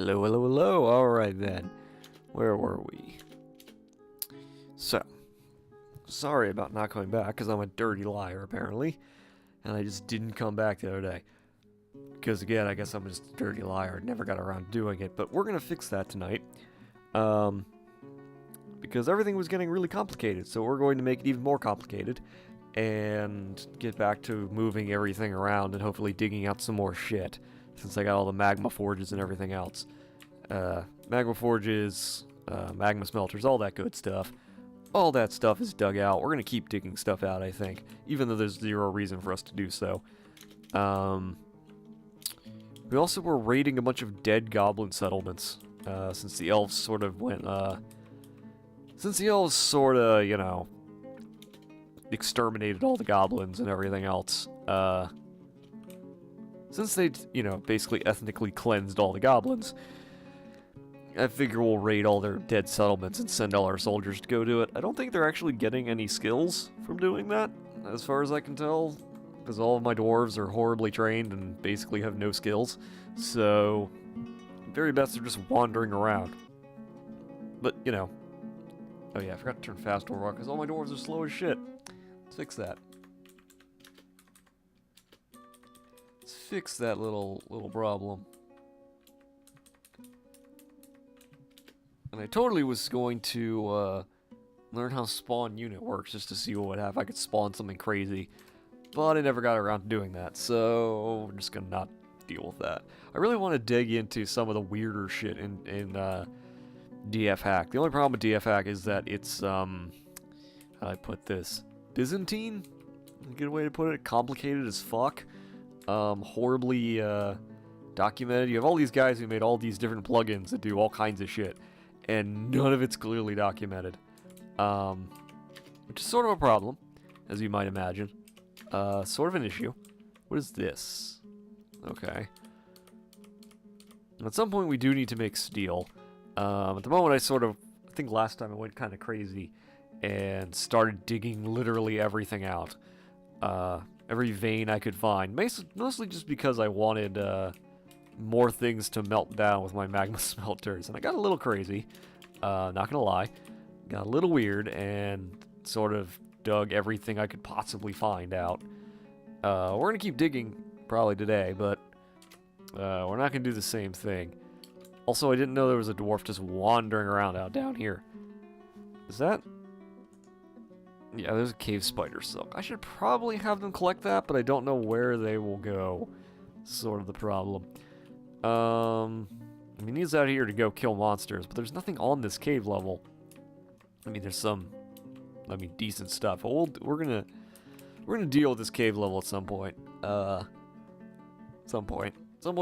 Hello, hello, hello. Alright then. Where were we? So, sorry about not coming back, because I'm a dirty liar, apparently. And I just didn't come back the other day. Because, again, I guess I'm just a dirty liar. Never got around to doing it. But we're going to fix that tonight. Because everything was getting really complicated. So we're going to make it even more complicated. And get back to moving everything around and hopefully digging out some more shit. Since I got all the magma forges and everything else. Magma forges, magma smelters, all that good stuff. All that stuff is dug out. We're going to keep digging stuff out, I think. Even though there's zero reason for us to do so. We also were raiding a bunch of dead goblin settlements. Since the elves sort of went, since the elves sort of, you know, exterminated all the goblins and everything else. Since they, you know, basically ethnically cleansed all the goblins, I figure we'll raid all their dead settlements and send all our soldiers to go do it. I don't think they're actually getting any skills from doing that, as far as I can tell, because all of my dwarves are horribly trained and basically have no skills. So, very best they're just wandering around. But, you know. Oh yeah, I forgot to turn fast dwarf on, because all my dwarves are slow as shit. Let's fix that. Let's fix that little problem. And I totally was going to learn how spawn unit works just to see what would happen if I could spawn something crazy. But I never got around to doing that, so we're just gonna not deal with that. I really want to dig into some of the weirder shit in DF Hack. The only problem with DF Hack is that it's how do I put this? Byzantine? A good way to put it. Complicated as fuck. Horribly documented. You have all these guys who made all these different plugins that do all kinds of shit. And none of it's clearly documented. Which is sort of a problem, as you might imagine. Sort of an issue. What is this? Okay. At some point we do need to make steel. At the moment I think last time I went kind of crazy and started digging literally everything out. Every vein I could find. Mostly just because I wanted more things to melt down with my magma smelters. And I got a little crazy, not gonna lie. Got a little weird and sort of dug everything I could possibly find out. We're gonna keep digging probably today, but we're not gonna do the same thing. Also, I didn't know there was a dwarf just wandering around out down here. Is that... Yeah, there's a cave spider silk. I should probably have them collect that, but I don't know where they will go. Sort of the problem. I mean, he's out here to go kill monsters, but there's nothing on this cave level. I mean, there's some, decent stuff. But we're gonna deal with this cave level at some point. At some point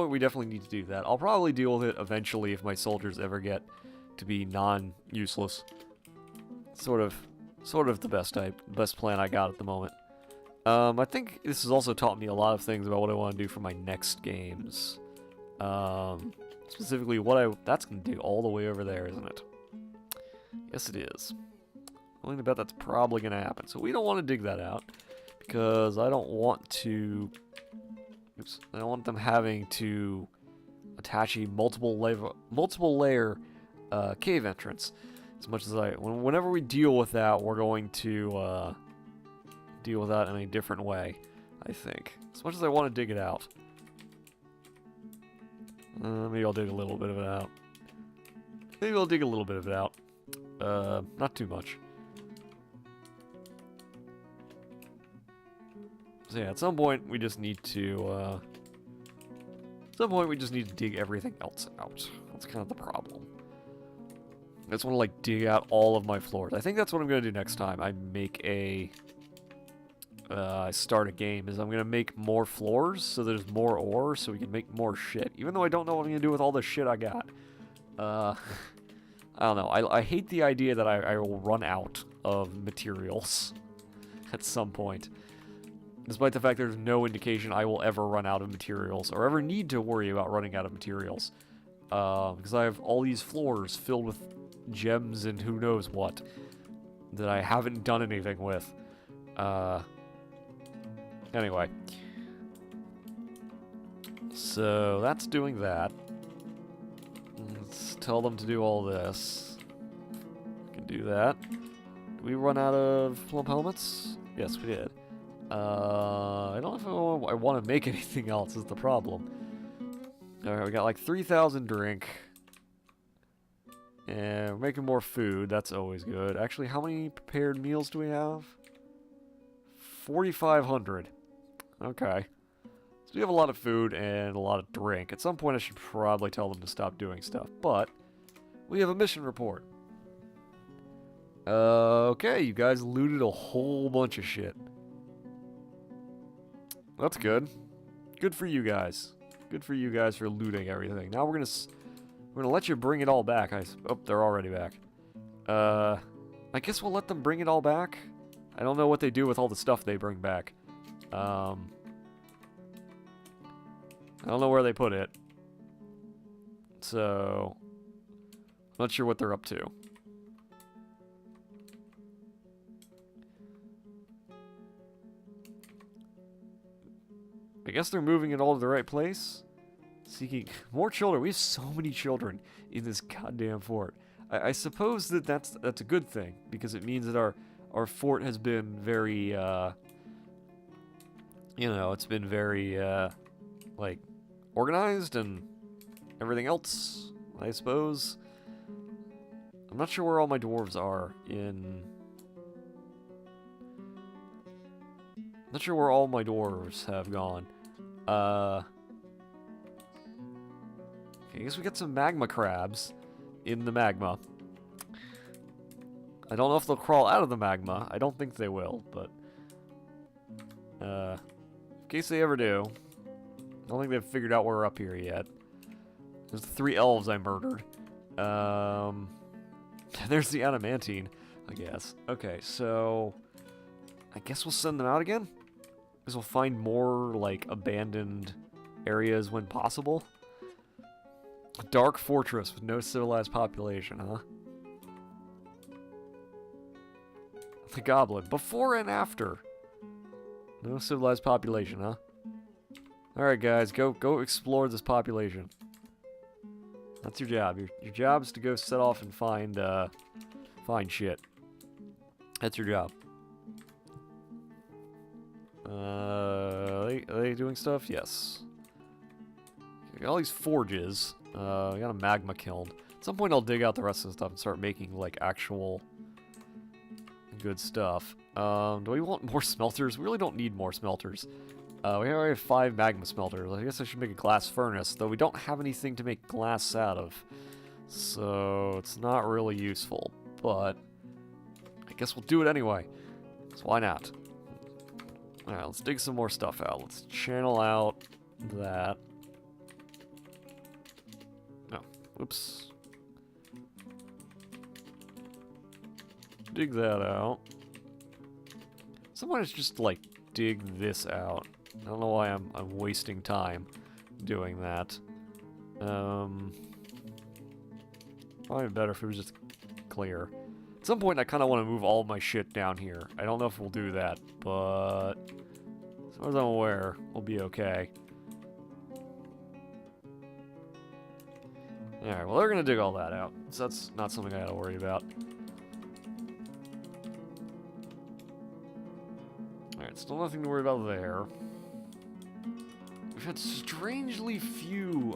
we definitely need to do that. I'll probably deal with it eventually if my soldiers ever get to be non-useless. Sort of the best plan I got at the moment. I think this has also taught me a lot of things about what I want to do for my next games. Specifically that's going to do all the way over there, isn't it? Yes, it is. I'm willing to bet that's probably going to happen. So we don't want to dig that out, because I don't want to... Oops. I don't want them having to attach a multiple layer cave entrance. As much as whenever we deal with that, we're going to deal with that in a different way, I think. As much as I want to dig it out. Maybe I'll dig a little bit of it out. Maybe I'll dig a little bit of it out. Not too much. So yeah, at some point we just need to, dig everything else out. That's kind of the problem. I just want to, like, dig out all of my floors. I think that's what I'm going to do next time I make I start a game, is I'm going to make more floors so there's more ore so we can make more shit. Even though I don't know what I'm going to do with all the shit I got. I don't know. I hate the idea that I will run out of materials at some point. Despite the fact there's no indication I will ever run out of materials or ever need to worry about running out of materials. Because I have all these floors filled with gems and who knows what that I haven't done anything with. Anyway. So that's doing that. tell them to do all this. We can do that. Did we run out of plump helmets? Yes, we did. I don't know if I want to make anything else is the problem. Alright, we got like 3,000 drink. And we're making more food. That's always good. Actually, how many prepared meals do we have? 4,500. Okay. So we have a lot of food and a lot of drink. At some point, I should probably tell them to stop doing stuff. But we have a mission report. Okay, you guys looted a whole bunch of shit. That's good. Good for you guys. Good for you guys for looting everything. Now we're gonna let you bring it all back. Oh, they're already back. I guess we'll let them bring it all back. I don't know what they do with all the stuff they bring back. I don't know where they put it. So, not sure what they're up to. I guess they're moving it all to the right place. Seeking more children. We have so many children in this goddamn fort. I suppose that's a good thing, because it means that our fort has been very, it's been very, like, organized and everything else, I suppose. I'm not sure where all my dwarves are in... Not sure where all my dwarves have gone. I guess we got some magma crabs in the magma. I don't know if they'll crawl out of the magma. I don't think they will, but... in case they ever do. I don't think they've figured out we're up here yet. There's the 3 elves I murdered. There's the adamantine, I guess. Okay, so... I guess we'll send them out again? Because we'll find more, like, abandoned areas when possible. A dark fortress with no civilized population, huh? The goblin. Before and after. No civilized population, huh? Alright, guys. Go explore this population. That's your job. Your job is to go set off and find shit. That's your job. Are they doing stuff? Yes. Okay, got all these forges. We got a magma kiln. At some point I'll dig out the rest of the stuff and start making, like, actual good stuff. Do we want more smelters? We really don't need more smelters. We already have 5 magma smelters. I guess I should make a glass furnace, though we don't have anything to make glass out of. So it's not really useful, but I guess we'll do it anyway. So why not? Alright, let's dig some more stuff out. Let's channel out that. No. Oops. Dig that out. Someone just, like, dig this out. I don't know why I'm wasting time doing that. Probably better if it was just clear. At some point, I kind of want to move all my shit down here. I don't know if we'll do that, but as far as I'm aware, we'll be okay. Alright, well, they're going to dig all that out, so that's not something I got to worry about. Alright, still nothing to worry about there. We've had strangely few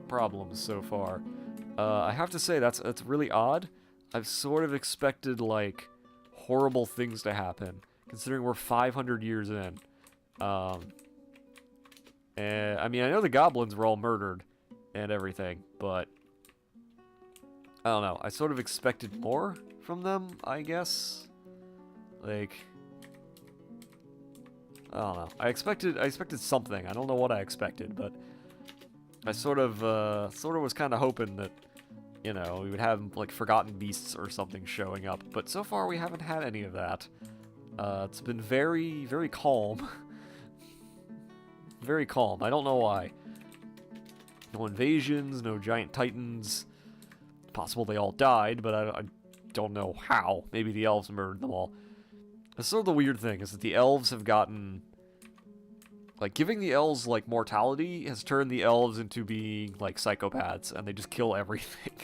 problems so far. I have to say, that's really odd. I've sort of expected, like, horrible things to happen, considering we're 500 years in. And, I mean, I know the goblins were all murdered and everything, but I don't know. I sort of expected more from them, I guess. Like, I don't know. I expected something. I don't know what I expected, but I sort of was kind of hoping that, you know, we would have, like, forgotten beasts or something showing up. But so far, we haven't had any of that. It's been very, very calm. Very calm. I don't know why. No invasions, no giant titans. Possible they all died, but I don't know how. Maybe the elves murdered them all. That's sort of the weird thing, is that the elves have gotten, Like, giving the elves, like, mortality has turned the elves into being, like, psychopaths, and they just kill everything.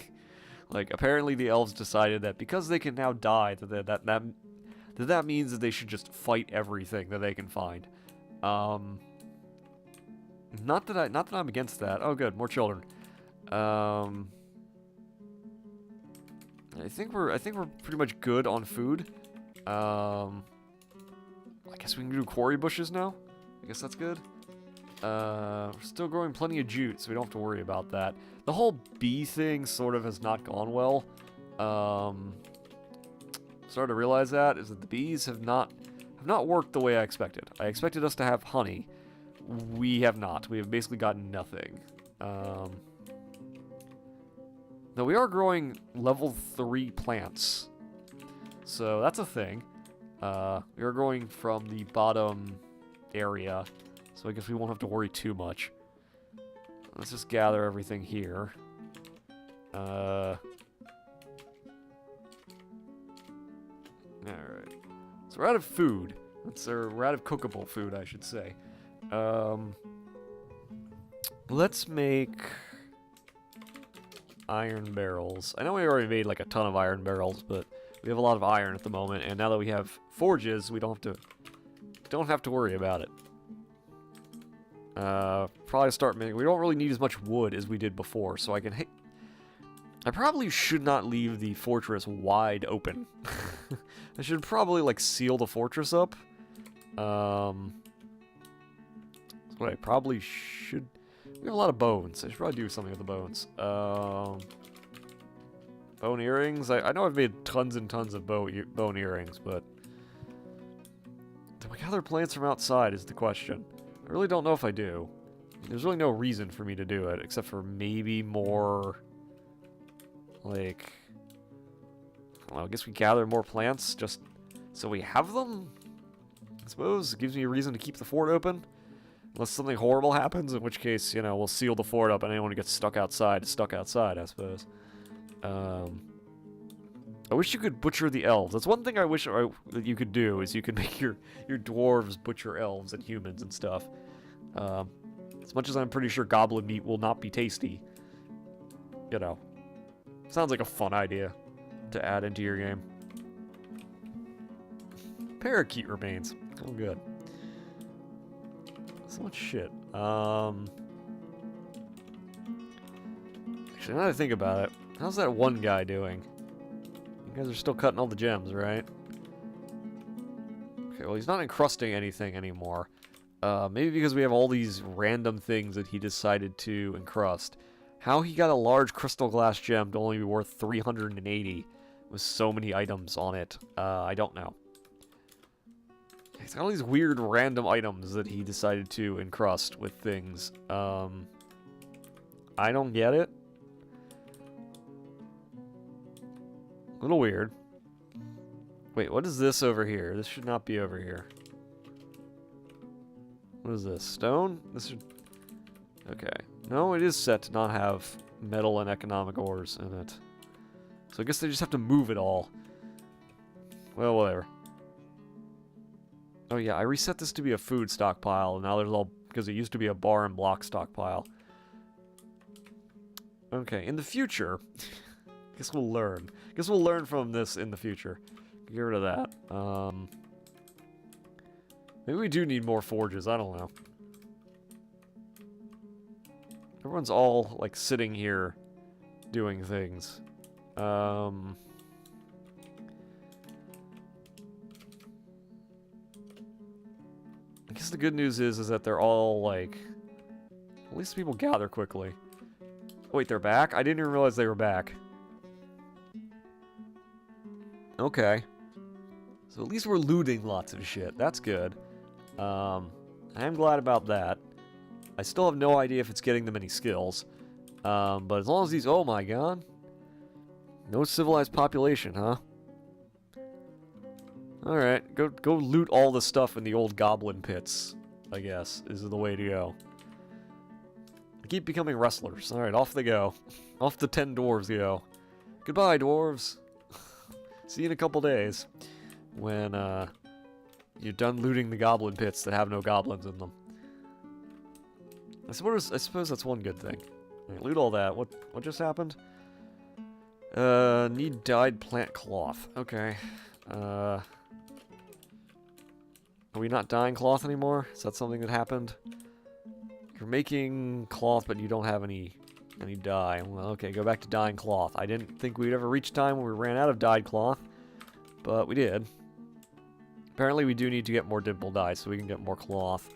Like, apparently the elves decided that because they can now die, that means that they should just fight everything that they can find. Not that I'm against that. Oh, good, more children. I think we're pretty much good on food. I guess we can do quarry bushes now. I guess that's good. We're still growing plenty of jute, so we don't have to worry about that. The whole bee thing sort of has not gone well. Started to realize that is that the bees have not worked the way I expected. I expected us to have honey. We have not. We have basically gotten nothing. Though we are growing level 3 plants. So that's a thing. We are growing from the bottom area. So I guess we won't have to worry too much. Let's just gather everything here. Alright. So we're out of food. We're out of cookable food, I should say. Let's make iron barrels. I know we already made like a ton of iron barrels, but we have a lot of iron at the moment, and now that we have forges, we don't have to worry about it. Probably start making. We don't really need as much wood as we did before, so I can. I probably should not leave the fortress wide open. I should probably like seal the fortress up. That's what I probably should. We have a lot of bones. I should probably do something with the bones. Bone earrings. I know I've made tons and tons of bone earrings, but do I gather plants from outside is the question. I really don't know if I do. There's really no reason for me to do it, except for maybe more, like, well, I guess we gather more plants just so we have them? I suppose it gives me a reason to keep the fort open. Unless something horrible happens, in which case, you know, we'll seal the fort up and anyone who gets stuck outside is stuck outside, I suppose. I wish you could butcher the elves. That's one thing I wish that you could do, is you could make your dwarves butcher elves and humans and stuff. As much as I'm pretty sure goblin meat will not be tasty, you know, sounds like a fun idea to add into your game. Parakeet remains. Oh, good. So much shit. Actually, now that I think about it, how's that one guy doing? You guys are still cutting all the gems, right? Okay, well, he's not encrusting anything anymore. Maybe because we have all these random things that he decided to encrust. How he got a large crystal glass gem to only be worth 380 with so many items on it, I don't know. He's got all these weird random items that he decided to encrust with things. I don't get it. A little weird. Wait, what is this over here? This should not be over here. What is this? Stone? This should... Okay. No, it is set to not have metal and economic ores in it. So I guess they just have to move it all. Well, whatever. Oh yeah, I reset this to be a food stockpile, and now there's all... because it used to be a bar and block stockpile. Okay, in the future... guess we'll learn. Guess we'll learn from this in the future. Get rid of that. Maybe we do need more forges, I don't know. Everyone's all, like, sitting here doing things. I guess the good news is that they're all, like... At least people gather quickly. Wait, they're back? I didn't even realize they were back. Okay. So at least we're looting lots of shit. That's good. I am glad about that. I still have no idea if it's getting them any skills. But as long as these... Oh my god. No civilized population, huh? Alright, go loot all the stuff in the old goblin pits, I guess, is the way to go. I keep becoming wrestlers. Alright, off they go. Off the 10 dwarves go. Goodbye, dwarves. See you in a couple days. When, you're done looting the goblin pits that have no goblins in them. I suppose that's one good thing. Alright, loot all that. What just happened? Need dyed plant cloth. Okay. Are we not dyeing cloth anymore? Is that something that happened? You're making cloth, but you don't have any dye. Well, okay, go back to dyeing cloth. I didn't think we'd ever reach time when we ran out of dyed cloth, but we did. Apparently, we do need to get more dimple dye so we can get more cloth.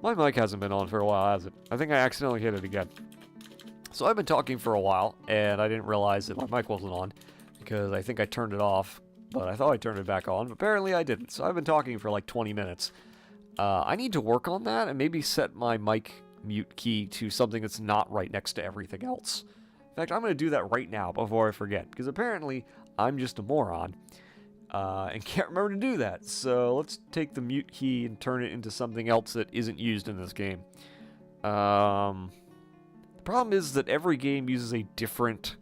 My mic hasn't been on for a while, has it? I think I accidentally hit it again. So I've been talking for a while, and I didn't realize that my mic wasn't on, because I think I turned it off, but I thought I turned it back on, but apparently I didn't. So I've been talking for like 20 minutes. I need to work on that, and maybe set my mic mute key to something that's not right next to everything else. In fact, I'm going to do that right now before I forget, because apparently I'm just a moron. And can't remember to do that. So let's take the mute key and turn it into something else that isn't used in this game. The problem is that every game uses a different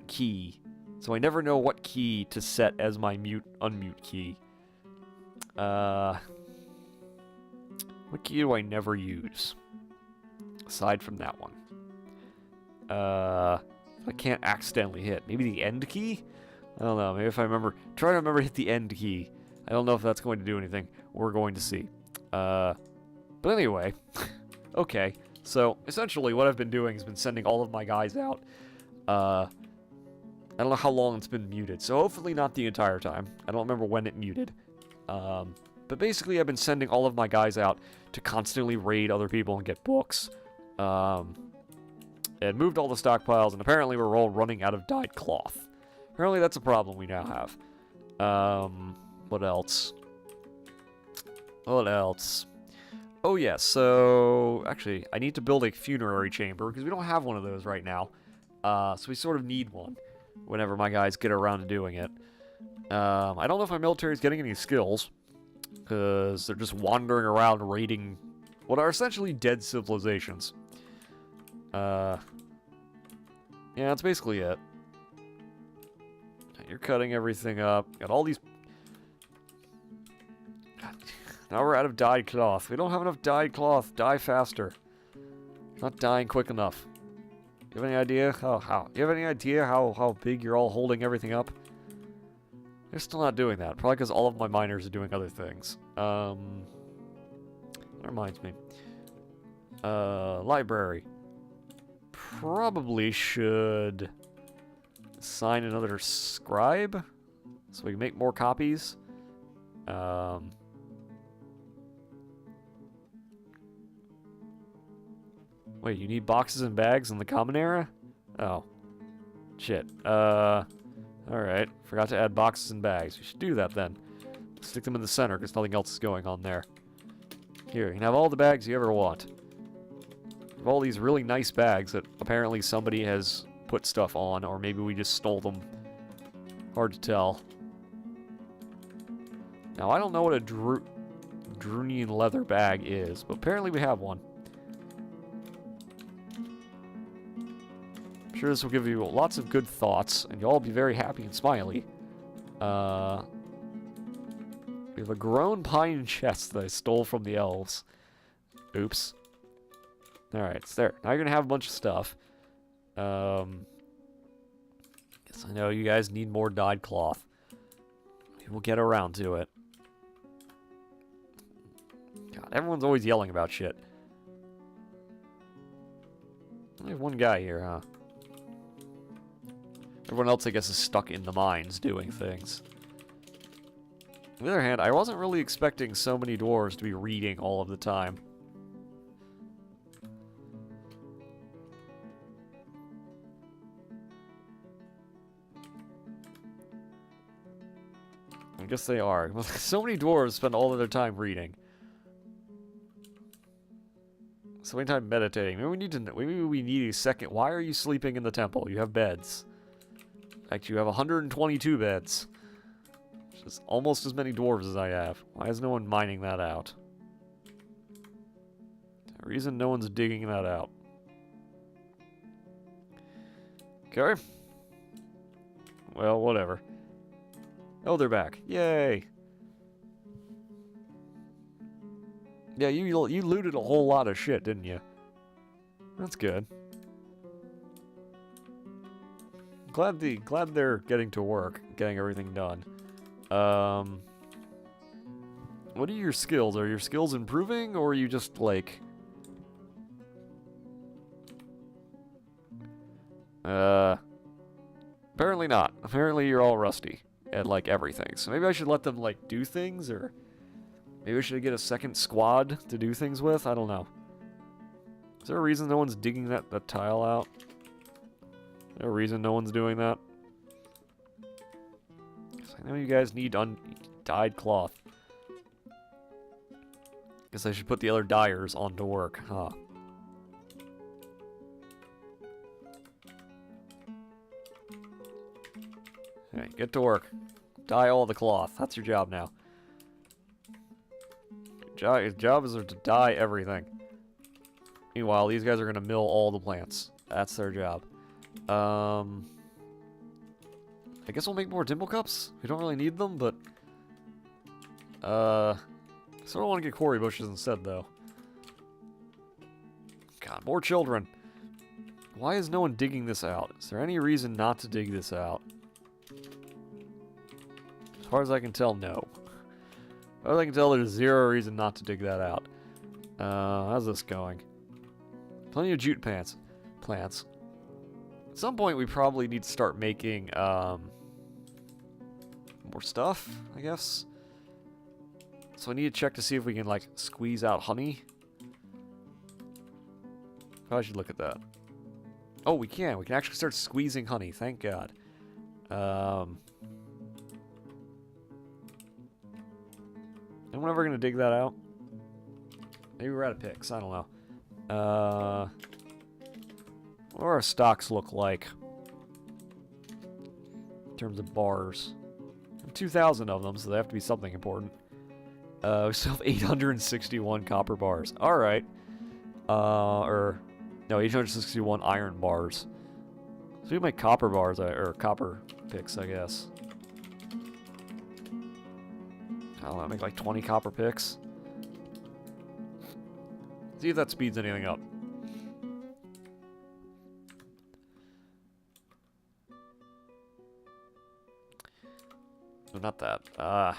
key, so I never know what key to set as my unmute key. What key do I never use aside from that one? I can't accidentally hit. Maybe the end key? I don't know, maybe if I remember, try to remember to hit the end key. I don't know if that's going to do anything. We're going to see. But anyway, okay. So, essentially what I've been doing has been sending all of my guys out. I don't know how long it's been muted, so hopefully not the entire time. I don't remember when it muted. But basically I've been sending all of my guys out to constantly raid other people and get books. And moved all the stockpiles, and apparently we're all running out of dyed cloth. Apparently that's a problem we now have. What else? What else? Oh yeah, so actually I need to build a funerary chamber because we don't have one of those right now. So we sort of need one whenever my guys get around to doing it. I don't know if my military is getting any skills because they're just wandering around raiding what are essentially dead civilizations. Yeah, that's basically it. You're cutting everything up. Got all these... God. Now we're out of dyed cloth. We don't have enough dyed cloth. Dye faster. Not dying quick enough. You have any idea how big you're all holding everything up? They're still not doing that. Probably because all of my miners are doing other things. That reminds me. Library. Probably should assign another scribe so we can make more copies. Wait, you need boxes and bags in the common era? Oh. Shit. Alright. Forgot to add boxes and bags. We should do that then. Stick them in the center because nothing else is going on there. Here, you can have all the bags you ever want. All these really nice bags that apparently somebody has put stuff on, or maybe we just stole them. Hard to tell. Now, I don't know what a Drunian leather bag is, but apparently we have one. I'm sure this will give you lots of good thoughts, and you'll all be very happy and smiley. We have a grown pine chest that I stole from the elves. Oops. Alright, it's there. Now you're gonna have a bunch of stuff. Guess I know you guys need more dyed cloth. We'll get around to it. God, everyone's always yelling about shit. Only one guy here, huh? Everyone else, I guess, is stuck in the mines doing things. On the other hand, I wasn't really expecting so many dwarves to be reading all of the time. I guess they are. So many dwarves spend all of their time reading. So many time meditating. Maybe we need a second. Why are you sleeping in the temple? You have beds. In fact, you have 122 beds. Which is almost as many dwarves as I have. Why is no one mining that out? The reason no one's digging that out. Okay. Well, whatever. Oh, they're back. Yay! Yeah, you looted a whole lot of shit, didn't you? That's good. Glad they're getting to work, getting everything done. What are your skills? Are your skills improving, or are you just like... Apparently not. Apparently you're all rusty at, like, everything. So maybe I should let them, like, do things, or... Maybe I should get a second squad to do things with? I don't know. Is there a reason no one's digging that tile out? Is there a reason no one's doing that? I know you guys need dyed cloth. Guess I should put the other dyers on to work, huh? Hey, get to work. Dye all the cloth. That's your job now. Your job is to dye everything. Meanwhile, these guys are going to mill all the plants. That's their job. I guess we'll make more dimple cups. We don't really need them, but... I sort of want to get quarry bushes instead, though. God, more children. Why is no one digging this out? Is there any reason not to dig this out? As far as I can tell, no. As far as I can tell, there's zero reason not to dig that out. How's this going? Plenty of jute plants. At some point, we probably need to start making, more stuff, I guess. So I need to check to see if we can, like, squeeze out honey. Probably should look at that. Oh, we can. We can actually start squeezing honey. Thank God. Anyone ever gonna dig that out? Maybe we're out of picks. I don't know. What do our stocks look like? In terms of bars. 2,000 of them, so they have to be something important. We still have 861 copper bars. Alright. No, 861 iron bars. So we can make copper bars, or copper picks, I guess. I don't know, make like 20 copper picks. See if that speeds anything up. No, not that.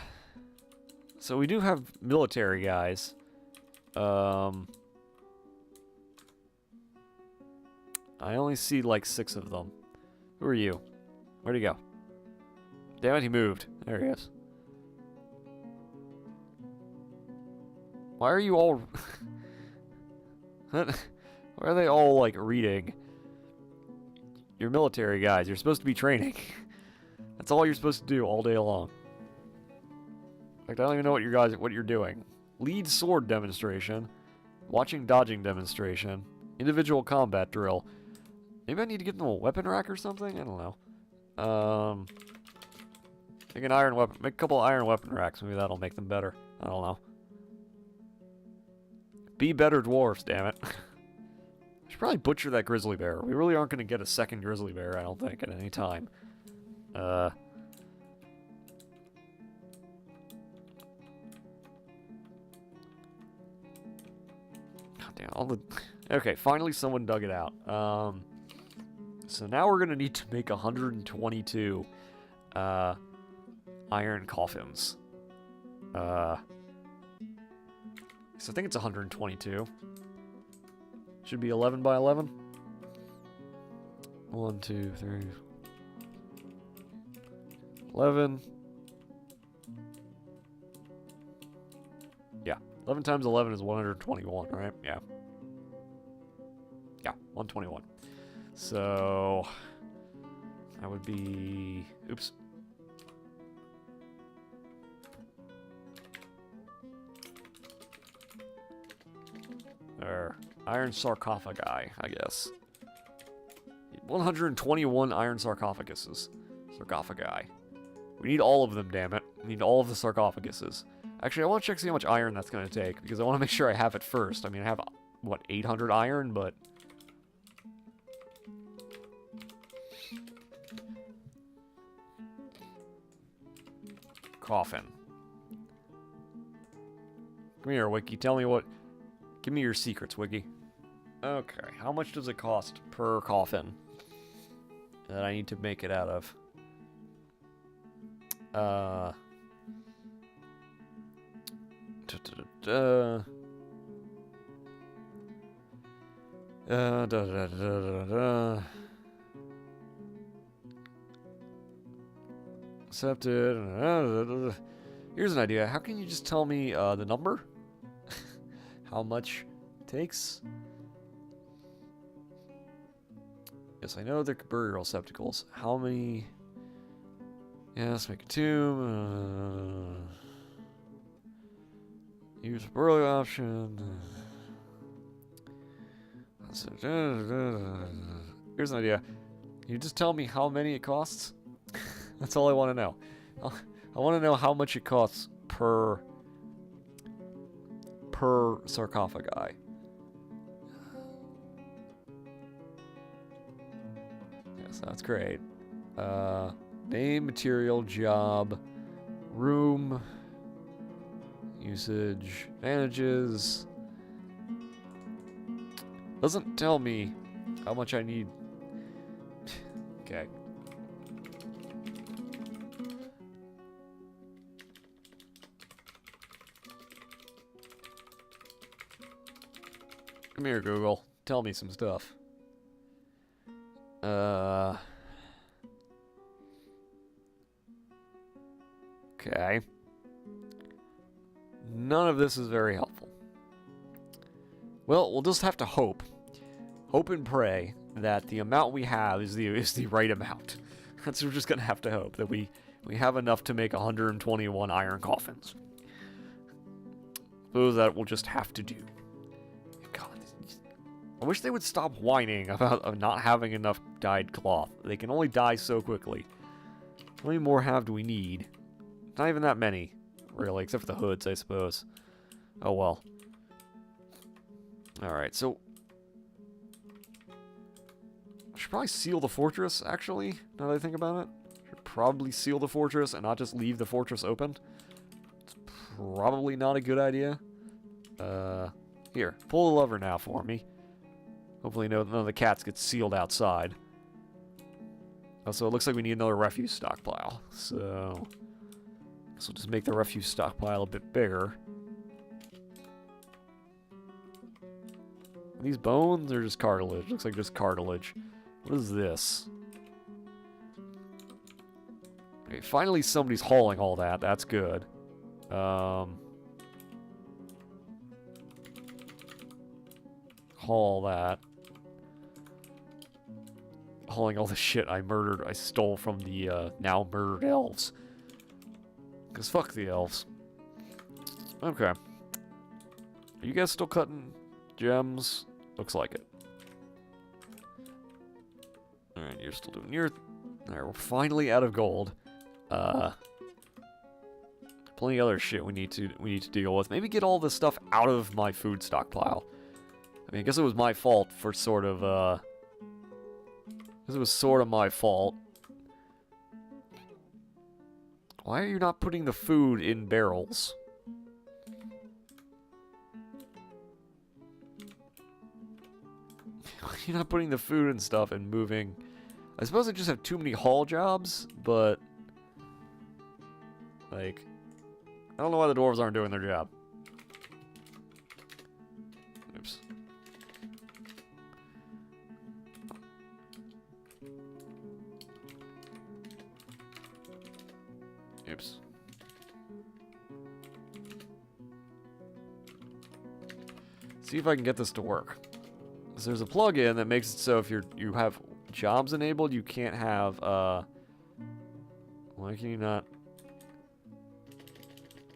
So we do have military guys. I only see like 6 of them. Who are you? Where'd he go? Damn it, he moved. There he is. Why are you all... Why are they all, like, reading? You're military guys. You're supposed to be training. That's all you're supposed to do all day long. In fact, I don't even know what you're doing. Lead sword demonstration. Watching dodging demonstration. Individual combat drill. Maybe I need to get them a weapon rack or something? I don't know. Make an iron weapon. Make a couple iron weapon racks. Maybe that'll make them better. I don't know. Be better dwarves, damn it. I should probably butcher that grizzly bear. We really aren't going to get a second grizzly bear, I don't think, at any time. God damn, all the... Okay, finally someone dug it out. So now we're going to need to make 122 iron coffins. So I think it's 122. Should be 11 by 11. 1, 2, 3, 11. Yeah, 11 times 11 is 121, right? Yeah. Yeah, 121. So that would be, oops. Iron sarcophagi, I guess. 121 iron sarcophaguses. Sarcophagi. We need all of them, damn it. We need all of the sarcophaguses. Actually, I want to check see how much iron that's going to take, because I want to make sure I have it first. I mean, I have, what, 800 iron, but... Coffin. Come here, Wiki. Tell me what... Give me your secrets, Wiki. Okay, how much does it cost per coffin that I need to make it out of? Accepted. Here's an idea. How can you just tell me the number? How much it takes? Yes, I know they're burial receptacles. How many? Yeah, let's make a tomb. Use a burial option. Here's an idea. Can you just tell me how many it costs? That's all I want to know. I want to know how much it costs per sarcophagi. Yes, that's great. Name, material, job, room, usage, advantages. Doesn't tell me how much I need. Okay. Come here, Google. Tell me some stuff. Okay. None of this is very helpful. Well, we'll just have to hope. Hope and pray that the amount we have is the right amount. That's we're just gonna have to hope that we have enough to make 121 iron coffins. Suppose that we'll just have to do. God, I wish they would stop whining about not having enough dyed cloth. They can only dye so quickly. How many more do we need? Not even that many, really, except for the hoods, I suppose. Oh well. Alright, so... I should probably seal the fortress, actually, now that I think about it. Should probably seal the fortress and not just leave the fortress open. It's probably not a good idea. Here, pull the lever now for me. Hopefully none of the cats get sealed outside. Also, it looks like we need another refuse stockpile, so... This will just make the refuse stockpile a bit bigger. Are these bones or just cartilage? Looks like just cartilage. What is this? Okay, finally somebody's hauling all that. That's good. Haul that. Hauling all the shit I stole from the now murdered elves. Because fuck the elves. Okay. Are you guys still cutting gems? Looks like it. Alright, you're still doing your... Alright, we're finally out of gold. Plenty of other shit we need to deal with. Maybe get all this stuff out of my food stockpile. I mean, I guess it was my fault for sort of, I guess it was sort of my fault. Why are you not putting the food in barrels? Why are you not putting the food and stuff and moving? I suppose I just have too many haul jobs, but... Like... I don't know why the dwarves aren't doing their job. Oops. Oops. See if I can get this to work. So there's a plugin that makes it so if you have jobs enabled, you can't have, why can you not?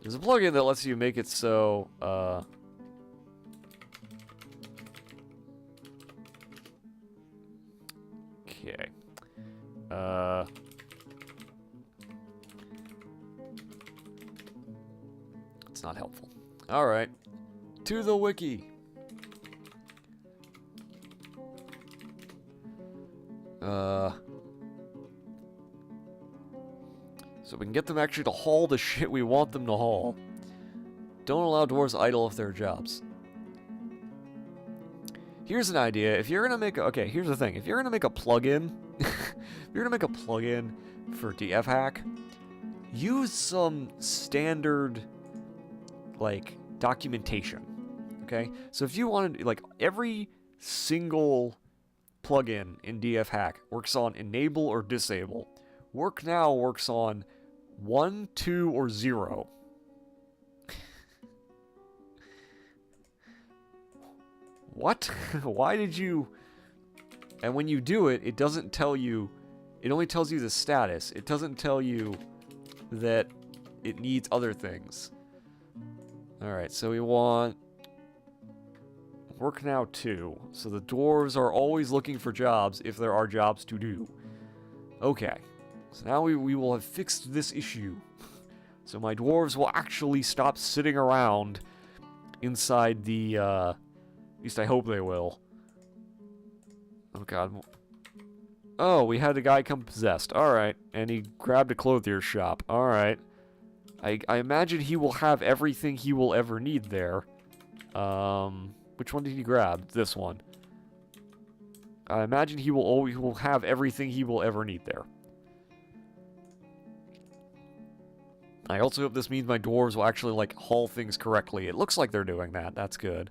There's a plugin that lets you make it so, okay. It's not helpful. Alright. To the wiki. So we can get them actually to haul the shit we want them to haul. Don't allow dwarves idle if they're jobs. Here's an idea. If you're gonna make a, okay, here's the thing. If you're gonna make a plugin, if you're gonna make a plugin for DF hack, use some standard like documentation. Okay? So if you wanted, like, every single plugin in DF hack works on enable or disable. Work now works on 1, 2, or 0. What? Why did you... And when you do it, it doesn't tell you... It only tells you the status. It doesn't tell you that it needs other things. Alright, so we want... Work now 2. So the dwarves are always looking for jobs if there are jobs to do. Okay. So now we will have fixed this issue. So my dwarves will actually stop sitting around inside the, at least I hope they will. Oh god. Oh, we had a guy come possessed. Alright. And he grabbed a clothier's shop. Alright. I imagine he will have everything he will ever need there. Which one did he grab? This one. I imagine he will have everything he will ever need there. I also hope this means my dwarves will actually, like, haul things correctly. It looks like they're doing that. That's good.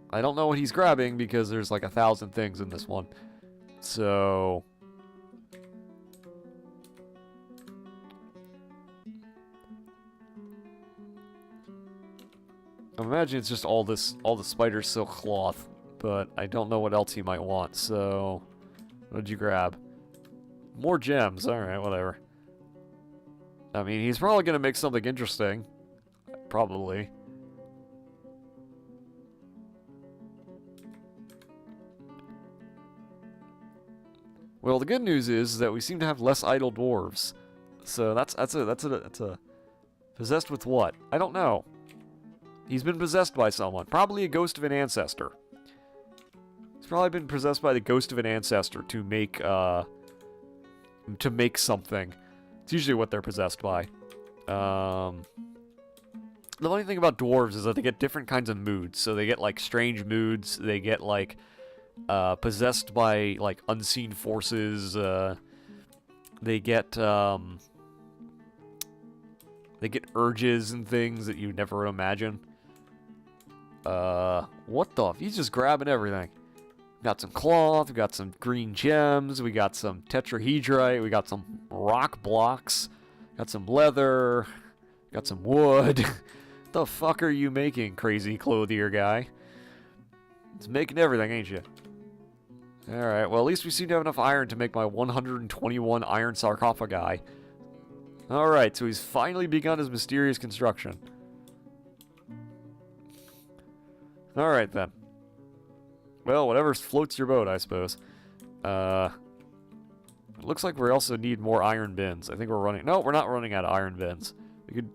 I don't know what he's grabbing because there's, like, 1,000 things in this one. So... I imagine it's just all the spider silk cloth, but I don't know what else he might want, so... What did you grab? More gems. Alright, whatever. I mean, he's probably going to make something interesting. Probably. Well, the good news is that we seem to have less idle dwarves. So that's a possessed with what? I don't know. He's been possessed by someone. Probably a ghost of an ancestor. He's probably been possessed by the ghost of an ancestor to make something. It's usually what they're possessed by. The funny thing about dwarves is that they get different kinds of moods. So they get, like, strange moods. They get, like, possessed by, like, unseen forces. They get urges and things that you'd never imagine. What the? He's just grabbing everything. We got some cloth, we got some green gems, we got some tetrahedrite, we got some rock blocks, got some leather, got some wood. The fuck are you making, crazy clothier guy? It's making everything, ain't you? Alright, well at least we seem to have enough iron to make my 121 iron sarcophagi. Alright, so he's finally begun his mysterious construction. Alright then. Well, whatever floats your boat, I suppose. It looks like we also need more iron bins. I think we're running... No, we're not running out of iron bins. We could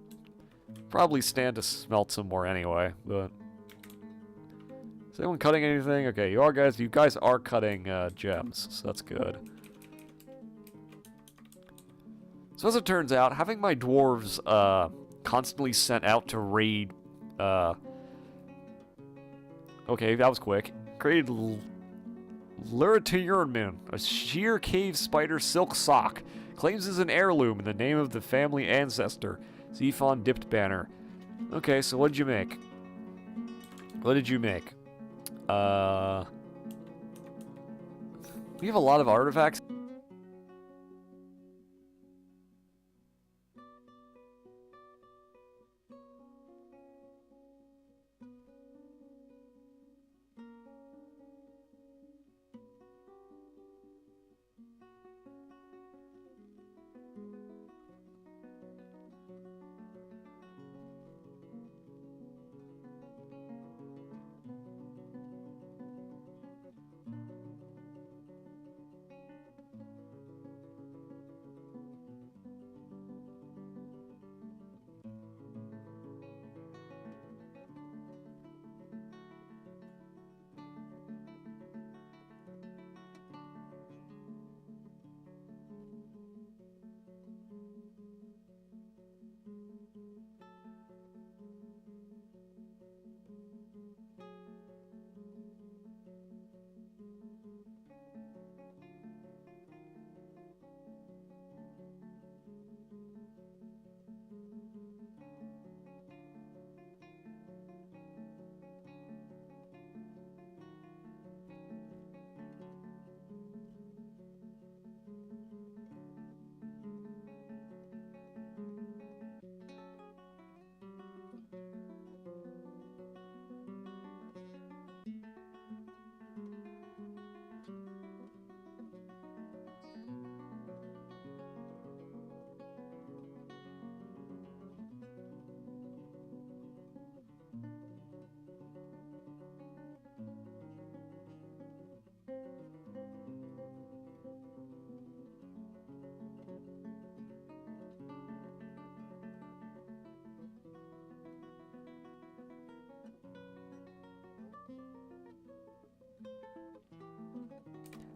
probably stand to smelt some more anyway, but... Is anyone cutting anything? Okay, you guys are cutting gems, so that's good. So as it turns out, having my dwarves constantly sent out to raid... Okay, that was quick. Created Luriturman, a sheer cave spider silk sock. Claims is an heirloom in the name of the family ancestor. Zephon dipped banner. Okay, so what did you make? What did you make? We have a lot of artifacts.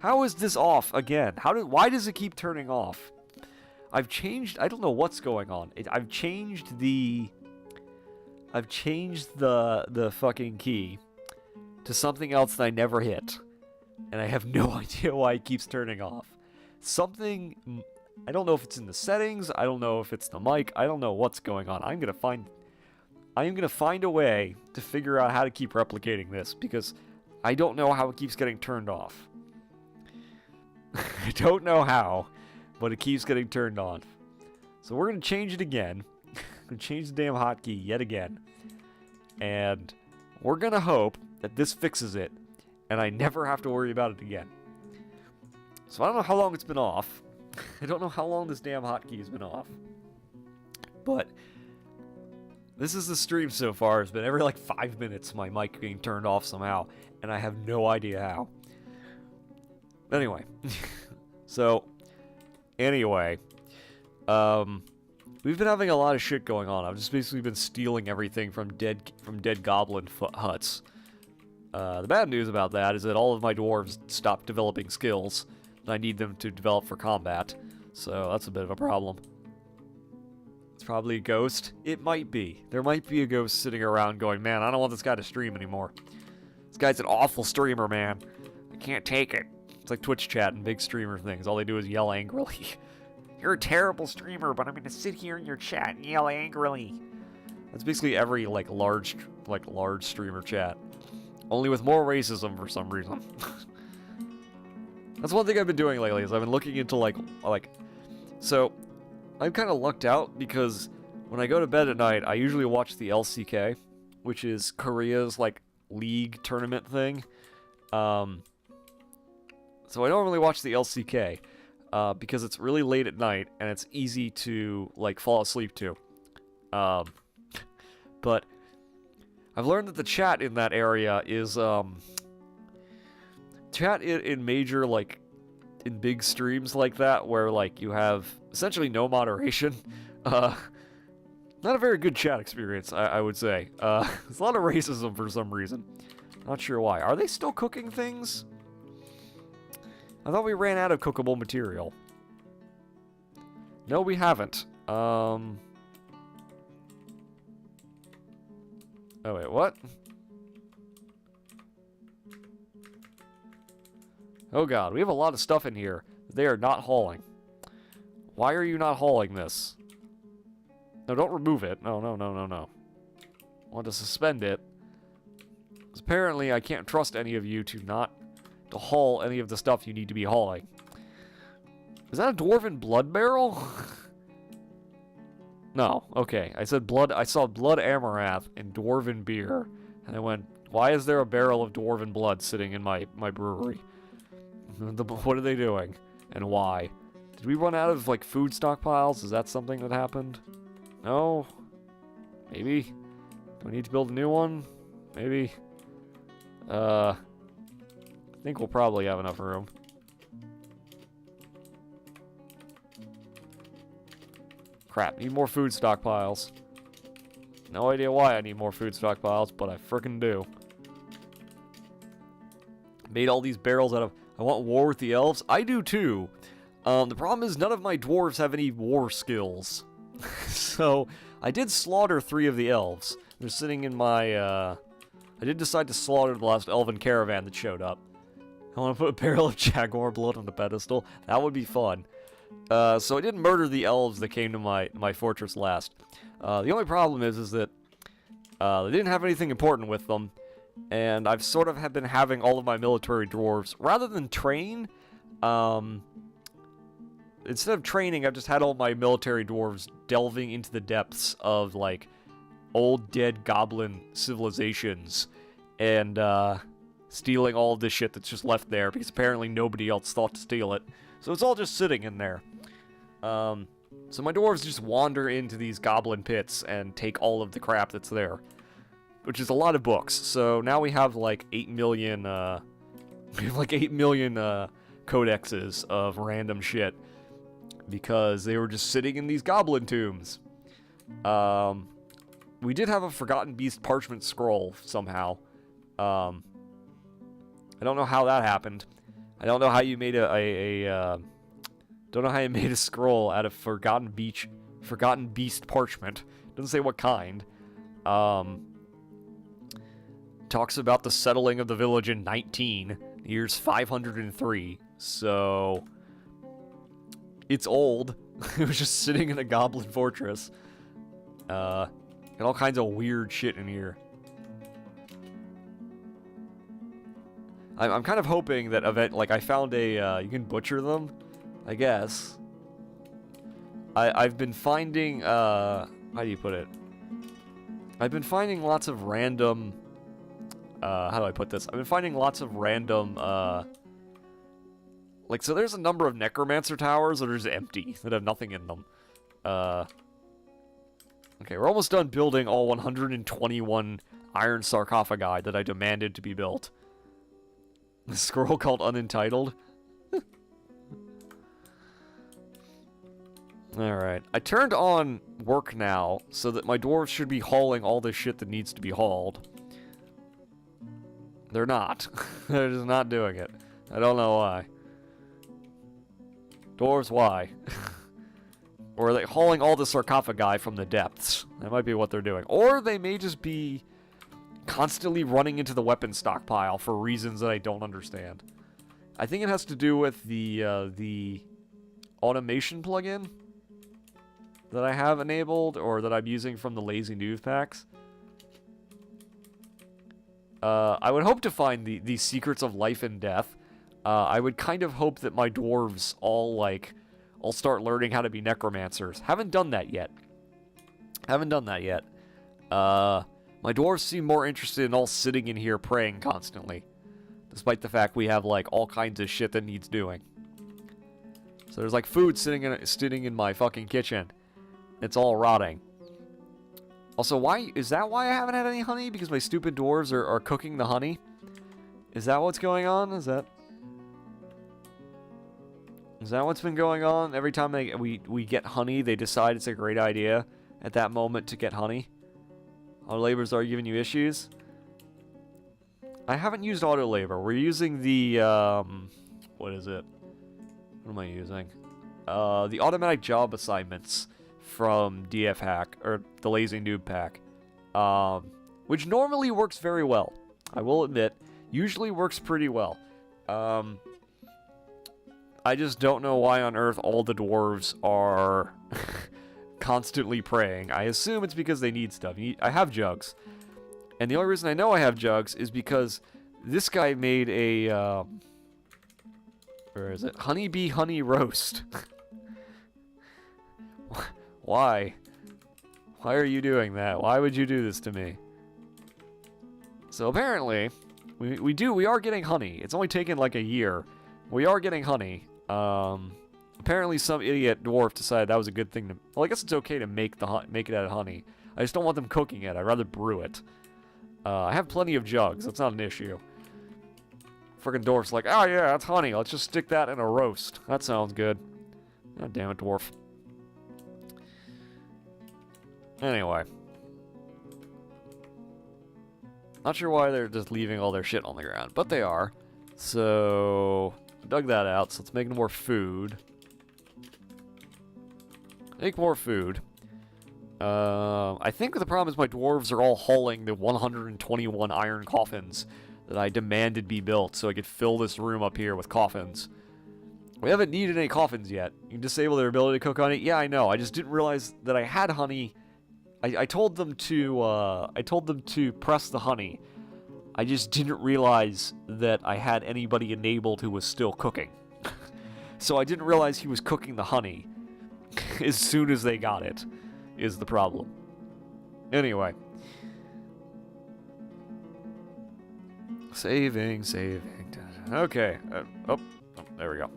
How is this off again? Why does it keep turning off? I don't know what's going on. I've changed the fucking key to something else that I never hit. And I have no idea why it keeps turning off. I don't know if it's in the settings, I don't know if it's the mic, I don't know what's going on. I'm gonna find a way to figure out how to keep replicating this, because I don't know how it keeps getting turned off. I don't know how, but it keeps getting turned on. So we're gonna change it again. We're gonna change the damn hotkey yet again. And we're gonna hope that this fixes it, and I never have to worry about it again. So I don't know how long it's been off. I don't know how long this damn hotkey has been off. But this is the stream so far. It's been every like 5 minutes my mic being turned off somehow, and I have no idea how. Anyway. Anyway, we've been having a lot of shit going on. I've just basically been stealing everything from dead goblin huts. The bad news about that is that all of my dwarves stopped developing skills that I need them to develop for combat. So that's a bit of a problem. It's probably a ghost. It might be. There might be a ghost sitting around going, man, I don't want this guy to stream anymore. This guy's an awful streamer, man. I can't take it. It's like Twitch chat and big streamer things. All they do is yell angrily. You're a terrible streamer, but I'm gonna sit here in your chat and yell angrily. That's basically every large streamer chat. Only with more racism for some reason. That's one thing I've been doing lately, is I've been looking into so I'm kind of lucked out because when I go to bed at night, I usually watch the LCK, which is Korea's league tournament thing. So I don't really watch the LCK because it's really late at night and it's easy to fall asleep to. But I've learned that the chat in that area is chat in major in big streams like that where you have essentially no moderation. Not a very good chat experience, I would say. There's a lot of racism for some reason. Not sure why. Are they still cooking things? I thought we ran out of cookable material. No, we haven't. Oh, wait, what? Oh god, we have a lot of stuff in here that they are not hauling. Why are you not hauling this? No, don't remove it. No. I want to suspend it. Because apparently I can't trust any of you to haul any of the stuff you need to be hauling. Is that a dwarven blood barrel? No, okay. I said blood. I saw blood amaranth and dwarven beer. And I went, why is there a barrel of dwarven blood sitting in my brewery? What are they doing? And why? Did we run out of food stockpiles? Is that something that happened? No? Maybe? Do we need to build a new one? Maybe? I think we'll probably have enough room. Crap, need more food stockpiles. No idea why I need more food stockpiles, but I frickin' do. Made all these barrels out of... I want war with the elves. I do too. The problem is none of my dwarves have any war skills. So, I did slaughter 3 of the elves. They're sitting in my, I did decide to slaughter the last elven caravan that showed up. I want to put a barrel of jaguar blood on the pedestal. That would be fun. So I didn't murder the elves that came to my fortress last. The only problem is that they didn't have anything important with them. And I've sort of been having all of my military dwarves, rather than train, instead of training, I've just had all my military dwarves delving into the depths of, old dead goblin civilizations, and, stealing all of this shit that's just left there, because apparently nobody else thought to steal it. So it's all just sitting in there. So my dwarves just wander into these goblin pits and take all of the crap that's there. Which is a lot of books. So now we have 8 million, we have 8 million, codexes of random shit. Because they were just sitting in these goblin tombs. We did have a Forgotten Beast parchment scroll somehow. I don't know how that happened. I don't know how you made don't know how you made a scroll out of Forgotten Beast parchment. Doesn't say what kind. Talks about the settling of the village in 19, years 503. So it's old. It was just sitting in a goblin fortress. Got all kinds of weird shit in here. I'm kind of hoping that I found a, you can butcher them, I guess. I've been finding, how do you put it? I've been finding lots of random, how do I put this? I've been finding lots of random, so there's a number of necromancer towers that are just empty, that have nothing in them. Okay, we're almost done building all 121 iron sarcophagi that I demanded to be built. A scroll called Unentitled. Alright. I turned on work now, so that my dwarves should be hauling all this shit that needs to be hauled. They're not. They're just not doing it. I don't know why. Dwarves, why? Or are they hauling all the sarcophagi from the depths? That might be what they're doing. Or they may just be constantly running into the weapon stockpile for reasons that I don't understand. I think it has to do with the automation plugin that I have enabled, or that I'm using from the Lazy Noob packs. I would hope to find the secrets of life and death. I would kind of hope that my dwarves all start learning how to be necromancers. Haven't done that yet. My dwarves seem more interested in all sitting in here praying constantly, despite the fact we have all kinds of shit that needs doing. So there's food sitting in my fucking kitchen. It's all rotting. Also, is that why I haven't had any honey? Because my stupid dwarves are cooking the honey? Is that what's going on? Is that what's been going on? Every time we get honey, they decide it's a great idea at that moment to get honey. Auto labors are giving you issues. I haven't used auto labor. We're using the what is it? What am I using? The automatic job assignments from DF Hack, or the Lazy Noob pack, which normally works very well. I will admit, usually works pretty well. I just don't know why on earth all the dwarves are constantly praying. I assume it's because they need stuff. I have jugs. And the only reason I know I have jugs is because this guy made a, where is it? Honeybee honey roast. Why? Why are you doing that? Why would you do this to me? So apparently, we are getting honey. It's only taken like a year. We are getting honey. Apparently some idiot dwarf decided that was a good thing to... Well, I guess it's okay to make it out of honey. I just don't want them cooking it. I'd rather brew it. I have plenty of jugs. That's not an issue. Frickin' dwarf's like, oh yeah, that's honey. Let's just stick that in a roast. That sounds good. God damn it, dwarf. Anyway. Not sure why they're just leaving all their shit on the ground, but they are. So... dug that out, so let's make more food. Make more food. I think the problem is my dwarves are all hauling the 121 iron coffins that I demanded be built so I could fill this room up here with coffins. We haven't needed any coffins yet. You can disable their ability to cook honey. Yeah, I know. I just didn't realize that I had honey. I told them to press the honey. I just didn't realize that I had anybody enabled who was still cooking. So I didn't realize he was cooking the honey as soon as they got it, is the problem. Anyway. Saving. Okay. Oh, there we go.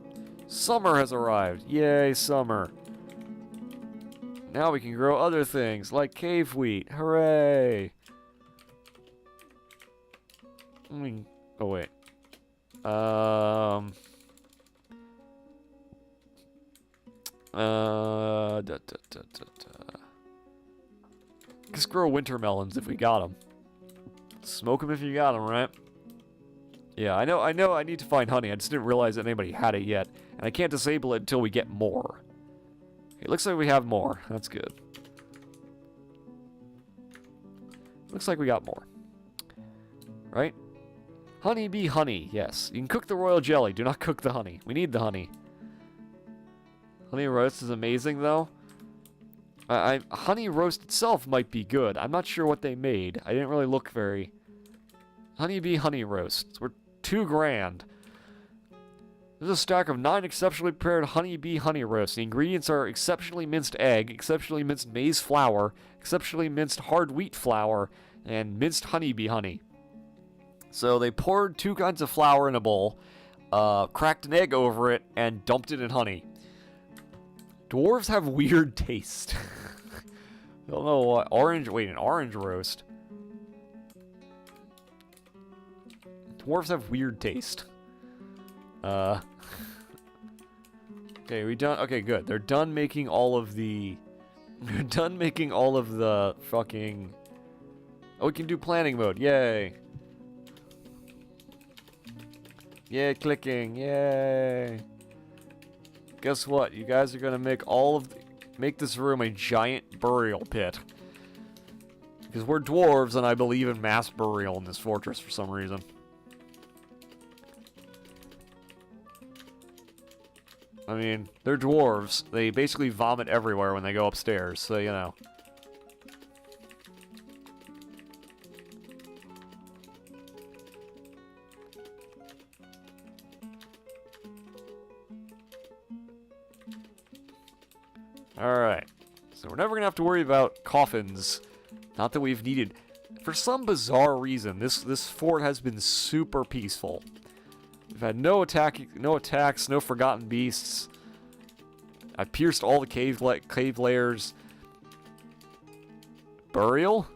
Summer has arrived. Yay, summer. Now we can grow other things, like cave wheat. Hooray! Oh, wait. Just grow winter melons if we got them. Smoke them if you got them, right? Yeah, I know I need to find honey. I just didn't realize that anybody had it yet. And I can't disable it until we get more. It looks like we have more. That's good. Looks like we got more. Right? Honey bee honey, yes. You can cook the royal jelly. Do not cook the honey. We need the honey. Honey roast is amazing, though. Honey roast itself might be good. I'm not sure what they made. I didn't really look very... Honey bee honey roast. We're $2 grand. There's a stack of 9 exceptionally prepared honey bee honey roasts. The ingredients are exceptionally minced egg, exceptionally minced maize flour, exceptionally minced hard wheat flour, and minced honeybee honey. So they poured 2 kinds of flour in a bowl, cracked an egg over it, and dumped it in honey. Dwarves have weird taste. I don't know what. An orange roast. Dwarves have weird taste. Okay, we done. Okay, good. They're done making all of the. They're done making all of the fucking. Oh, we can do planning mode. Yay! Yay, clicking. Yay! Guess what? You guys are gonna make make this room a giant burial pit. Because we're dwarves, and I believe in mass burial in this fortress for some reason. I mean, they're dwarves. They basically vomit everywhere when they go upstairs, so you know. Alright. So we're never going to have to worry about coffins. Not that we've needed. For some bizarre reason, this fort has been super peaceful. We've had no attacks, no forgotten beasts. I pierced all the cave layers. Burial?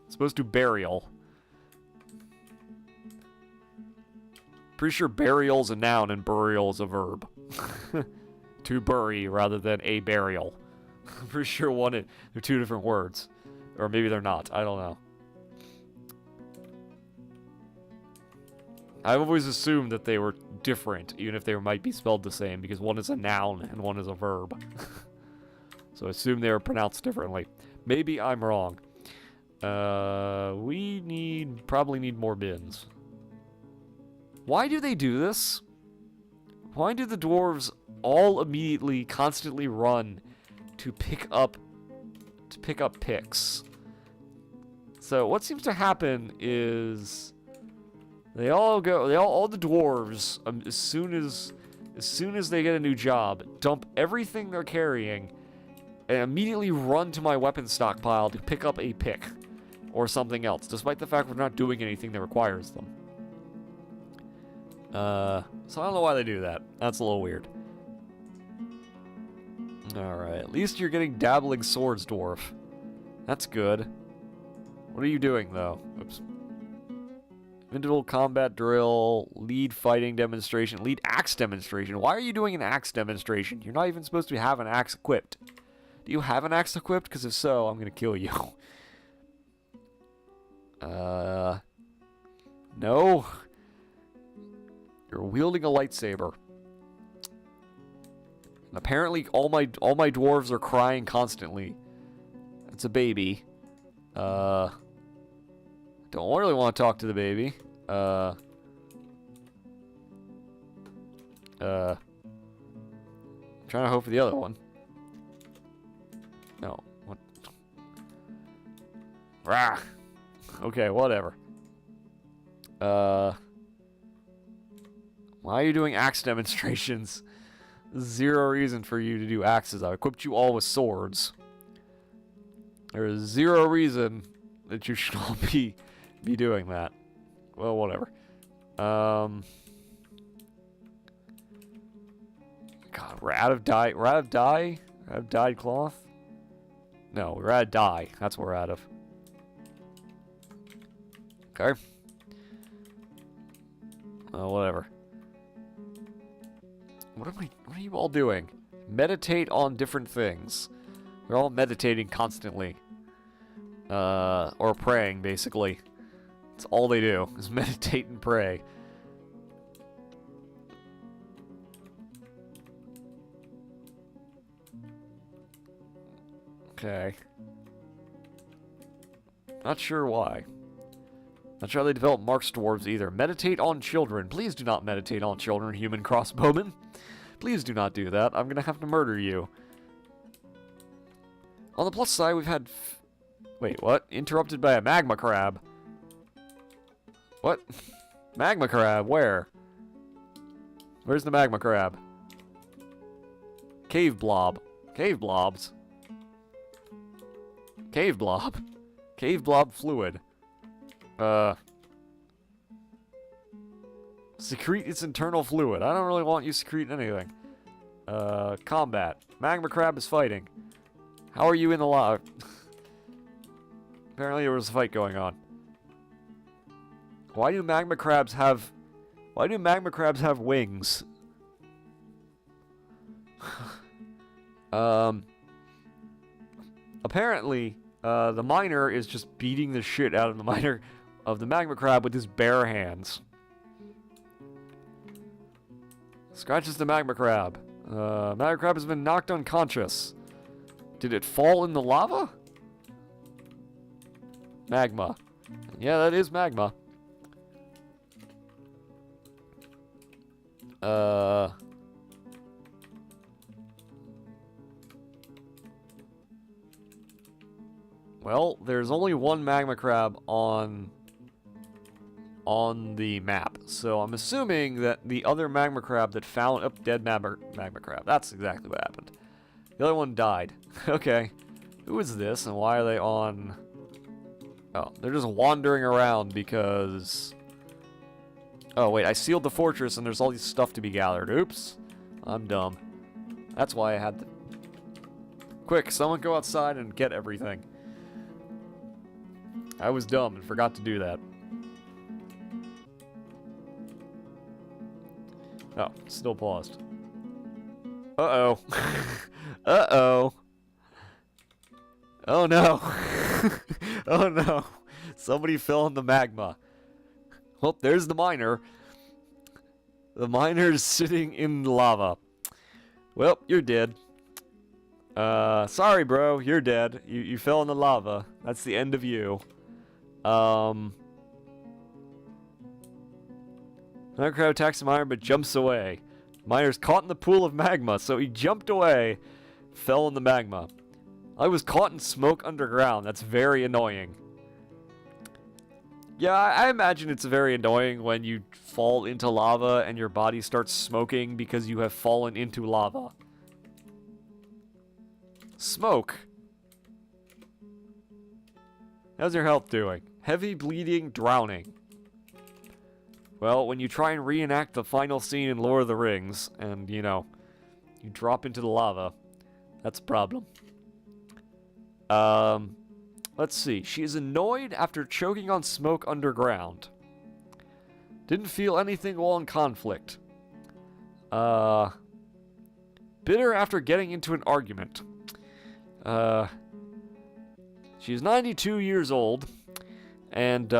It's supposed to burial. Pretty sure burial's a noun and burial is a verb. To bury rather than a burial. I'm pretty sure they're 2 different words. Or maybe they're not. I don't know. I've always assumed that they were different, even if they might be spelled the same, because one is a noun and one is a verb. So I assume they were pronounced differently. Maybe I'm wrong. We probably need more bins. Why do they do this? Why do the dwarves all immediately, constantly run to pick up picks? So what seems to happen is all the dwarves, as soon as they get a new job, dump everything they're carrying and immediately run to my weapon stockpile to pick up a pick or something else, despite the fact we're not doing anything that requires them. So I don't know why they do that. That's a little weird. Alright, at least you're getting dabbling swords, dwarf. That's good. What are you doing, though? Oops. Individual combat drill, lead fighting demonstration, lead axe demonstration. Why are you doing an axe demonstration? You're not even supposed to have an axe equipped. Do you have an axe equipped? Because if so, I'm going to kill you. No. You're wielding a lightsaber. And apparently all my dwarves are crying constantly. It's a baby. Don't really want to talk to the baby. Trying to hope for the other one. No. What? Rah. Okay, whatever. Why are you doing axe demonstrations? Zero reason for you to do axes. I equipped you all with swords. There is zero reason that you should all be doing that. Well, whatever. God, we're out of dye. We're out of dye? Out of dyed cloth? No, we're out of dye. That's what we're out of. Okay. Whatever. What are you all doing? Meditate on different things. We're all meditating constantly. Or praying, basically. That's all they do, is meditate and pray. Okay. Not sure why. Not sure how they develop Mark's dwarves either. Meditate on children. Please do not meditate on children, human crossbowmen. Please do not do that. I'm gonna have to murder you. On the plus side, we've had... Wait, what? Interrupted by a magma crab. What? Magma crab? Where? Where's the magma crab? Cave blob. Cave blobs. Cave blob. Cave blob fluid. Secrete its internal fluid. I don't really want you secreting anything. Combat. Magma crab is fighting. How are you in the lava? Apparently there was a fight going on. Why do magma crabs have wings? Apparently, the miner is just beating the shit out of the magma crab with his bare hands. Scratches the magma crab. Magma crab has been knocked unconscious. Did it fall in the lava? Magma. Yeah, that is magma. Well, there's only one magma crab on the map, so I'm assuming that the other magma crab that found... Oh, dead magma crab. That's exactly what happened. The other one died. Okay. Who is this, and why are they on... Oh, they're just wandering around because... Oh, wait, I sealed the fortress and there's all this stuff to be gathered. Oops. I'm dumb. That's why I had to... Quick, someone go outside and get everything. I was dumb and forgot to do that. Oh, still paused. Uh-oh. Uh-oh. Oh no. Oh no. Somebody fell in the magma. Well, there's the miner. The miner's sitting in lava. Well, you're dead. Sorry, bro. You're dead. You fell in the lava. That's the end of you. Miner crab attacks the miner but jumps away. Miner's caught in the pool of magma, so he jumped away, fell in the magma. I was caught in smoke underground. That's very annoying. Yeah, I imagine it's very annoying when you fall into lava and your body starts smoking because you have fallen into lava. Smoke. How's your health doing? Heavy bleeding, drowning. Well, when you try and reenact the final scene in Lord of the Rings, and, you know, you drop into the lava, that's a problem. Let's see. She is annoyed after choking on smoke underground. Didn't feel anything while in conflict. Bitter after getting into an argument. She's 92 years old, and,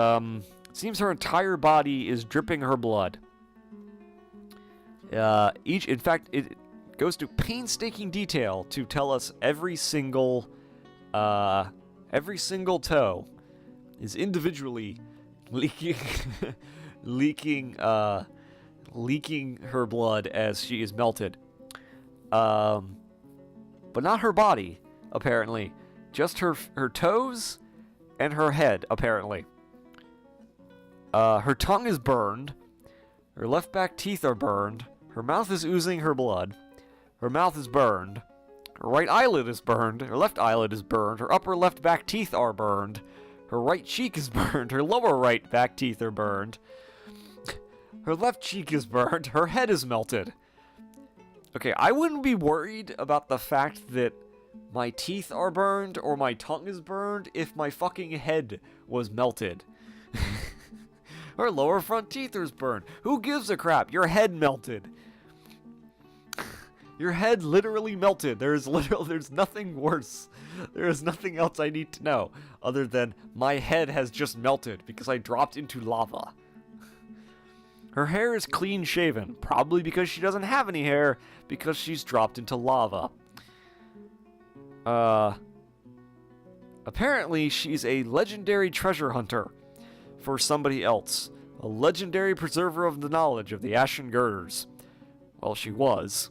seems her entire body is dripping her blood. In fact, it goes to painstaking detail to tell us every single toe is individually leaking, leaking her blood as she is melted. But not her body, apparently. Just her toes and her head, apparently. Her tongue is burned. Her left back teeth are burned. Her mouth is oozing her blood. Her mouth is burned. Her right eyelid is burned. Her left eyelid is burned. Her upper left back teeth are burned. Her right cheek is burned. Her lower right back teeth are burned. Her left cheek is burned. Her head is melted. Okay, I wouldn't be worried about the fact that my teeth are burned or my tongue is burned if my fucking head was melted. Her lower front teeth is burned. Who gives a crap? Your head melted. Your head literally melted. There's nothing worse. There is nothing else I need to know other than my head has just melted because I dropped into lava. Her hair is clean shaven, probably because she doesn't have any hair because she's dropped into lava. Apparently she's a legendary treasure hunter for somebody else. A legendary preserver of the knowledge of the Ashen Girders. Well, she was.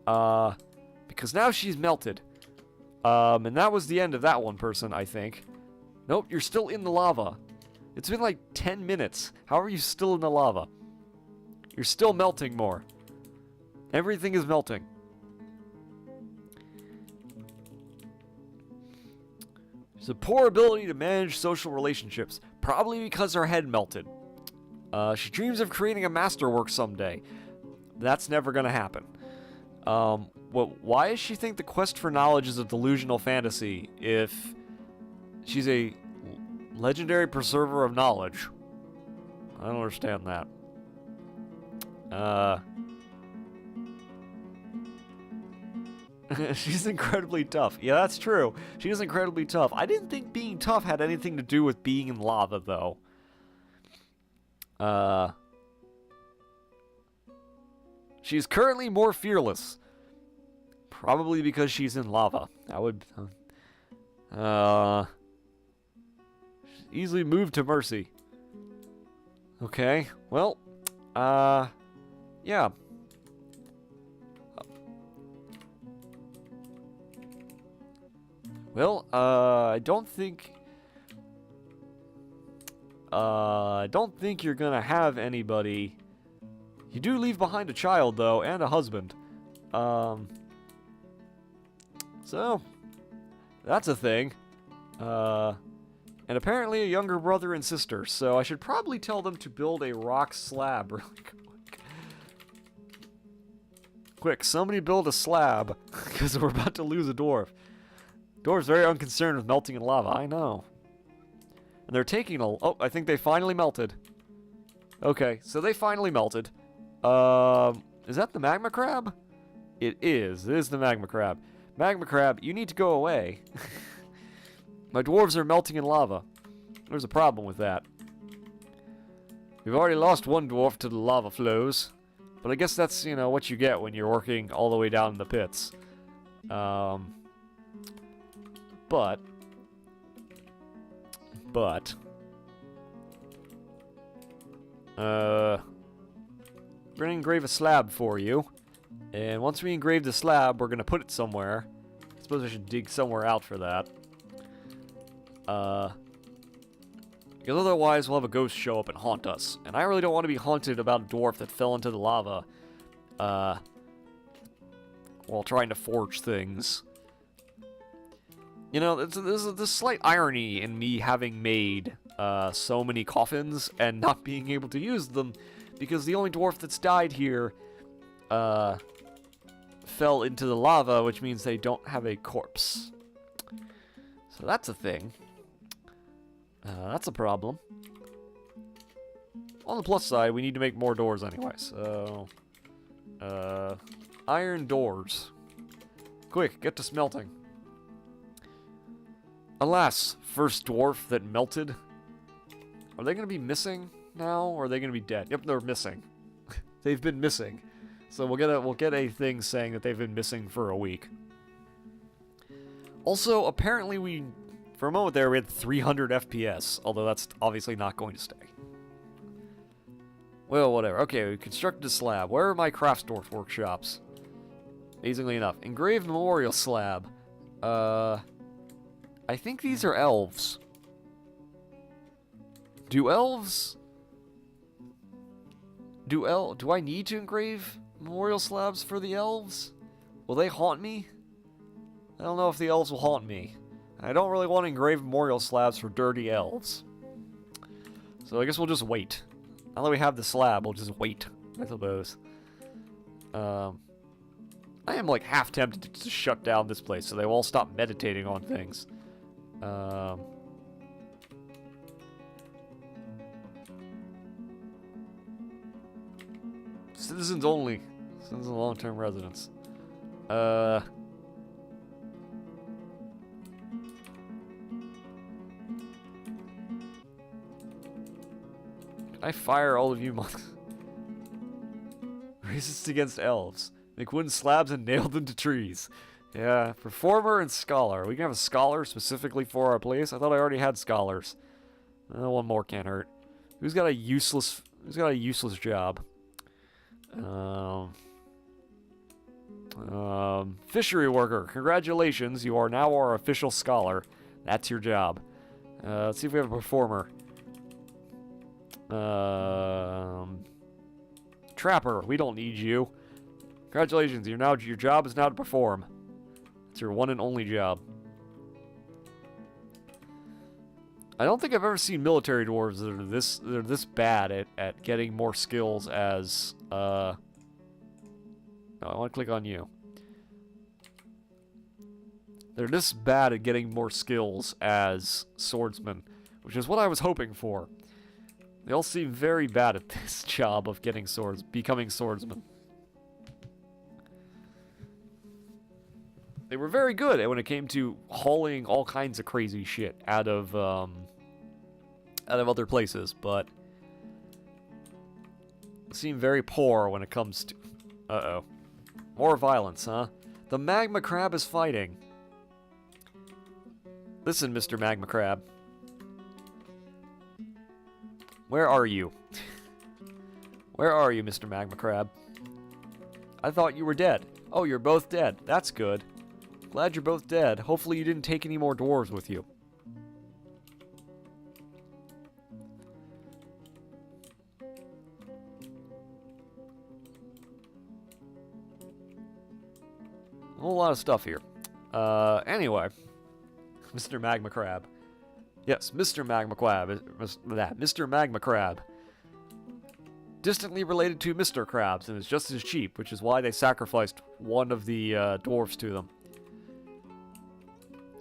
Because now she's melted. And that was the end of that one person, I think. Nope, you're still in the lava. It's been like 10 minutes. How are you still in the lava? You're still melting more. Everything is melting. She's a poor ability to manage social relationships, probably because her head melted. She dreams of creating a masterwork someday. That's never gonna happen. Why does she think the quest for knowledge is a delusional fantasy if she's a legendary preserver of knowledge? I don't understand that. She's incredibly tough. Yeah, that's true. She is incredibly tough. I didn't think being tough had anything to do with being in lava, though. She's currently more fearless. Probably because she's in lava. I would... easily move to mercy. Okay, well... yeah. Well, I don't think you're gonna have anybody. You do leave behind a child, though, and a husband. So, that's a thing. And apparently a younger brother and sister, so I should probably tell them to build a rock slab really quick. Quick, somebody build a slab, because we're about to lose a dwarf. Dwarf's very unconcerned with melting in lava, I know. And they're taking a... Oh, I think they finally melted. Okay, so they finally melted. Is that the magma crab? It is. It is the magma crab. Magma crab, you need to go away. My dwarves are melting in lava. There's a problem with that. We've already lost one dwarf to the lava flows. But I guess that's, you know, what you get when you're working all the way down in the pits. But we're gonna engrave a slab for you, and once we engrave the slab, we're gonna put it somewhere. I suppose I should dig somewhere out for that. Because otherwise we'll have a ghost show up and haunt us, and I really don't want to be haunted about a dwarf that fell into the lava while trying to forge things. You know, there's a slight irony in me having made so many coffins and not being able to use them, because the only dwarf that's died here fell into the lava, which means they don't have a corpse. So that's a thing. That's a problem. On the plus side, we need to make more doors anyway, so... iron doors. Quick, get to smelting. Alas, first dwarf that melted. Are they going to be missing now, or are they going to be dead? Yep, they're missing. They've been missing. So we'll get a thing saying that they've been missing for a week. Also, apparently for a moment there, we had 300 FPS, although that's obviously not going to stay. Well, whatever. Okay, we constructed a slab. Where are my craftsdwarf workshops? Amazingly enough. Engraved memorial slab. I think these are elves. Do I need to engrave memorial slabs for the elves? Will they haunt me? I don't know if the elves will haunt me. I don't really want to engrave memorial slabs for dirty elves. So I guess we'll just wait. Now that we have the slab, we'll just wait, I suppose. I am like half tempted to shut down this place so they will all stop meditating on things. Citizens only. Citizens and long-term residents. Can I fire all of you monks? Racist against elves. Make wooden slabs and nail them to trees. Yeah, performer and scholar. We can have a scholar specifically for our place. I thought I already had scholars. One more can't hurt. Who's got a useless job? Fishery worker. Congratulations, you are now our official scholar. That's your job. Let's see if we have a performer. Trapper. We don't need you. Congratulations, your job is now to perform. It's your one and only job. I don't think I've ever seen military dwarves that are this bad at getting more skills as no, I want to click on you. They're this bad at getting more skills as swordsmen, which is what I was hoping for. They all seem very bad at this job of becoming swordsmen. They were very good at when it came to hauling all kinds of crazy shit out of other places, but seem very poor when it comes to... Uh-oh. More violence, huh? The magma crab is fighting. Listen, Mr. Magma Crab. Where are you? Where are you, Mr. Magma Crab? I thought you were dead. Oh, you're both dead. That's good. Glad you're both dead. Hopefully you didn't take any more dwarves with you. A whole lot of stuff here. Anyway. Mr. Magma Crab. Yes, Mr. Magma Crab. Mr. Magma Crab. Distantly related to Mr. Krabs, and is just as cheap, which is why they sacrificed one of the dwarves to them.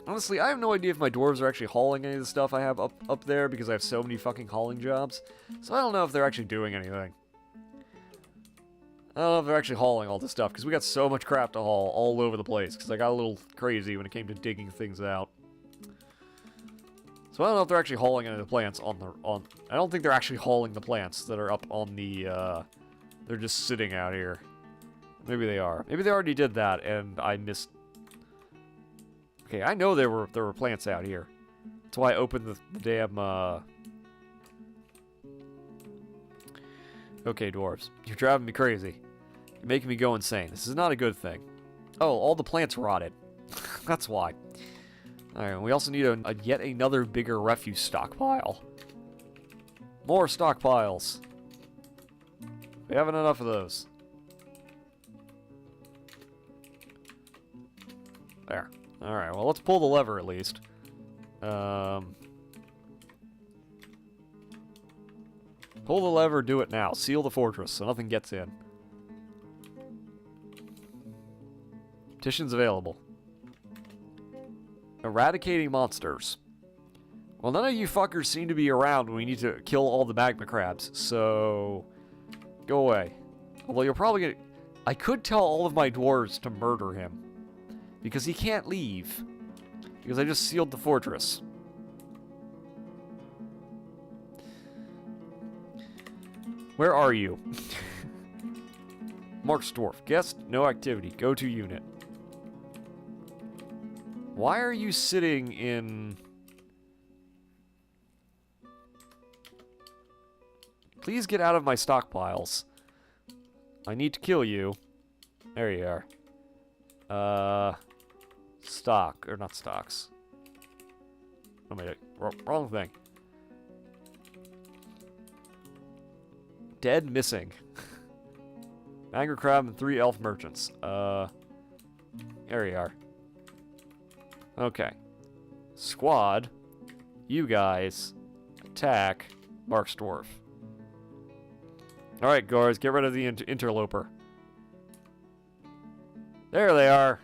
Honestly, I have no idea if my dwarves are actually hauling any of the stuff I have up there, because I have so many fucking hauling jobs. So I don't know if they're actually doing anything. I don't know if they're actually hauling all this stuff, because we got so much crap to haul all over the place, because I got a little crazy when it came to digging things out. So I don't know if they're actually hauling any of the plants on... I don't think they're actually hauling the plants that are up on the, they're just sitting out here. Maybe they are. Maybe they already did that, and I missed... Okay, I know there were plants out here. That's why I opened the damn, Okay, dwarves. You're driving me crazy. You're making me go insane. This is not a good thing. Oh, all the plants rotted. That's why. Alright, we also need a yet another bigger refuse stockpile. More stockpiles. We haven't enough of those. There. Alright, well, let's pull the lever at least. Pull the lever, do it now. Seal the fortress so nothing gets in. Petitions available. Eradicating monsters. Well, none of you fuckers seem to be around when we need to kill all the magma crabs, so... Go away. Although you'll probably get... I could tell all of my dwarves to murder him. Because he can't leave. Because I just sealed the fortress. Where are you? Mark's Dwarf. Guest, no activity. Go to unit. Why are you sitting in... Please get out of my stockpiles. I need to kill you. There you are. Stock. Or not stocks. Oh, wait. Wrong thing. Dead missing. Angry Crab and 3 elf merchants. There you are. Okay. Squad. You guys. Attack. Mark's Dwarf. Alright, guards. Get rid of the interloper. There they are.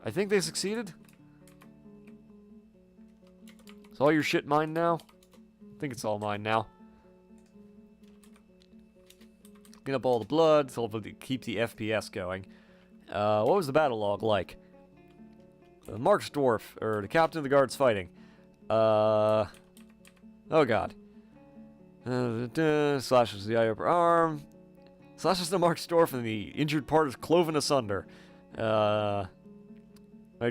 I think they succeeded. Is all your shit mine now? I think it's all mine now. Clean up all the blood, so hopefully keep the FPS going. What was the battle log like? Mark's Dwarf, or the captain of the guard's fighting. Oh god. Slashes the eye upper arm. Slashes the Mark's Dwarf and the injured part is cloven asunder. Right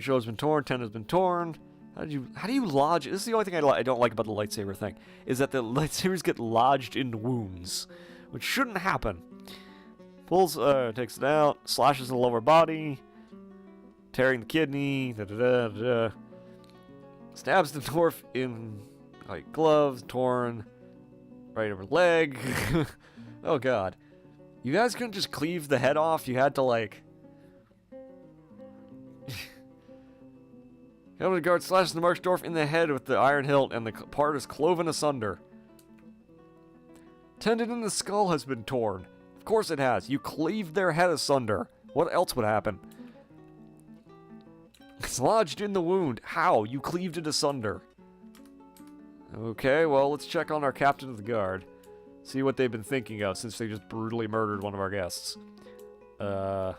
shoulder's been torn, tendon's been torn. How do you lodge? This is the only thing I don't like about the lightsaber thing, is that the lightsabers get lodged in wounds, which shouldn't happen. Pulls, takes it out, slashes the lower body, tearing the kidney, Stabs the dwarf in, like, gloves, torn, right over leg. Oh god. You guys couldn't just cleave the head off, you had to, like... The guard slashes the Mark's Dwarf in the head with the iron hilt, and the part is cloven asunder. Tendon in the skull has been torn. Of course it has. You cleaved their head asunder. What else would happen? It's lodged in the wound. How? You cleaved it asunder. Okay, well, let's check on our captain of the guard. See what they've been thinking of since they just brutally murdered one of our guests. This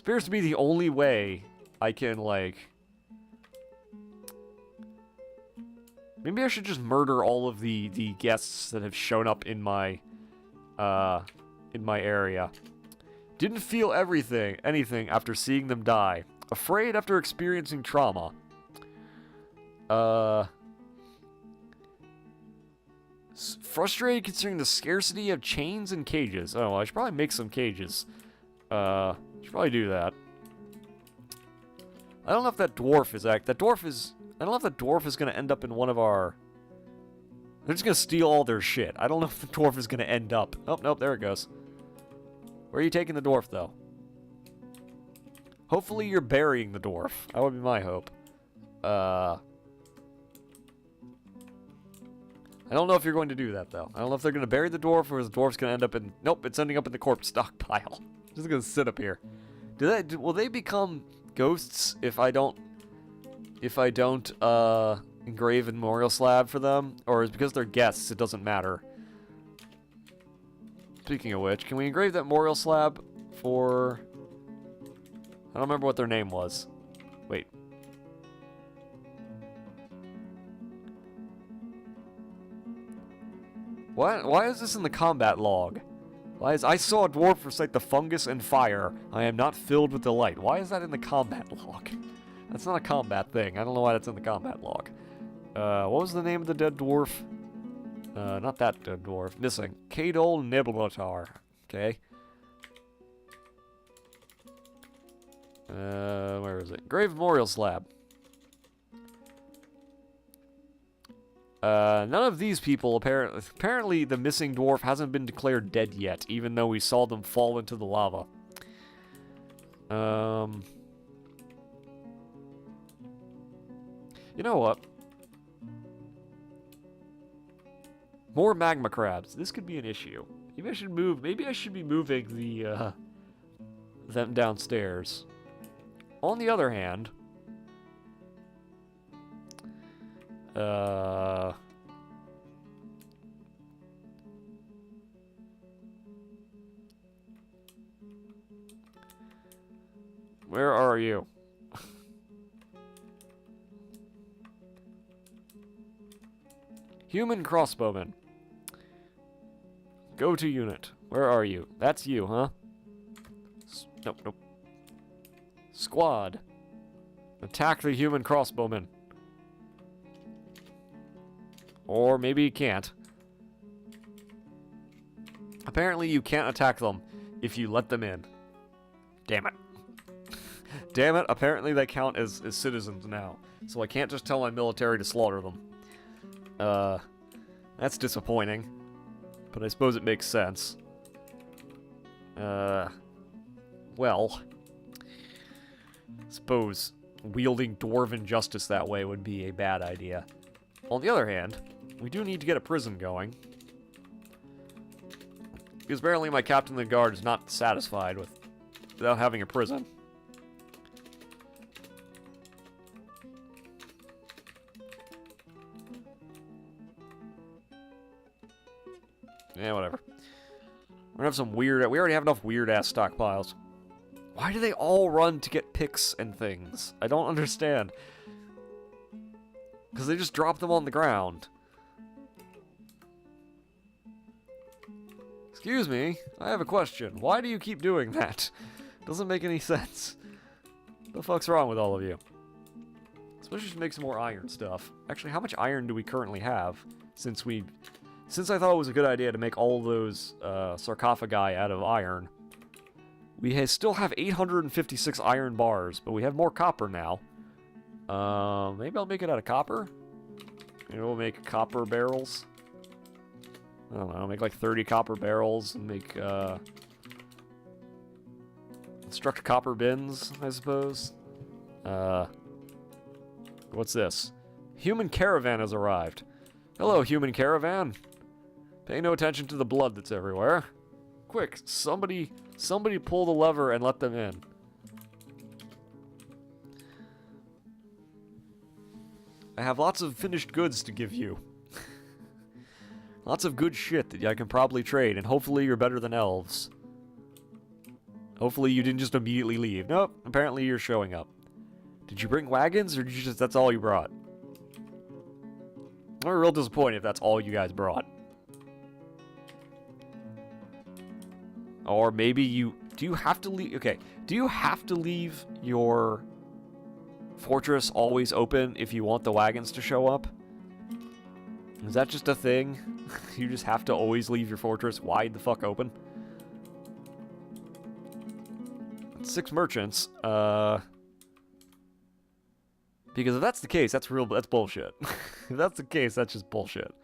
appears to be the only way I can, like... Maybe I should just murder all of the guests that have shown up in my area. Didn't feel anything after seeing them die. Afraid after experiencing trauma. Frustrated considering the scarcity of chains and cages. Oh, I should probably make some cages. Should probably do that. I don't know if that dwarf is I don't know if the dwarf is going to end up in one of our... They're just going to steal all their shit. I don't know if the dwarf is going to end up... Oh, nope, there it goes. Where are you taking the dwarf, though? Hopefully you're burying the dwarf. That would be my hope. I don't know if you're going to do that, though. I don't know if they're going to bury the dwarf, or the dwarf's going to end up in... Nope, it's ending up in the corpse stockpile. Just going to sit up here. Will they become ghosts if I don't engrave a memorial slab for them? Or is it because they're guests, it doesn't matter? Speaking of which, can we engrave that memorial slab for... I don't remember what their name was. Wait. Why is this in the combat log? I saw a dwarf recite the fungus and fire. I am not filled with delight. Why is that in the combat log? That's not a combat thing. I don't know why that's in the combat log. What was the name of the dead dwarf? Not that dead dwarf. Missing. Kadol Nebulatar. Okay. Where is it? Grave Memorial Slab. None of these people, apparently the missing dwarf hasn't been declared dead yet, even though we saw them fall into the lava. You know what? More magma crabs. This could be an issue. Maybe I should be moving the, them downstairs. On the other hand... Where are you? Human crossbowman. Go to unit. Where are you? That's you, huh? Nope. Squad. Attack the human crossbowman. Or maybe you can't. Apparently you can't attack them if you let them in. Damn it. Damn it, apparently they count as citizens now. So I can't just tell my military to slaughter them. That's disappointing. But I suppose it makes sense. Well. Suppose wielding dwarven justice that way would be a bad idea. On the other hand, we do need to get a prison going. Because apparently my captain of the guard is not satisfied without having a prison. Yeah, whatever. We're gonna have some weird... We already have enough weird-ass stockpiles. Why do they all run to get picks and things? I don't understand. Because they just drop them on the ground. Excuse me, I have a question. Why do you keep doing that? Doesn't make any sense. What the fuck's wrong with all of you? Especially to make some more iron stuff. Actually, how much iron do we currently have? Since I thought it was a good idea to make all those sarcophagi out of iron. We still have 856 iron bars, but we have more copper now. Maybe I'll make it out of copper? Maybe we'll make copper barrels. I don't know, make like 30 copper barrels and make, construct copper bins, I suppose. What's this? Human caravan has arrived. Hello, human caravan. Pay no attention to the blood that's everywhere. Quick, somebody pull the lever and let them in. I have lots of finished goods to give you. Lots of good shit that I can probably trade, and hopefully you're better than elves. Hopefully you didn't just immediately leave. Nope, apparently you're showing up. Did you bring wagons, or did you just, that's all you brought? I'm real disappointed if that's all you guys brought. Or maybe do you have to leave, okay, do you have to leave your fortress always open if you want the wagons to show up? Is that just a thing? You just have to always leave your fortress wide the fuck open? 6 merchants, because if that's the case, that's bullshit. If that's the case, that's just bullshit.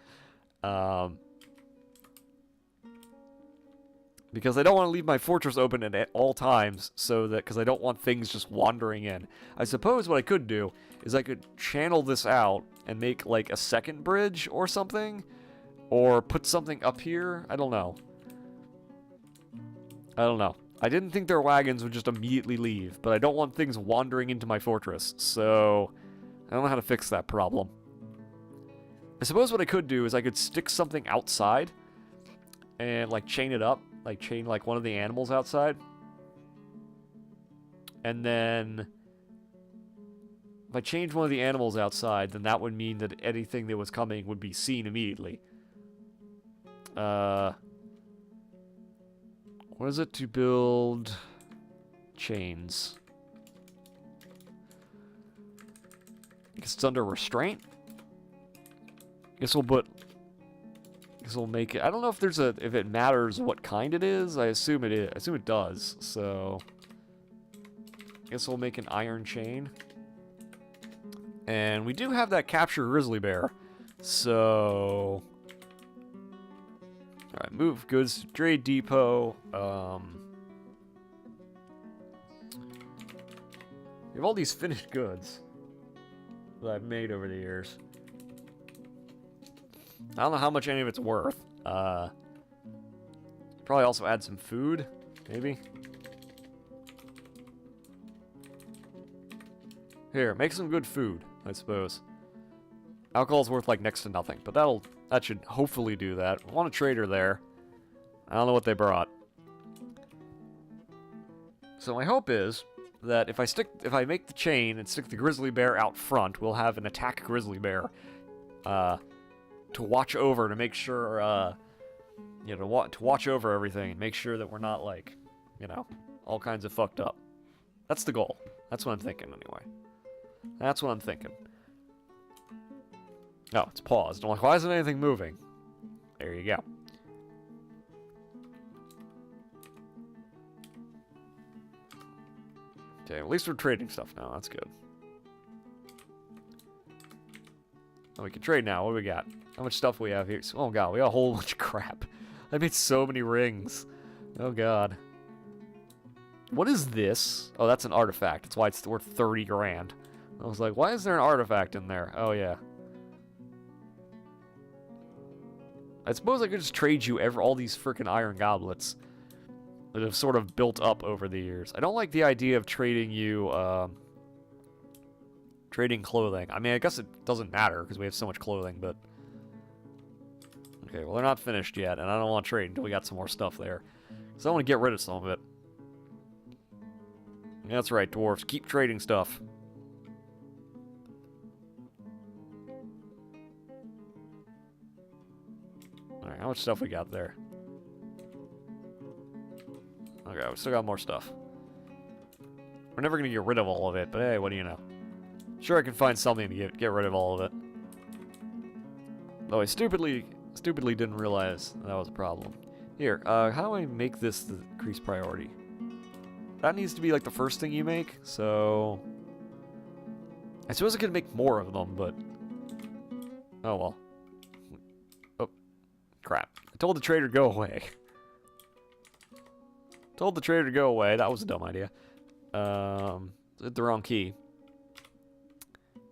Because I don't want to leave my fortress open at all times, because I don't want things just wandering in. I suppose what I could do is I could channel this out and make like a second bridge or something, or put something up here. I don't know. I didn't think their wagons would just immediately leave, but I don't want things wandering into my fortress, so I don't know how to fix that problem. I suppose what I could do is I could stick something outside and like chain it up, like chain like one of the animals outside. And then if I change one of the animals outside, then that would mean that anything that was coming would be seen immediately. What is it to build chains? I guess it's under restraint. Guess we'll make it. I don't know if if it matters what kind it is. I assume it is. I assume it does. So I guess we'll make an iron chain. And we do have that capture grizzly bear. So alright, move goods to trade depot. We have all these finished goods that I've made over the years. I don't know how much any of it's worth. Probably also add some food, maybe. Here, make some good food, I suppose. Alcohol's worth like next to nothing, but that should hopefully do that. I want a trader there. I don't know what they brought. So my hope is that if I make the chain and stick the grizzly bear out front, we'll have an attack grizzly bear to watch over, to make sure to watch over everything and make sure that we're not like, all kinds of fucked up. That's the goal. That's what I'm thinking anyway. That's what I'm thinking. Oh, it's paused. I'm like, why isn't anything moving? There you go. Okay, at least we're trading stuff now. That's good. Oh, we can trade now. What do we got? How much stuff we have here? Oh, God, we got a whole bunch of crap. I made so many rings. Oh, God. What is this? Oh, that's an artifact. That's why it's worth 30 grand. I was like, why is there an artifact in there? Oh, yeah. I suppose I could just trade you all these freaking iron goblets that have sort of built up over the years. I don't like the idea of trading you, trading clothing. I mean, I guess it doesn't matter because we have so much clothing, but... Okay, well, they're not finished yet, and I don't want to trade until we got some more stuff there. So I want to get rid of some of it. That's right, dwarves. Keep trading stuff. Alright, how much stuff we got there? Okay, we still got more stuff. We're never gonna get rid of all of it, but hey, what do you know? Sure, I can find something to get rid of all of it. Though I stupidly didn't realize that was a problem. Here, how do I make this the increased priority? That needs to be like the first thing you make, so... I suppose I could make more of them, but... Oh well. Oh, crap. I told the trader to go away. Told the trader to go away, that was a dumb idea. Hit the wrong key.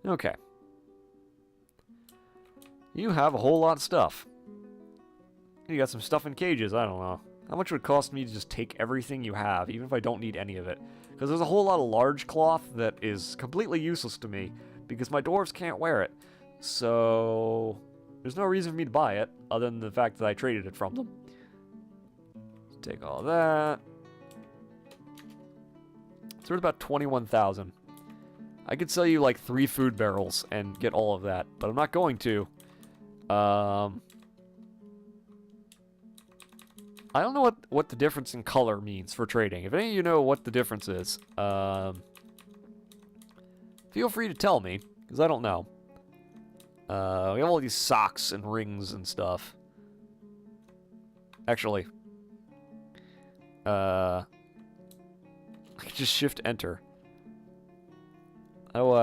Okay. You have a whole lot of stuff. You got some stuff in cages, I don't know. How much would it cost me to just take everything you have, even if I don't need any of it? Because there's a whole lot of large cloth that is completely useless to me, because my dwarves can't wear it. So, there's no reason for me to buy it, other than the fact that I traded it from them. Take all that. It's worth about 21,000. I could sell you like 3 food barrels and get all of that, but I'm not going to. I don't know what the difference in color means for trading. If any of you know what the difference is, feel free to tell me, because I don't know. We have all these socks and rings and stuff. Actually, I can just shift enter. How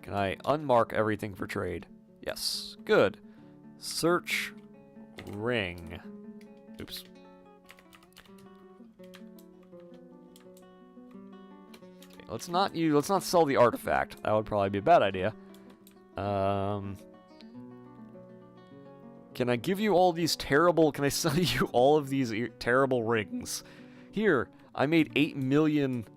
can I unmark everything for trade? Yes, good. Search ring. Oops. Okay, let's not sell the artifact. That would probably be a bad idea. Can I give you all these terrible... Can I sell you all of these terrible rings? Here, I made 8 million...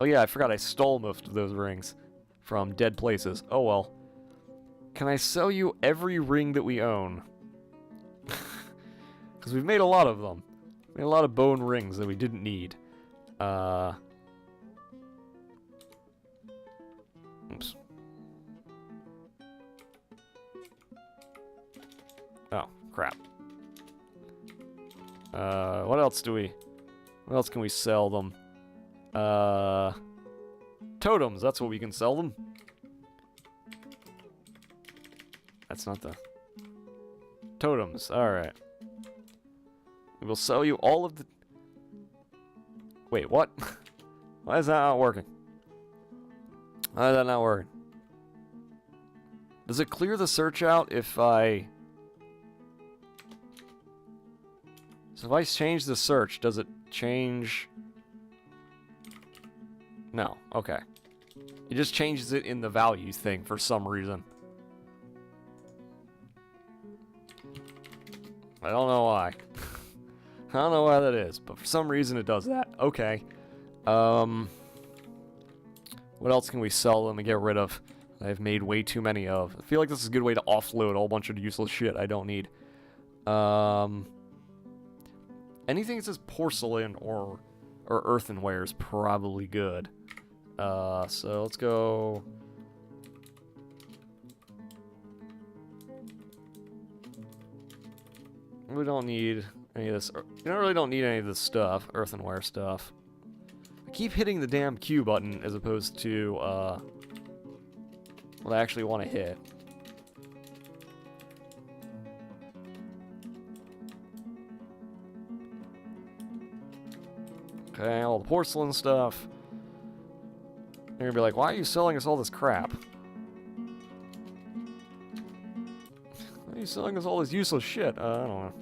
Oh yeah, I forgot I stole most of those rings from dead places. Oh well. Can I sell you every ring that we own? Because we've made a lot of them. Made a lot of bone rings that we didn't need. Oops. Oh, crap. What else can we sell them? Totems, that's what we can sell them. That's not the... Totems, alright. We will sell you all of the... Wait, what? Why is that not working? Why is that not working? Does it clear the search out if I... So if I change the search, does it change... No, okay. It just changes it in the value thing for some reason. I don't know why. I don't know why that is, but for some reason it does that. Okay. What else can we sell them and get rid of? I've made way too many of. I feel like this is a good way to offload a whole bunch of useless shit I don't need. Anything that says porcelain or earthenware is probably good. So let's go... We don't need any of this. You really don't need any of this stuff, earthenware stuff. I keep hitting the damn Q button as opposed to what I actually want to hit. Okay, all the porcelain stuff. They're gonna be like, why are you selling us all this crap? Why are you selling us all this useless shit? I don't know.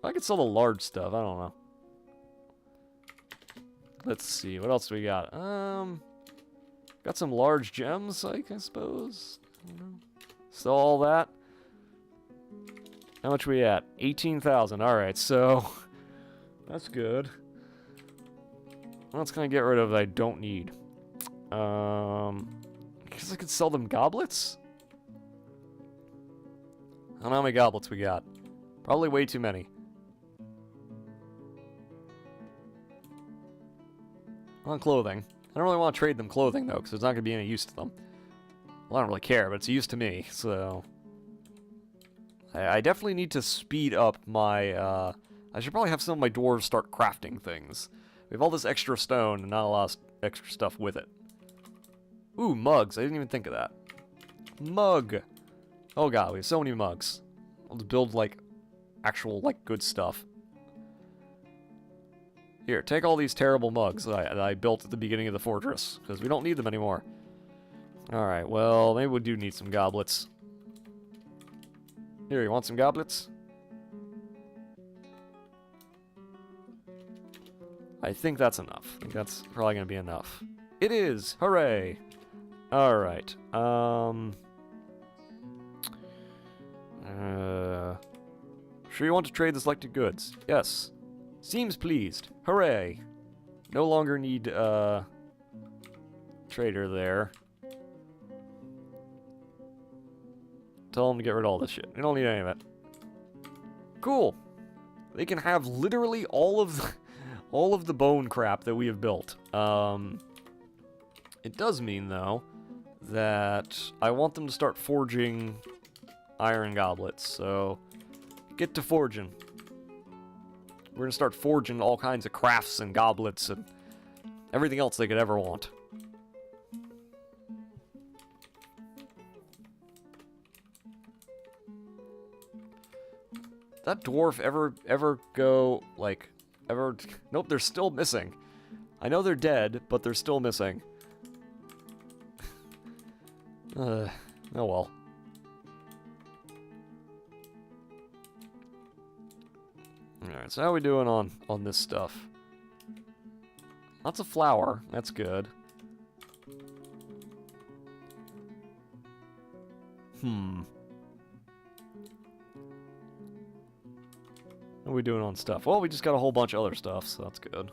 I could sell the large stuff, I don't know. Let's see, what else do we got? Got some large gems, like, I suppose. I don't know. Sell all that. How much we at? 18,000. Alright, so that's good. What else can I get rid of that I don't need? I guess I could sell them goblets? I don't know how many goblets we got. Probably way too many. On clothing. I don't really want to trade them clothing, though, because there's not going to be any use to them. Well, I don't really care, but it's a use to me, so... I definitely need to speed up my, I should probably have some of my dwarves start crafting things. We have all this extra stone and not a lot of extra stuff with it. Ooh, mugs. I didn't even think of that. Mug! Oh god, we have so many mugs. I'll just build, like, actual, like, good stuff. Here, take all these terrible mugs that I built at the beginning of the fortress, because we don't need them anymore. Alright, well, maybe we do need some goblets. Here, you want some goblets? I think that's enough. I think that's probably going to be enough. It is! Hooray! Alright, sure you want to trade the selected goods? Yes. Seems pleased. Hooray! No longer need, trader there. Tell them to get rid of all this shit. We don't need any of it. Cool! They can have literally all of the bone crap that we have built. It does mean, though, that I want them to start forging iron goblets, so get to forging. We're gonna start forging all kinds of crafts and goblets and everything else they could ever want. That dwarf ever go, like, ever... Nope, they're still missing. I know they're dead, but they're still missing. Oh well. Alright, so how are we doing on this stuff? Lots of flour, that's good. What are we doing on stuff? Well, we just got a whole bunch of other stuff, so that's good.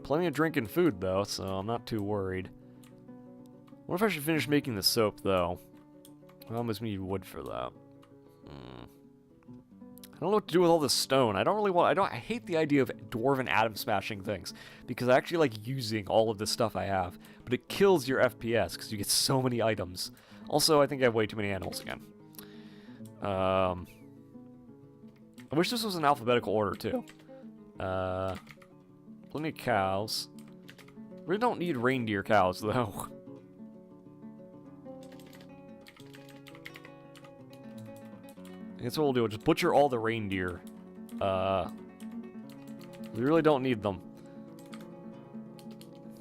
Plenty of drink and food, though, so I'm not too worried. What if I should finish making the soap, though? I almost need wood for that. I don't know what to do with all this stone. I don't really want... I hate the idea of dwarven atom smashing things, because I actually like using all of this stuff I have, but it kills your FPS, because you get so many items. Also, I think I have way too many animals again. I wish this was in alphabetical order, too. Plenty of cows. We don't need reindeer cows, though. I guess what we'll do is just butcher all the reindeer. We really don't need them.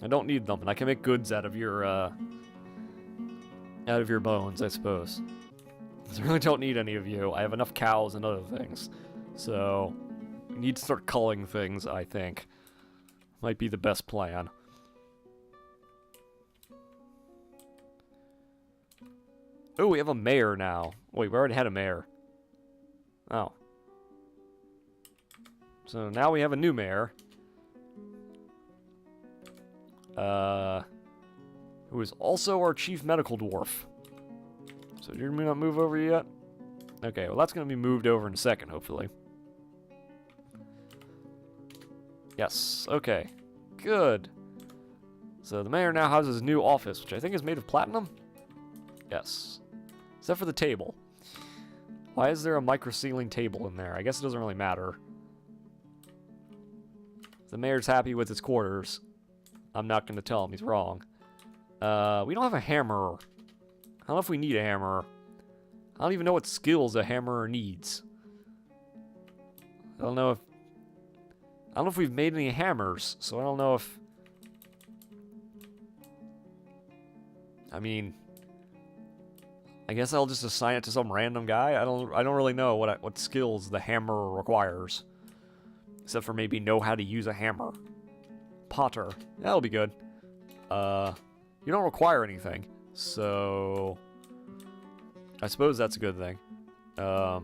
I don't need them, and I can make goods out of your bones, I suppose. I really don't need any of you. I have enough cows and other things. So, we need to start culling things, I think. Might be the best plan. Oh, we have a mayor now. Wait, we already had a mayor. Oh. So now we have a new mayor. Who is also our chief medical dwarf. So you're gonna not move over yet? Okay, well that's gonna be moved over in a second, hopefully. Yes, okay. Good. So the mayor now has his new office, which I think is made of platinum? Yes. Except for the table. Why is there a micro-ceiling table in there? I guess it doesn't really matter. If the mayor's happy with his quarters, I'm not going to tell him he's wrong. We don't have a hammerer. I don't know if we need a hammerer. I don't even know what skills a hammerer needs. I don't know if we've made any hammers, so I don't know if... I mean... I guess I'll just assign it to some random guy. I don't really know what skills the hammer requires. Except for maybe know how to use a hammer. Potter. That'll be good. You don't require anything. So... I suppose that's a good thing. What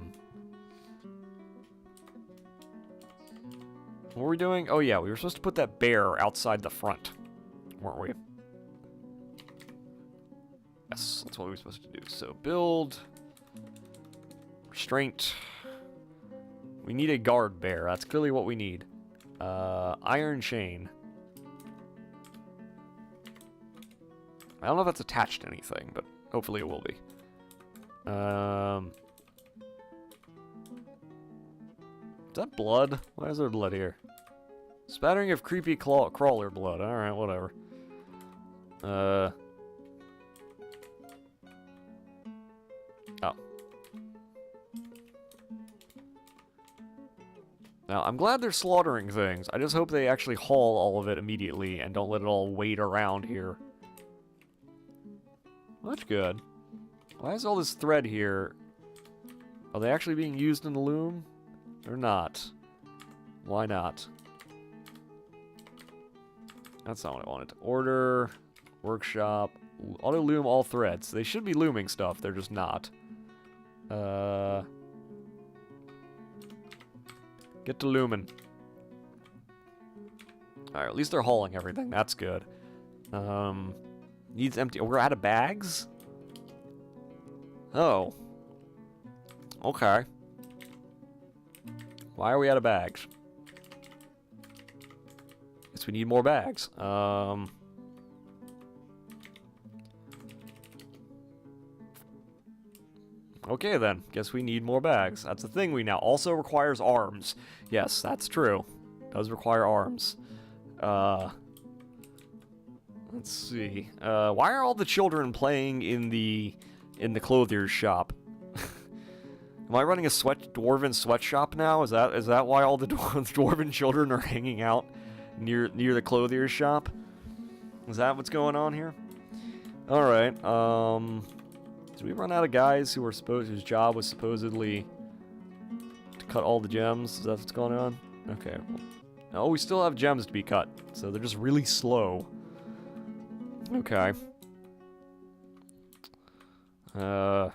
were we doing? Oh yeah, we were supposed to put that bear outside the front. Weren't we? Yes, that's what we were supposed to do. So build, restraint, We need a guard bear. That's clearly what we need. Iron chain. I don't know if that's attached to anything, but hopefully it will be. Is that blood? Why is there blood here? Spattering of creepy crawler blood. Alright, whatever. Oh. Now, I'm glad they're slaughtering things. I just hope they actually haul all of it immediately and don't let it all wait around here. Well, that's good. Why is all this thread here? Are they actually being used in the loom? Or not? Why not? That's not what I wanted. Order, workshop, auto loom all threads. They should be looming stuff, they're just not. Get to looming. Alright, at least they're hauling everything. That's good. Needs empty. Oh, we're out of bags? Oh. Okay. Why are we out of bags? Guess we need more bags. Okay then, guess we need more bags. That's the thing we now. Also requires arms. Yes, that's true. Does require arms. Let's see. Why are all the children playing in the clothier's shop? Am I running a dwarven sweatshop now? Is that why all the dwarven children are hanging out near the clothier's shop? Is that what's going on here? All right. Did we run out of guys whose job was supposedly to cut all the gems? Is that what's going on? Okay. Well, no, we still have gems to be cut, so they're just really slow. Okay. Did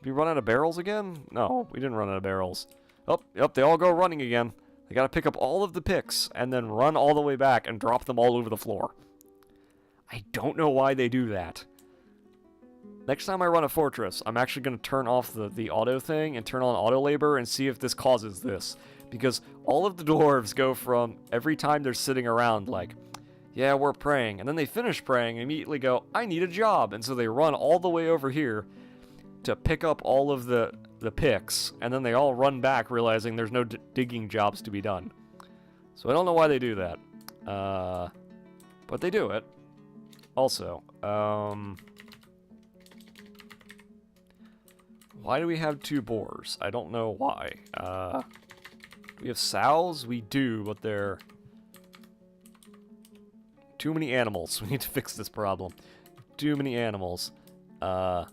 we run out of barrels again? No, we didn't run out of barrels. Oh, yep, they all go running again. They gotta pick up all of the picks and then run all the way back and drop them all over the floor. I don't know why they do that. Next time I run a fortress, I'm actually going to turn off the auto thing and turn on auto labor and see if this causes this. Because all of the dwarves go from every time they're sitting around like, yeah, we're praying. And then they finish praying and immediately go, I need a job. And so they run all the way over here to pick up all of the picks. And then they all run back realizing there's no digging jobs to be done. So I don't know why they do that. But they do it. Also, why do we have 2 boars? I don't know why. Do we have sows? We do, but they're too many animals. We need to fix this problem. Too many animals. Now,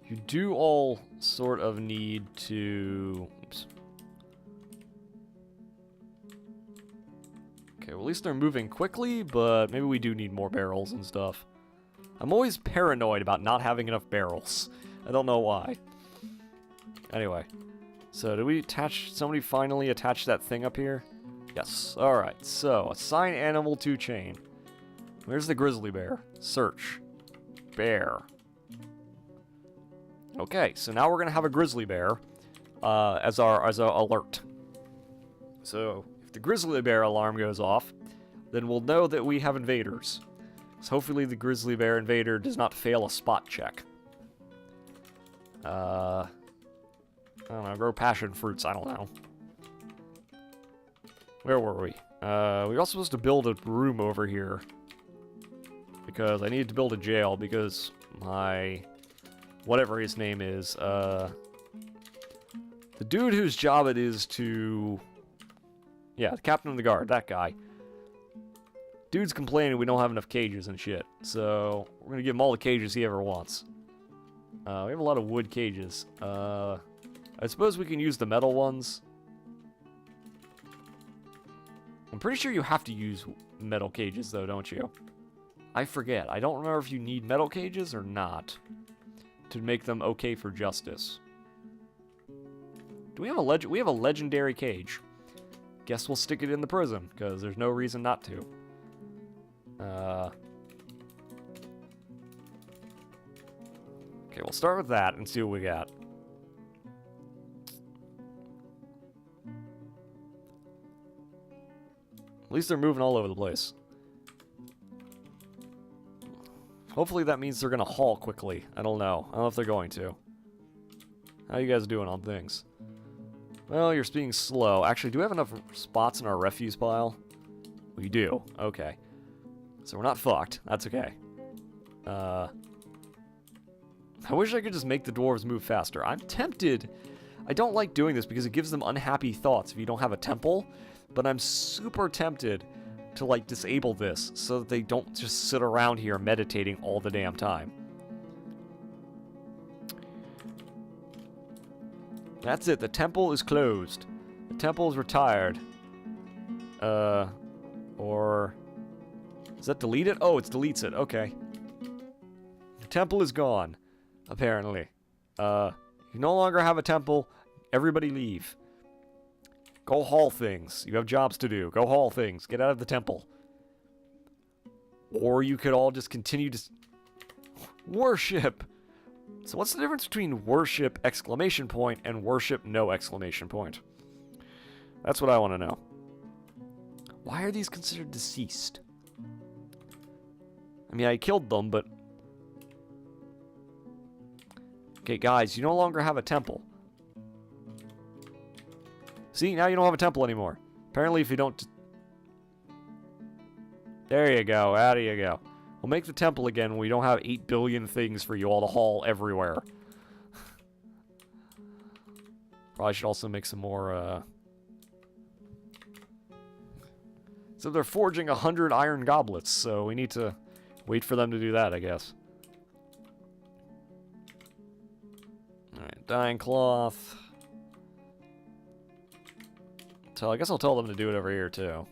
you do all sort of need to... Oops. Okay, well, at least they're moving quickly, but maybe we do need more barrels and stuff. I'm always paranoid about not having enough barrels. I don't know why. Anyway, so did we attach... Somebody finally attached that thing up here? Yes. Alright, so assign animal to chain. Where's the grizzly bear? Search. Bear. Okay, so now we're going to have a grizzly bear as our alert. So... if the grizzly bear alarm goes off, then we'll know that we have invaders. So hopefully the grizzly bear invader does not fail a spot check. I don't know, grow passion fruits, I don't know. Where were we? We were also supposed to build a room over here. Because I needed to build a jail because my... whatever his name is, the dude whose job it is to... yeah, the captain of the guard, that guy. Dude's complaining we don't have enough cages and shit. So, we're gonna give him all the cages he ever wants. We have a lot of wood cages. I suppose we can use the metal ones. I'm pretty sure you have to use metal cages, though, don't you? I forget. I don't remember if you need metal cages or not to make them okay for justice. Do we have we have a legendary cage? Guess we'll stick it in the prison, because there's no reason not to. Okay, we'll start with that and see what we got. At least they're moving all over the place. Hopefully that means they're going to haul quickly. I don't know. I don't know if they're going to. How you guys doing on things? Well, you're being slow. Actually, do we have enough spots in our refuse pile? We do. Okay. So we're not fucked. That's okay. I wish I could just make the dwarves move faster. I'm tempted. I don't like doing this because it gives them unhappy thoughts if you don't have a temple. But I'm super tempted to, like, disable this so that they don't just sit around here meditating all the damn time. That's it. The temple is closed. The temple is retired. Or... Does that delete it? Oh, it deletes it. Okay. The temple is gone, apparently. You no longer have a temple. Everybody leave. Go haul things. You have jobs to do. Go haul things. Get out of the temple. Or you could all just continue to... Worship! So what's the difference between worship exclamation point and worship no exclamation point? That's what I want to know. Why are these considered deceased? I mean, I killed them, but... Okay, guys, you no longer have a temple. See, now you don't have a temple anymore. Apparently, if you don't... There you go. Out you go. We'll make the temple again when we don't have 8 billion things for you all to haul everywhere. Probably should also make some more, So they're forging 100 iron goblets, so we need to wait for them to do that, I guess. Alright, dyeing cloth. So I guess I'll tell them to do it over here, too.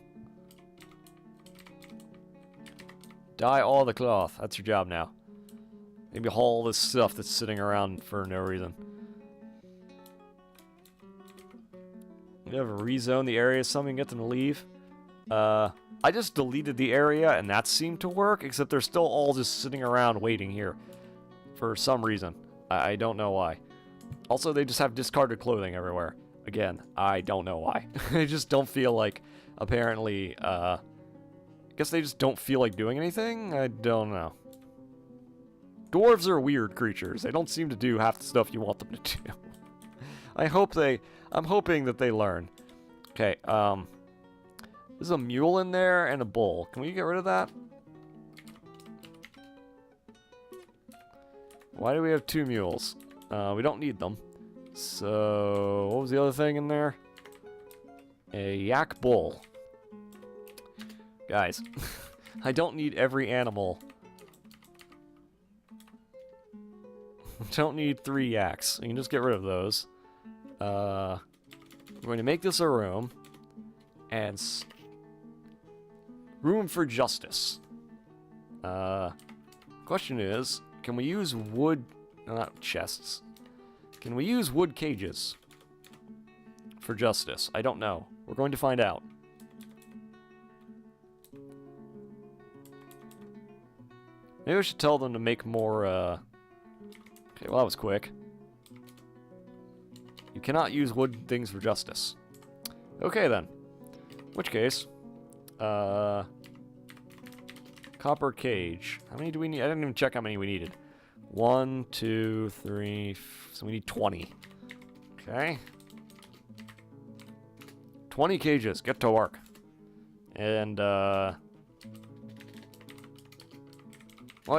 Dye all the cloth. That's your job now. Maybe haul all this stuff that's sitting around for no reason. You have to rezone the area so we can get them to leave. I just deleted the area and that seemed to work, except they're still all just sitting around waiting here. For some reason. I don't know why. Also, they just have discarded clothing everywhere. Again, I don't know why. They just don't feel like, apparently, I guess they just don't feel like doing anything? I don't know. Dwarves are weird creatures. They don't seem to do half the stuff you want them to do. I'm hoping that they learn. Okay, there's a mule in there and a bull. Can we get rid of that? Why do we have 2 mules? We don't need them. So, what was the other thing in there? A yak bull. Guys, I don't need every animal. I don't need 3 yaks. You can just get rid of those. We're going to make this a room. And room for justice. Question is, can we use wood... No, not chests. Can we use wood cages for justice? I don't know. We're going to find out. Maybe I should tell them to make more, Okay, well, that was quick. You cannot use wood things for justice. Okay, then. In which case, copper cage. How many do we need? I didn't even check how many we needed. 1, 2, 3, so we need 20. Okay. 20 cages. Get to work. And, while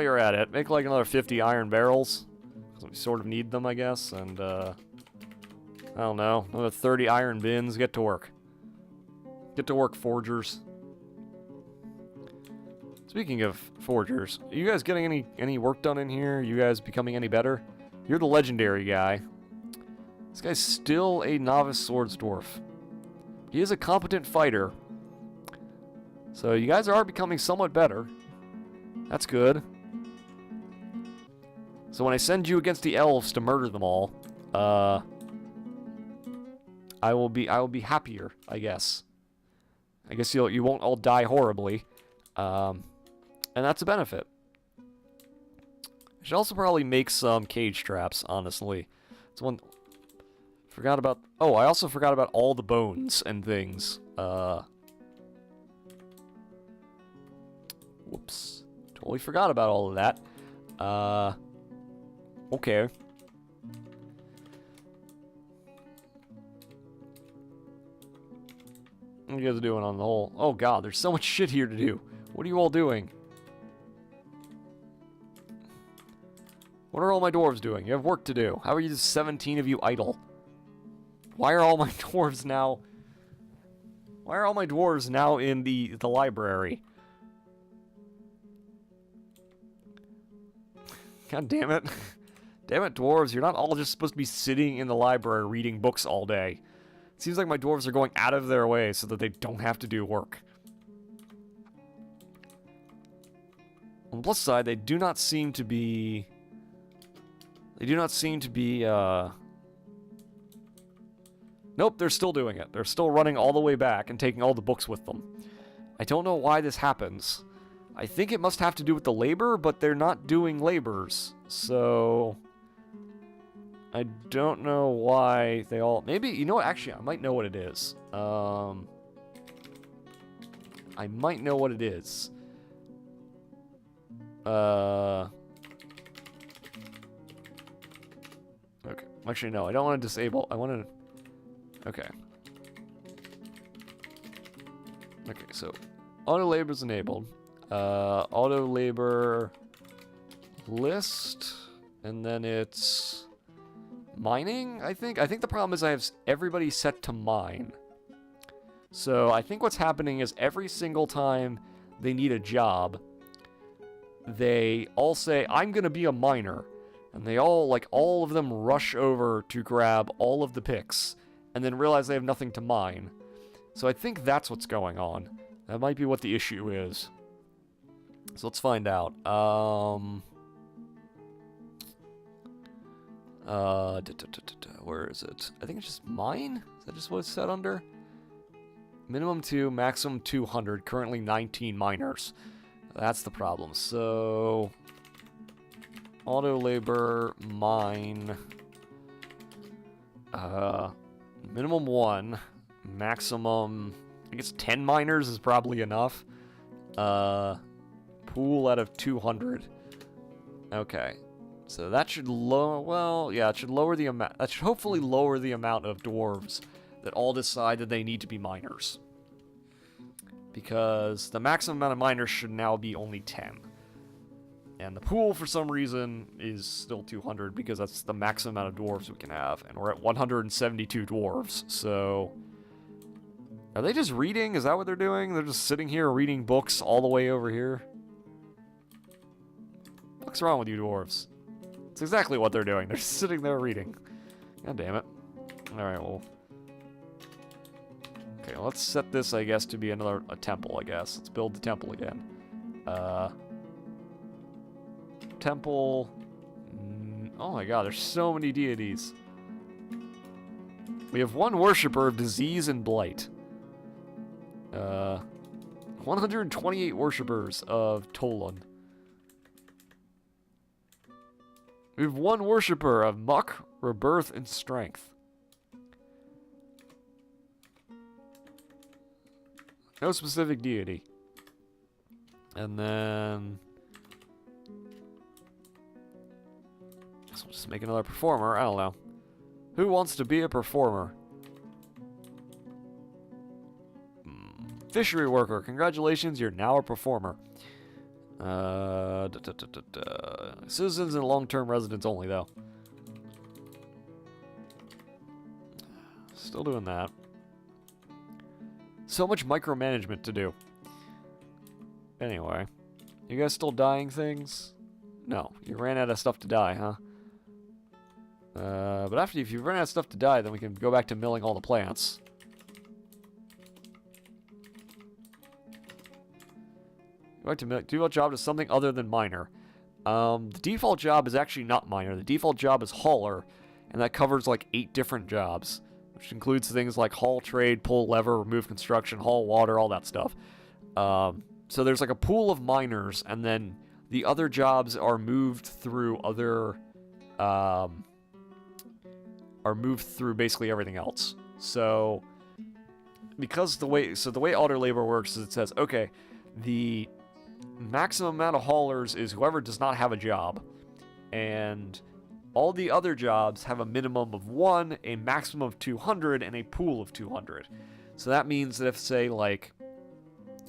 you're at it, make like another 50 iron barrels. We sort of need them, I guess. And, I don't know. Another 30 iron bins. Get to work. Get to work, forgers. Speaking of forgers, are you guys getting any work done in here? You guys becoming any better? You're the legendary guy. This guy's still a novice swords dwarf. He is a competent fighter. So you guys are becoming somewhat better. That's good. So when I send you against the elves to murder them all, I will be happier, I guess. I guess you won't all die horribly. And that's a benefit. I Should also probably make some cage traps, honestly. It's one... Forgot about... Oh, I also forgot about all the bones and things. Whoops. Totally forgot about all of that. Okay. What are you guys doing on the whole? Oh god, there's so much shit here to do. What are you all doing? What are all my dwarves doing? You have work to do. How are you 17 of you idle? Why are all my dwarves now... Why are all my dwarves now in the library? God damn it. Damn it, dwarves. You're not all just supposed to be sitting in the library reading books all day. It seems like my dwarves are going out of their way so that they don't have to do work. On the plus side, they do not seem to be... Nope, they're still doing it. They're still running all the way back and taking all the books with them. I don't know why this happens. I think it must have to do with the labor, but they're not doing labors. So... I don't know why they all... Maybe, you know what? Actually, I might know what it is. I might know what it is. Okay. Actually, no. I don't want to disable... I want to... Okay. Okay, so... Auto labor is enabled. Auto labor... List... And then it's... Mining, I think? I think the problem is I have everybody set to mine. So I think what's happening is every single time they need a job, they all say, I'm gonna be a miner. And they all, like, all of them rush over to grab all of the picks, and then realize they have nothing to mine. So I think that's what's going on. That might be what the issue is. So let's find out. Where is it? I think it's just mine? Is that just what it's set under? Minimum 2, maximum 200, currently 19 miners. That's the problem. So... Auto labor, mine... minimum 1, maximum... I guess 10 miners is probably enough. Pool out of 200. Okay. So that should it should lower the amount. That should hopefully lower the amount of dwarves that all decide that they need to be miners. Because the maximum amount of miners should now be only 10. And the pool, for some reason, is still 200 because that's the maximum amount of dwarves we can have. And we're at 172 dwarves, so... Are they just reading? Is that what they're doing? They're just sitting here reading books all the way over here? What's wrong with you dwarves? It's exactly what they're doing. They're sitting there reading. God damn it. Alright, well... Okay, let's set this, I guess, to be a temple, I guess. Let's build the temple again. Temple... Oh my god, there's so many deities. We have one worshipper of disease and blight. 128 worshippers of Tolan. We have one worshipper of muck, rebirth, and strength. No specific deity. And then... guess we'll just make another performer. I don't know. Who wants to be a performer? Fishery worker. Congratulations, you're now a performer. Citizens and long-term residents only, though. Still doing that. So much micromanagement to do. Anyway. You guys still dying things? No. You ran out of stuff to die, huh? But if you run out of stuff to die, then we can go back to milling all the plants. Default job is something other than miner. The default job is actually not miner. The default job is hauler, and that covers like 8 different jobs, which includes things like haul trade, pull lever, remove construction, haul water, all that stuff. So there's like a pool of miners, and then the other jobs are moved through basically everything else. So because the way auto labor works is it says, okay, the maximum amount of haulers is whoever does not have a job, and all the other jobs have a minimum of 1, a maximum of 200, and a pool of 200. So that means that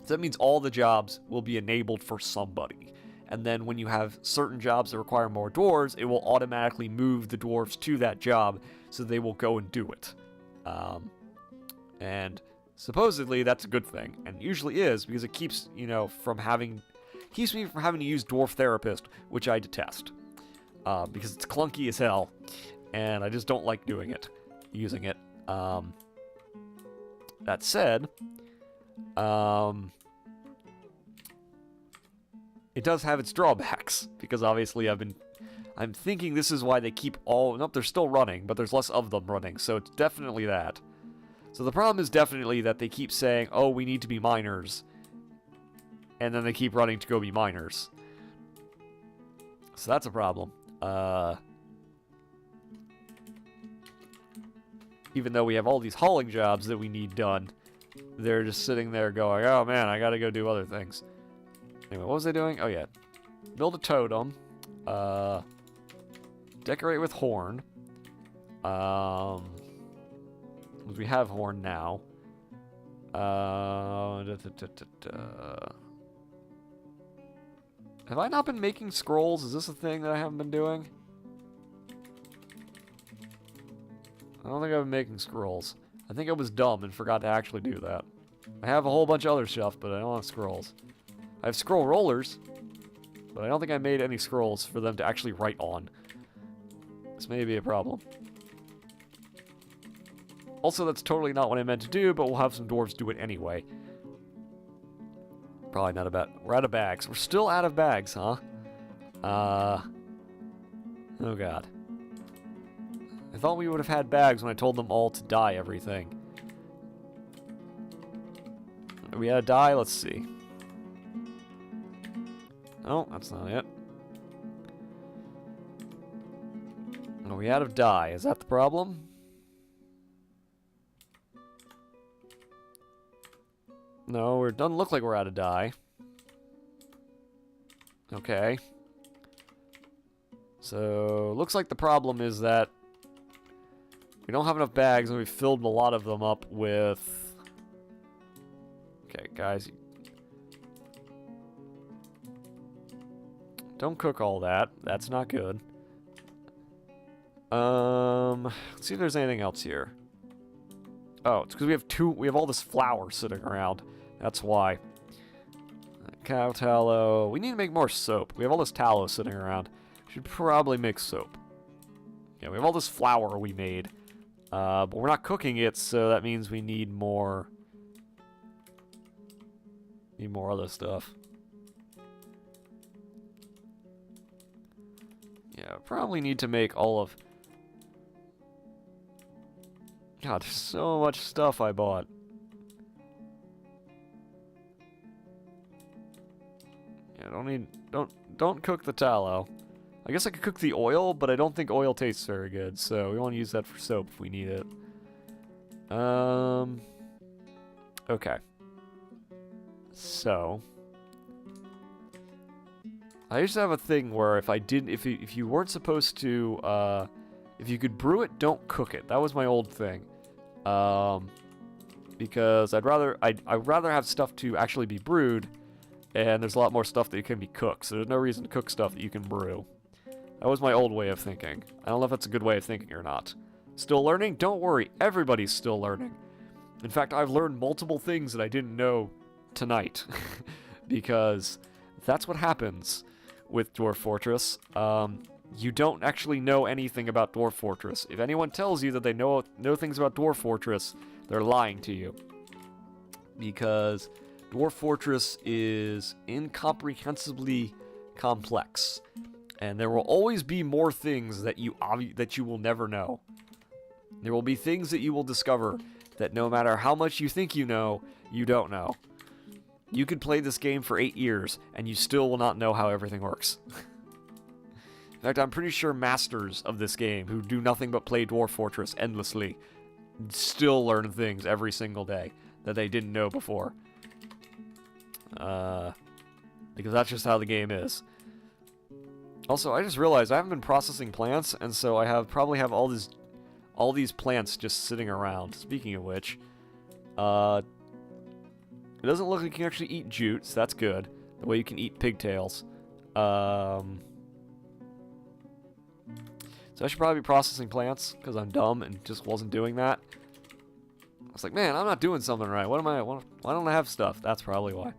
that means all the jobs will be enabled for somebody. And then when you have certain jobs that require more dwarves, it will automatically move the dwarves to that job, so they will go and do it. And supposedly that's a good thing, and usually is, because it keeps me from having to use Dwarf Therapist, which I detest, because it's clunky as hell, and I just don't like using it. That said, it does have its drawbacks, because obviously I'm thinking this is why they keep nope, they're still running, but there's less of them running, so it's definitely that. So the problem is definitely that they keep saying, oh, we need to be miners, and then they keep running to go be miners. So that's a problem. Even though we have all these hauling jobs that we need done, they're just sitting there going, oh man, I gotta go do other things. Anyway, what was I doing? Oh yeah. Build a totem. Decorate with horn. We have horn now. Have I not been making scrolls? Is this a thing that I haven't been doing? I don't think I've been making scrolls. I think I was dumb and forgot to actually do that. I have a whole bunch of other stuff, but I don't have scrolls. I have scroll rollers, but I don't think I made any scrolls for them to actually write on. This may be a problem. Also, that's totally not what I meant to do, but we'll have some dwarves do it anyway. Probably not about... We're out of bags. We're still out of bags, huh? Oh god. I thought we would have had bags when I told them all to dye everything. Are we out of dye? Let's see. Oh, that's not it. Are we out of dye? Is that the problem? No, it doesn't look like we're out of dye. Okay. So, looks like the problem is that we don't have enough bags, and we've filled a lot of them up with... Okay, guys. Don't cook all that. That's not good. Let's see if there's anything else here. Oh, it's because we have all this flour sitting around. That's why. Cow tallow. We need to make more soap. We have all this tallow sitting around. Should probably make soap. Yeah, we have all this flour we made. But we're not cooking it, so that means we need more... other stuff. Yeah, probably need to make all of... God, there's so much stuff I bought. Yeah, don't cook the tallow. I guess I could cook the oil, but I don't think oil tastes very good, so we want to use that for soap if we need it. Okay. So, I used to have a thing where if you weren't supposed to, if you could brew it, don't cook it. That was my old thing. Because I'd rather have stuff to actually be brewed, and there's a lot more stuff that can be cooked, so there's no reason to cook stuff that you can brew. That was my old way of thinking. I don't know if that's a good way of thinking or not. Still learning? Don't worry, everybody's still learning. In fact, I've learned multiple things that I didn't know tonight, because that's what happens with Dwarf Fortress. You don't actually know anything about Dwarf Fortress. If anyone tells you that they know things about Dwarf Fortress, they're lying to you. Because Dwarf Fortress is incomprehensibly complex, and there will always be more things that you will never know. There will be things that you will discover that no matter how much you think you know, you don't know. You could play this game for 8 years, and you still will not know how everything works. In fact, I'm pretty sure masters of this game, who do nothing but play Dwarf Fortress endlessly, still learn things every single day that they didn't know before. Because that's just how the game is. Also, I just realized I haven't been processing plants, and so I probably have all these plants just sitting around. Speaking of which, it doesn't look like you can actually eat jute, so that's good. The way you can eat pigtails. So I should probably be processing plants, because I'm dumb and just wasn't doing that. I was like, man, I'm not doing something right. Why don't I have stuff? That's probably why.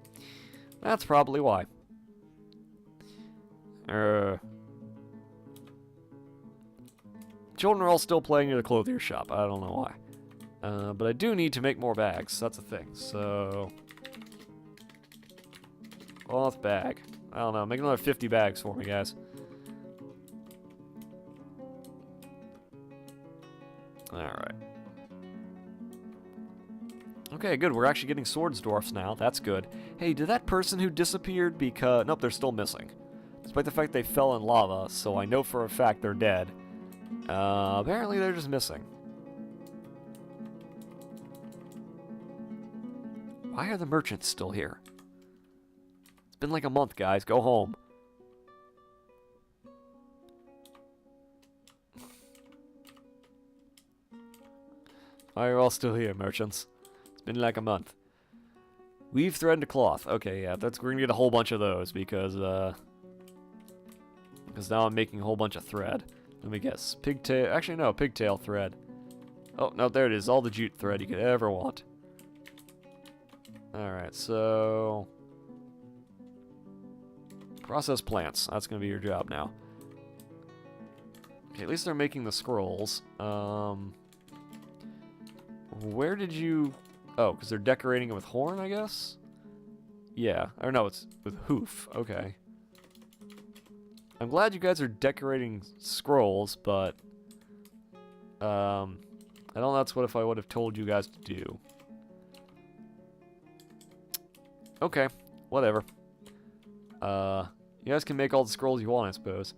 That's probably why. Children are all still playing in the clothier shop. I don't know why. But I do need to make more bags. That's a thing. So... cloth bag. I don't know. Make another 50 bags for me, guys. Alright. Okay, good. We're actually getting swords dwarfs now. That's good. Hey, did that person who disappeared because... Nope, they're still missing. Despite the fact they fell in lava, so I know for a fact they're dead. Apparently they're just missing. Why are the merchants still here? It's been like a month, guys. Go home. Why are you all still here, merchants? It's been like a month. Weave thread into cloth. Okay, yeah, we're gonna get a whole bunch of those because now I'm making a whole bunch of thread. Let me guess. Pigtail. Actually, no, pigtail thread. Oh, no, there it is. All the jute thread you could ever want. Alright, so... process plants. That's gonna be your job now. Okay, at least they're making the scrolls. Where did you... oh, because they're decorating it with horn, I guess? Yeah. Or no, it's with hoof. Okay. I'm glad you guys are decorating scrolls, but... I don't know that's what I would have told you guys to do. Okay. Whatever. You guys can make all the scrolls you want, I suppose.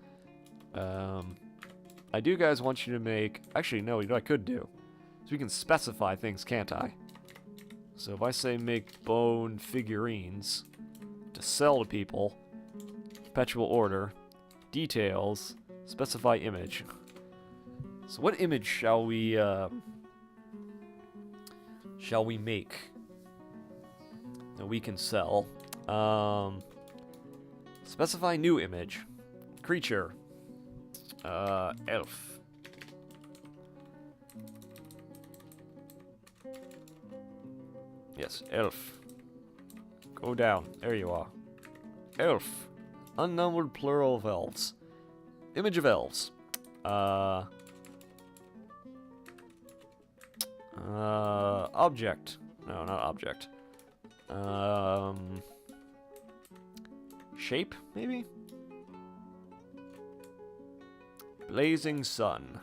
I do guys want you to make... actually, no, you know what I could do? So we can specify things, can't I? So if I say make bone figurines to sell to people, perpetual order, details, specify image. So what image shall we make that we can sell? Specify new image. Creature. Elf. Yes, elf. Go down. There you are. Elf. Unnumbered plural of elves. Image of elves. Object. No, not object. Shape, maybe? Blazing sun.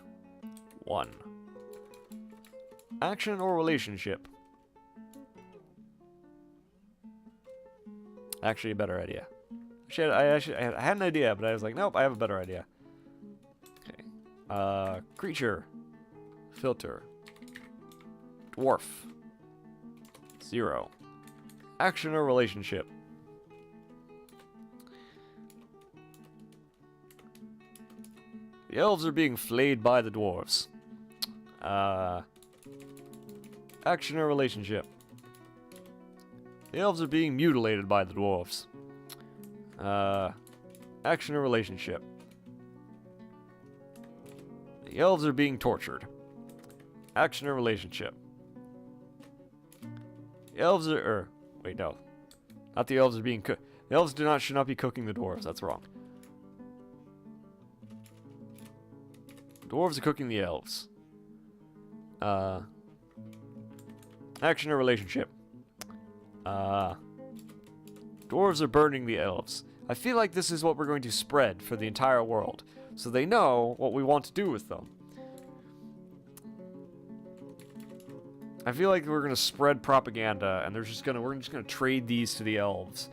1. Action or relationship? Actually, a better idea. I had an idea, but I was like, nope, I have a better idea. Okay. Creature. Filter. Dwarf. 0. Action or relationship? The elves are being flayed by the dwarves. Action or relationship? The elves are being mutilated by the dwarves. Action or relationship? The elves are being tortured. Action or relationship? The elves are... wait, no. Not the elves are being cooked. The elves should not be cooking the dwarves. That's wrong. Dwarves are cooking the elves. Action or relationship? Dwarves are burning the elves. I feel like this is what we're going to spread for the entire world, so they know what we want to do with them. I feel like we're gonna spread propaganda, and we're just gonna trade these to the elves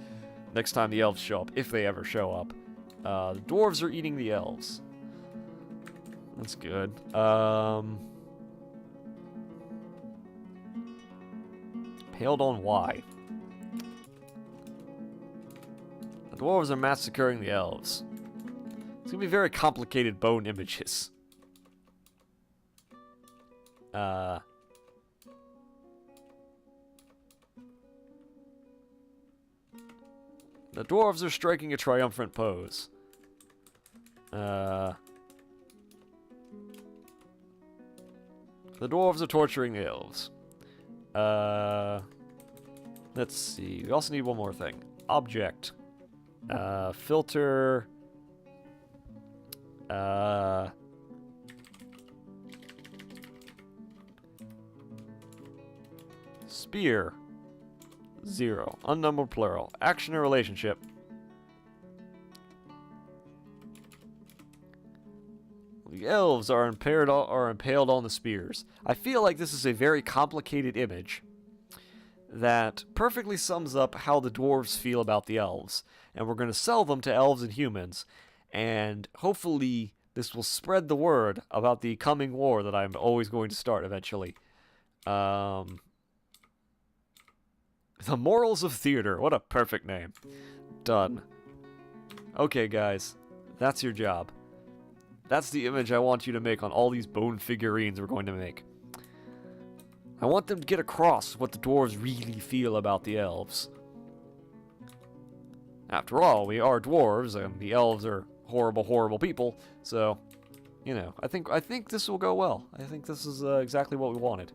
next time the elves show up, if they ever show up. The dwarves are eating the elves. That's good. Paled on why? The dwarves are massacring the elves. It's gonna be very complicated bone images. The dwarves are striking a triumphant pose. The dwarves are torturing the elves. Let's see. We also need one more thing. Object. Filter. Spear. 0. Unnumbered plural. Action or relationship. The elves are impaled on the spears. I feel like this is a very complicated image that perfectly sums up how the dwarves feel about the elves. And we're going to sell them to elves and humans. And hopefully this will spread the word about the coming war that I'm always going to start eventually. The Morals of Theater. What a perfect name. Done. Okay, guys. That's your job. That's the image I want you to make on all these bone figurines we're going to make. I want them to get across what the dwarves really feel about the elves. After all, we are dwarves, and the elves are horrible, horrible people, so, you know, I think this will go well. I think this is exactly what we wanted.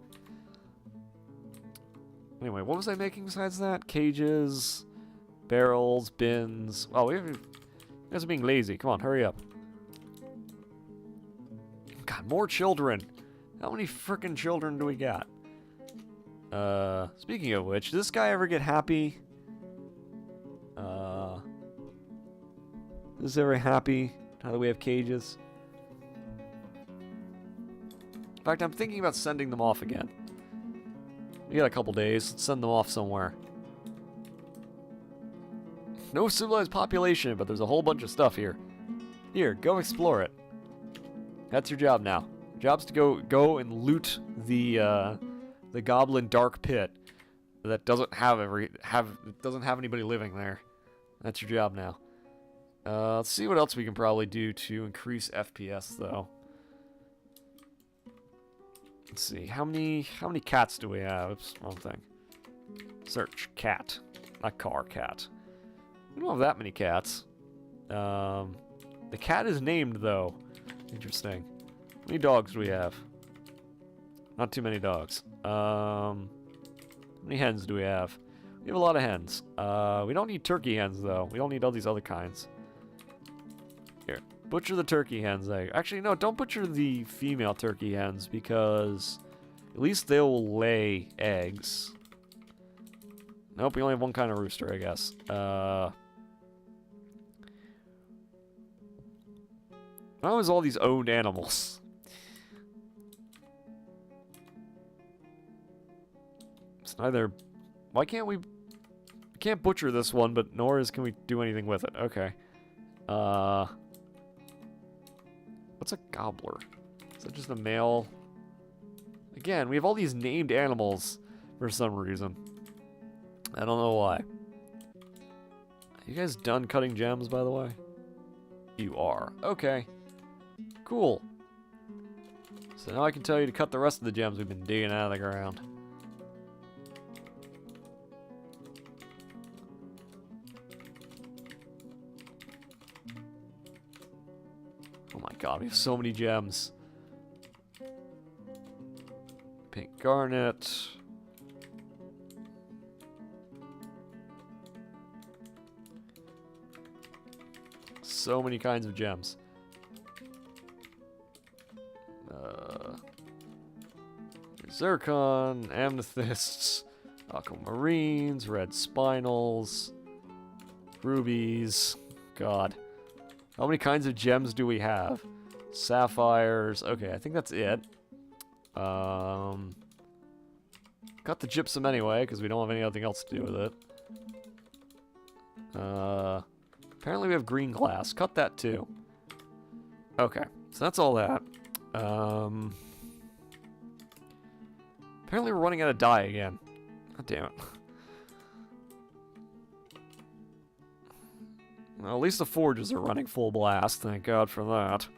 Anyway, what was I making besides that? Cages, barrels, bins. Oh, you guys are being lazy. Come on, hurry up. God, more children. How many frickin' children do we got? Speaking of which, did this guy ever get happy? Is this ever happy now that we have cages? In fact, I'm thinking about sending them off again. We got a couple days. Let's send them off somewhere. No civilized population, but there's a whole bunch of stuff here. Here, go explore it. That's your job now. Your job's to go and loot the goblin dark pit that doesn't have anybody living there. That's your job now. Let's see what else we can probably do to increase FPS though. Let's see, how many cats do we have? Oops, wrong thing. Search cat, not car, cat. We don't have that many cats. The cat is named though. Interesting. How many dogs do we have? Not too many dogs. How many hens do we have? We have a lot of hens. We don't need turkey hens though. We don't need all these other kinds. Here, butcher the turkey hens. Actually, no, don't butcher the female turkey hens because at least they'll lay eggs. Nope, we only have one kind of rooster, I guess. How is all these owned animals? It's neither. Why can't we? We can't butcher this one, but nor can we do anything with it. Okay. What's a gobbler? Is that just a male? Again, we have all these named animals for some reason. I don't know why. Are you guys done cutting gems, by the way? You are. Okay. Cool. So now I can tell you to cut the rest of the gems we've been digging out of the ground. Oh my god, we have so many gems. Pink garnet. So many kinds of gems. Zircon, amethysts, aquamarines, red spinels, rubies. God. How many kinds of gems do we have? Sapphires. Okay, I think that's it. Cut the gypsum anyway, because we don't have anything else to do with it. Apparently we have green glass. Cut that too. Okay, so that's all that. Apparently we're running out of dye again. God damn it. Well, at least the forges are running full blast. Thank God for that.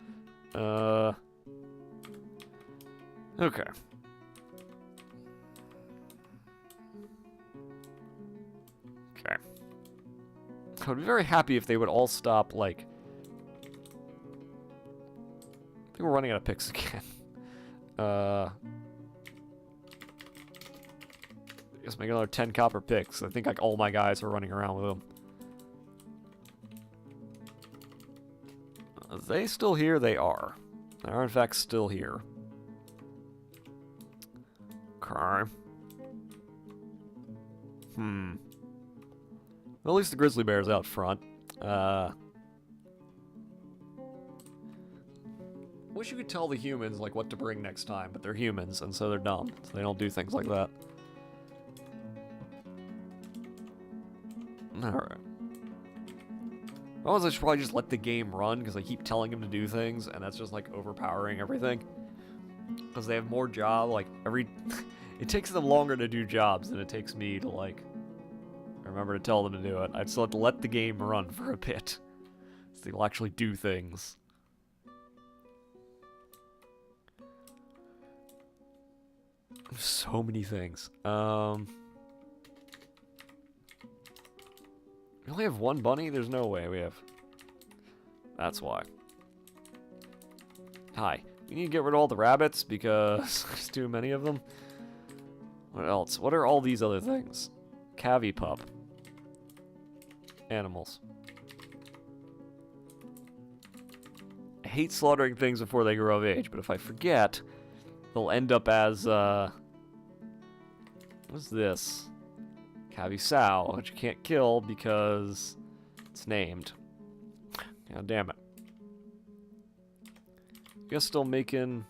Okay. Okay. I would be very happy if they would all stop, like... I think we're running out of picks again. I guess make another 10 copper picks. I think, like, all my guys are running around with them. Are they still here? They are. They are, in fact, still here. Okay. Well, at least the grizzly bear's out front. Wish you could tell the humans, like, what to bring next time, but they're humans, and so they're dumb. So they don't do things like that. Alright. Well, I should probably just let the game run, because I keep telling them to do things, and that's just, like, overpowering everything. Because they have more job, like, it takes them longer to do jobs than it takes me to, like, remember to tell them to do it. I just have to let the game run for a bit. So they'll actually do things. So many things. We only have one bunny? There's no way we have. That's why. Hi. We need to get rid of all the rabbits because there's too many of them. What else? What are all these other things? Cavi pup. Animals. I hate slaughtering things before they grow of age, but if I forget, they'll end up as, what's this? Cavi sow, which you can't kill because it's named. God damn it. Guess still making...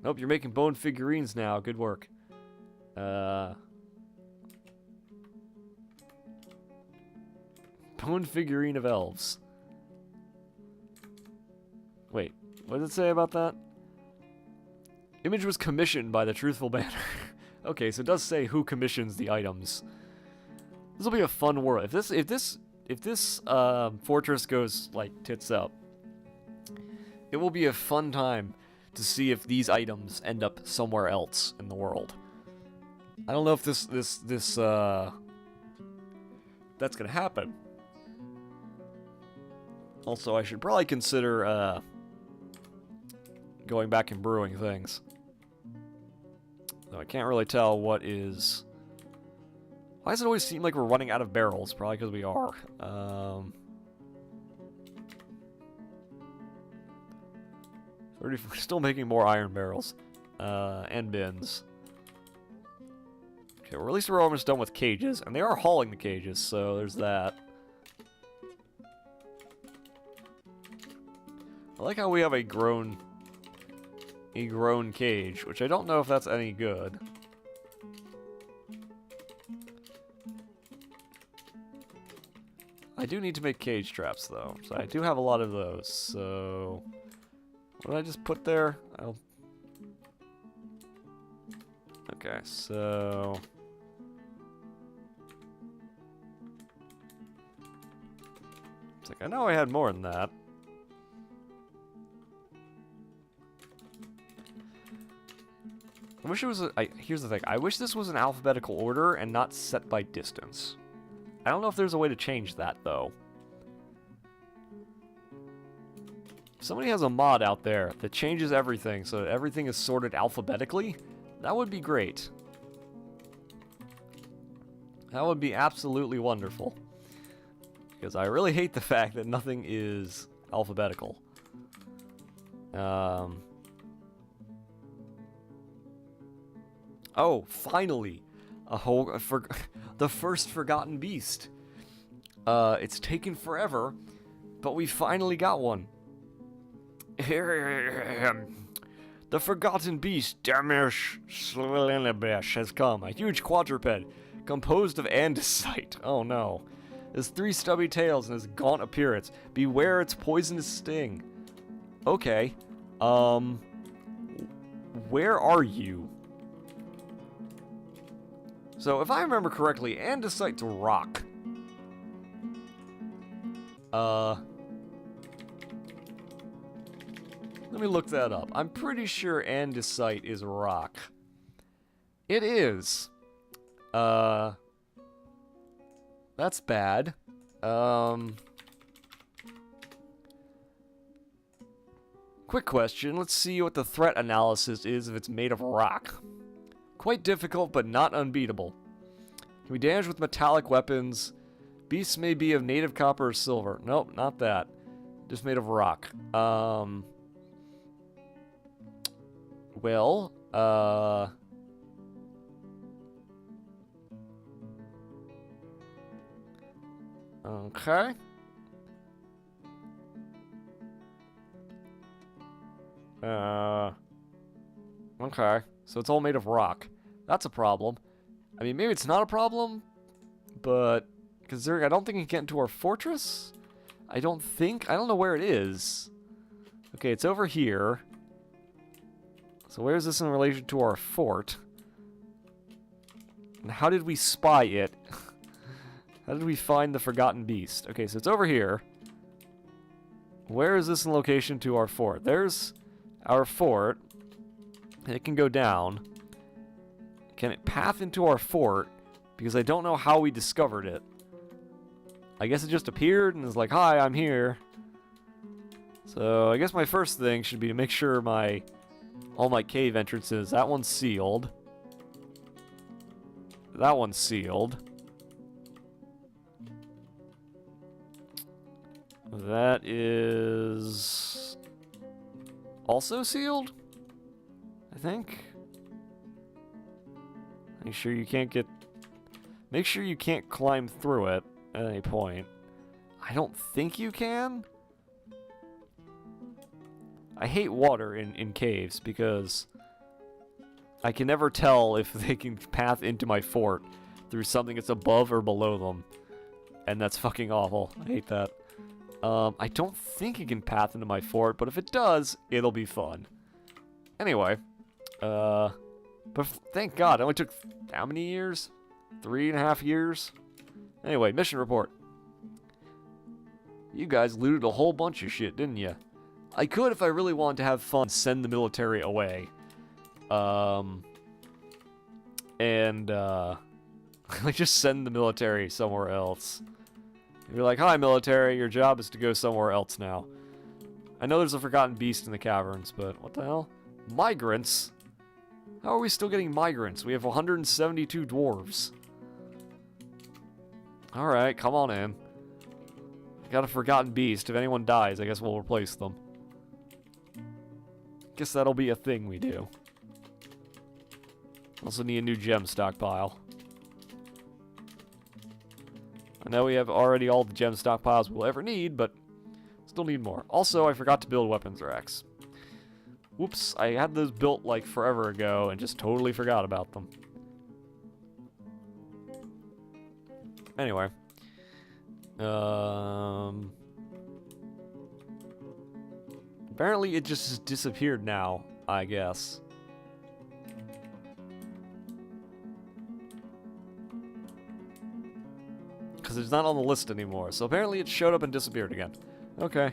Nope, you're making bone figurines now. Good work. Bone figurine of elves. Wait, what did it say about that? Image was commissioned by the Truthful Banner. Okay, so it does say who commissions the items. This will be a fun world. If this fortress goes like tits up, it will be a fun time to see if these items end up somewhere else in the world. I don't know if that's gonna happen. Also, I should probably consider going back and brewing things. Though I can't really tell what is... Why does it always seem like we're running out of barrels? Probably because we are. We're still making more iron barrels. And bins. Okay, well, at least we're almost done with cages. And they are hauling the cages, so there's that. I like how we have a grown cage, which I don't know if that's any good. I do need to make cage traps, though, so I do have a lot of those, so... What did I just put there? Okay, so... It's like, I know I had more than that. I wish it was here's the thing. I wish this was in alphabetical order and not set by distance. I don't know if there's a way to change that, though. If somebody has a mod out there that changes everything so that everything is sorted alphabetically, that would be great. That would be absolutely wonderful. Because I really hate the fact that nothing is alphabetical. Oh, finally! The first forgotten beast. It's taken forever, but we finally got one. The The forgotten beast, Damish has come. A huge quadruped, composed of andesite. Oh no. It has 3 stubby tails and has gaunt appearance. Beware its poisonous sting. Okay. Where are you? So, if I remember correctly, andesite's rock. Let me look that up. I'm pretty sure andesite is rock. It is. That's bad. Quick question. Let's see what the threat analysis is if it's made of rock. Quite difficult, but not unbeatable. Can be damaged with metallic weapons. Beasts may be of native copper or silver. Nope, not that. Just made of rock. Well, okay. Okay. So it's all made of rock. That's a problem. I mean, maybe it's not a problem, but because I don't think it can get into our fortress. I don't know where it is. Okay, it's over here. So where is this in relation to our fort? And how did we spy it? How did we find the forgotten beast? Okay, so it's over here. Where is this in location to our fort? There's our fort. It can go down. Can it path into our fort? Because I don't know how we discovered it. I guess it just appeared and is like, hi, I'm here. So I guess my first thing should be to make sure all my cave entrances, that one's sealed. That one's sealed. That is also sealed, I think. Make sure you can't climb through it at any point. I don't think you can. I hate water in caves because I can never tell if they can path into my fort through something that's above or below them. And that's fucking awful. I hate that. I don't think it can path into my fort, but if it does, it'll be fun. Anyway, but thank God, it only took how many years? 3.5 years? Anyway, mission report. You guys looted a whole bunch of shit, didn't you? I could, if I really wanted to have fun, send the military away. Like, just send the military somewhere else. You're like, hi, military, your job is to go somewhere else now. I know there's a forgotten beast in the caverns, but what the hell? Migrants? How are we still getting migrants? We have 172 dwarves. Alright, come on in. Got a forgotten beast. If anyone dies, I guess we'll replace them. Guess that'll be a thing we do. Also need a new gem stockpile. I know we have already all the gem stockpiles we'll ever need, but still need more. Also, I forgot to build weapons racks. Whoops, I had those built like forever ago and just totally forgot about them. Anyway. Apparently it just disappeared now, I guess. Because it's not on the list anymore. So apparently it showed up and disappeared again. Okay.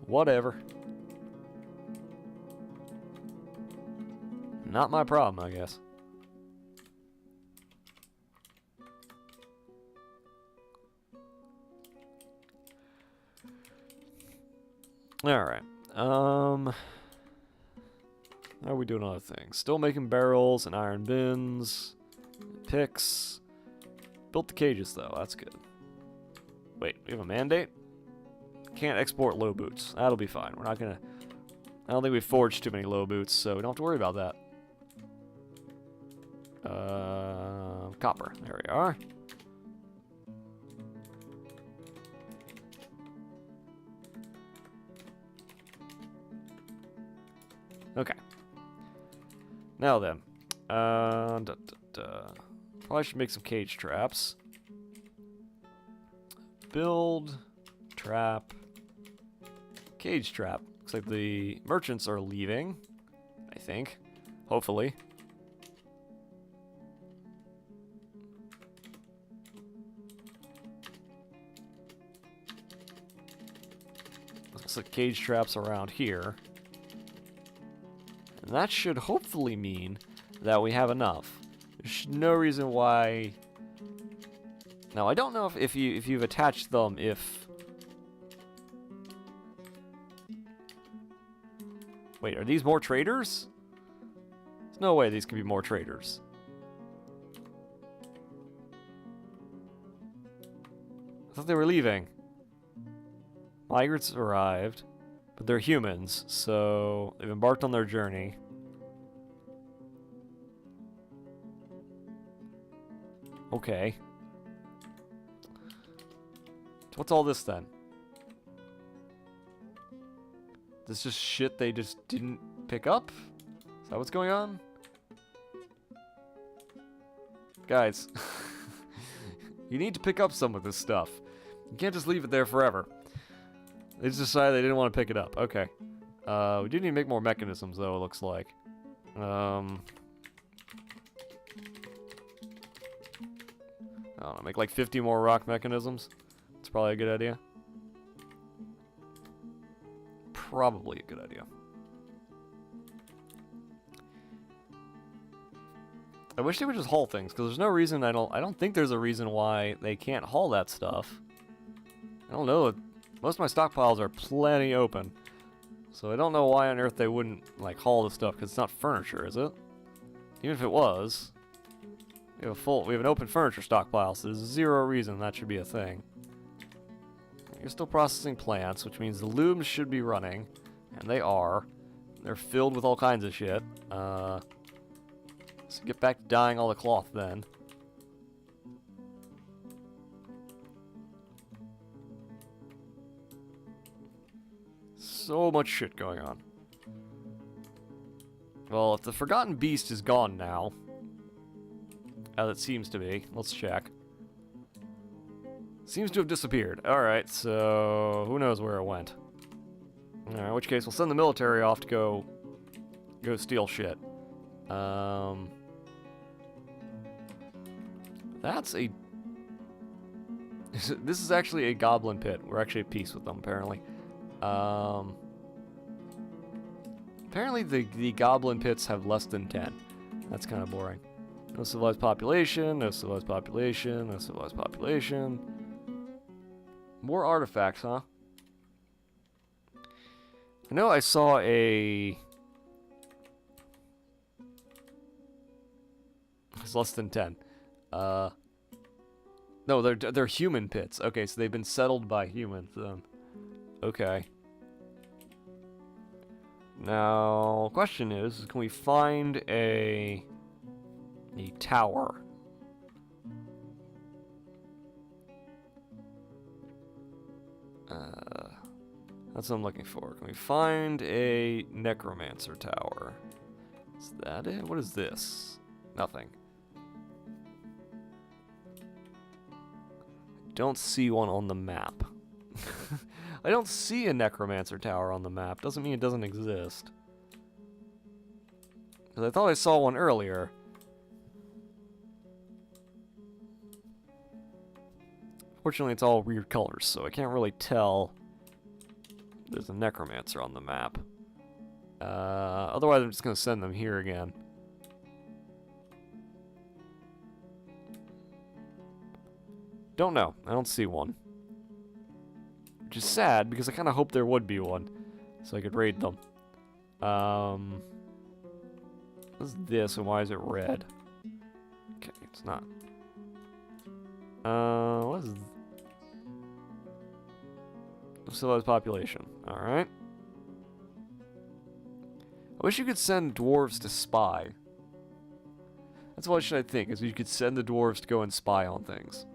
Whatever. Not my problem, I guess. Alright. How are we doing other things? Still making barrels and iron bins. Picks. Built the cages, though. That's good. Wait, we have a mandate? Can't export low boots. That'll be fine. We're not gonna... I don't think we forged too many low boots, so we don't have to worry about that. Copper. There we are. Okay. Now then. Probably should make some cage traps. Build. Trap. Cage trap. Looks like the merchants are leaving. I think. Hopefully. Looks like cage traps around here. And that should hopefully mean that we have enough. There's no reason why... Now, I don't know if you've attached them, if... Wait, are these more traders? There's no way these can be more traders. I thought they were leaving. Migrants arrived, but they're humans, so they've embarked on their journey. Okay. So what's all this then? This just shit they just didn't pick up? Is that what's going on? Guys, you need to pick up some of this stuff. You can't just leave it there forever. They just decided they didn't want to pick it up. Okay. We do need to make more mechanisms, though, it looks like. I don't know, make like 50 more rock mechanisms. It's probably a good idea. Probably a good idea. I wish they would just haul things, because there's no reason, I don't think there's a reason why they can't haul that stuff. I don't know. Most of my stockpiles are plenty open. So I don't know why on earth they wouldn't, like, haul the stuff, because it's not furniture, is it? Even if it was. We have an open furniture stockpile, so there's zero reason that should be a thing. You're still processing plants, which means the looms should be running. And they are. They're filled with all kinds of shit. So get back to dyeing all the cloth then. So much shit going on. Well, if the Forgotten Beast is gone now, as it seems to be, let's check. Seems to have disappeared. Alright, so who knows where it went. Alright, in which case we'll send the military off to go steal shit. That's a... This is actually a goblin pit. We're actually at peace with them, apparently. Apparently the goblin pits have less than 10. That's kind of boring. No civilized population, no civilized population, no civilized population. More artifacts, huh? I know I saw a... It's less than 10. No, they're human pits. Okay, so they've been settled by humans then. Okay. Now, question is, can we find a tower? That's what I'm looking for. Can we find a necromancer tower? Is that it? What is this? Nothing. Don't see one on the map. I don't see a necromancer tower on the map. Doesn't mean it doesn't exist. Because I thought I saw one earlier. Fortunately, it's all weird colors, so I can't really tell there's a necromancer on the map. Otherwise, I'm just going to send them here again. Don't know. I don't see one. Which is sad, because I kind of hoped there would be one. So I could raid them. What's this, and why is it red? Okay, it's not. What is... Civilized population. Alright. I wish you could send dwarves to spy. That's what I think, is you could send the dwarves to go and spy on things.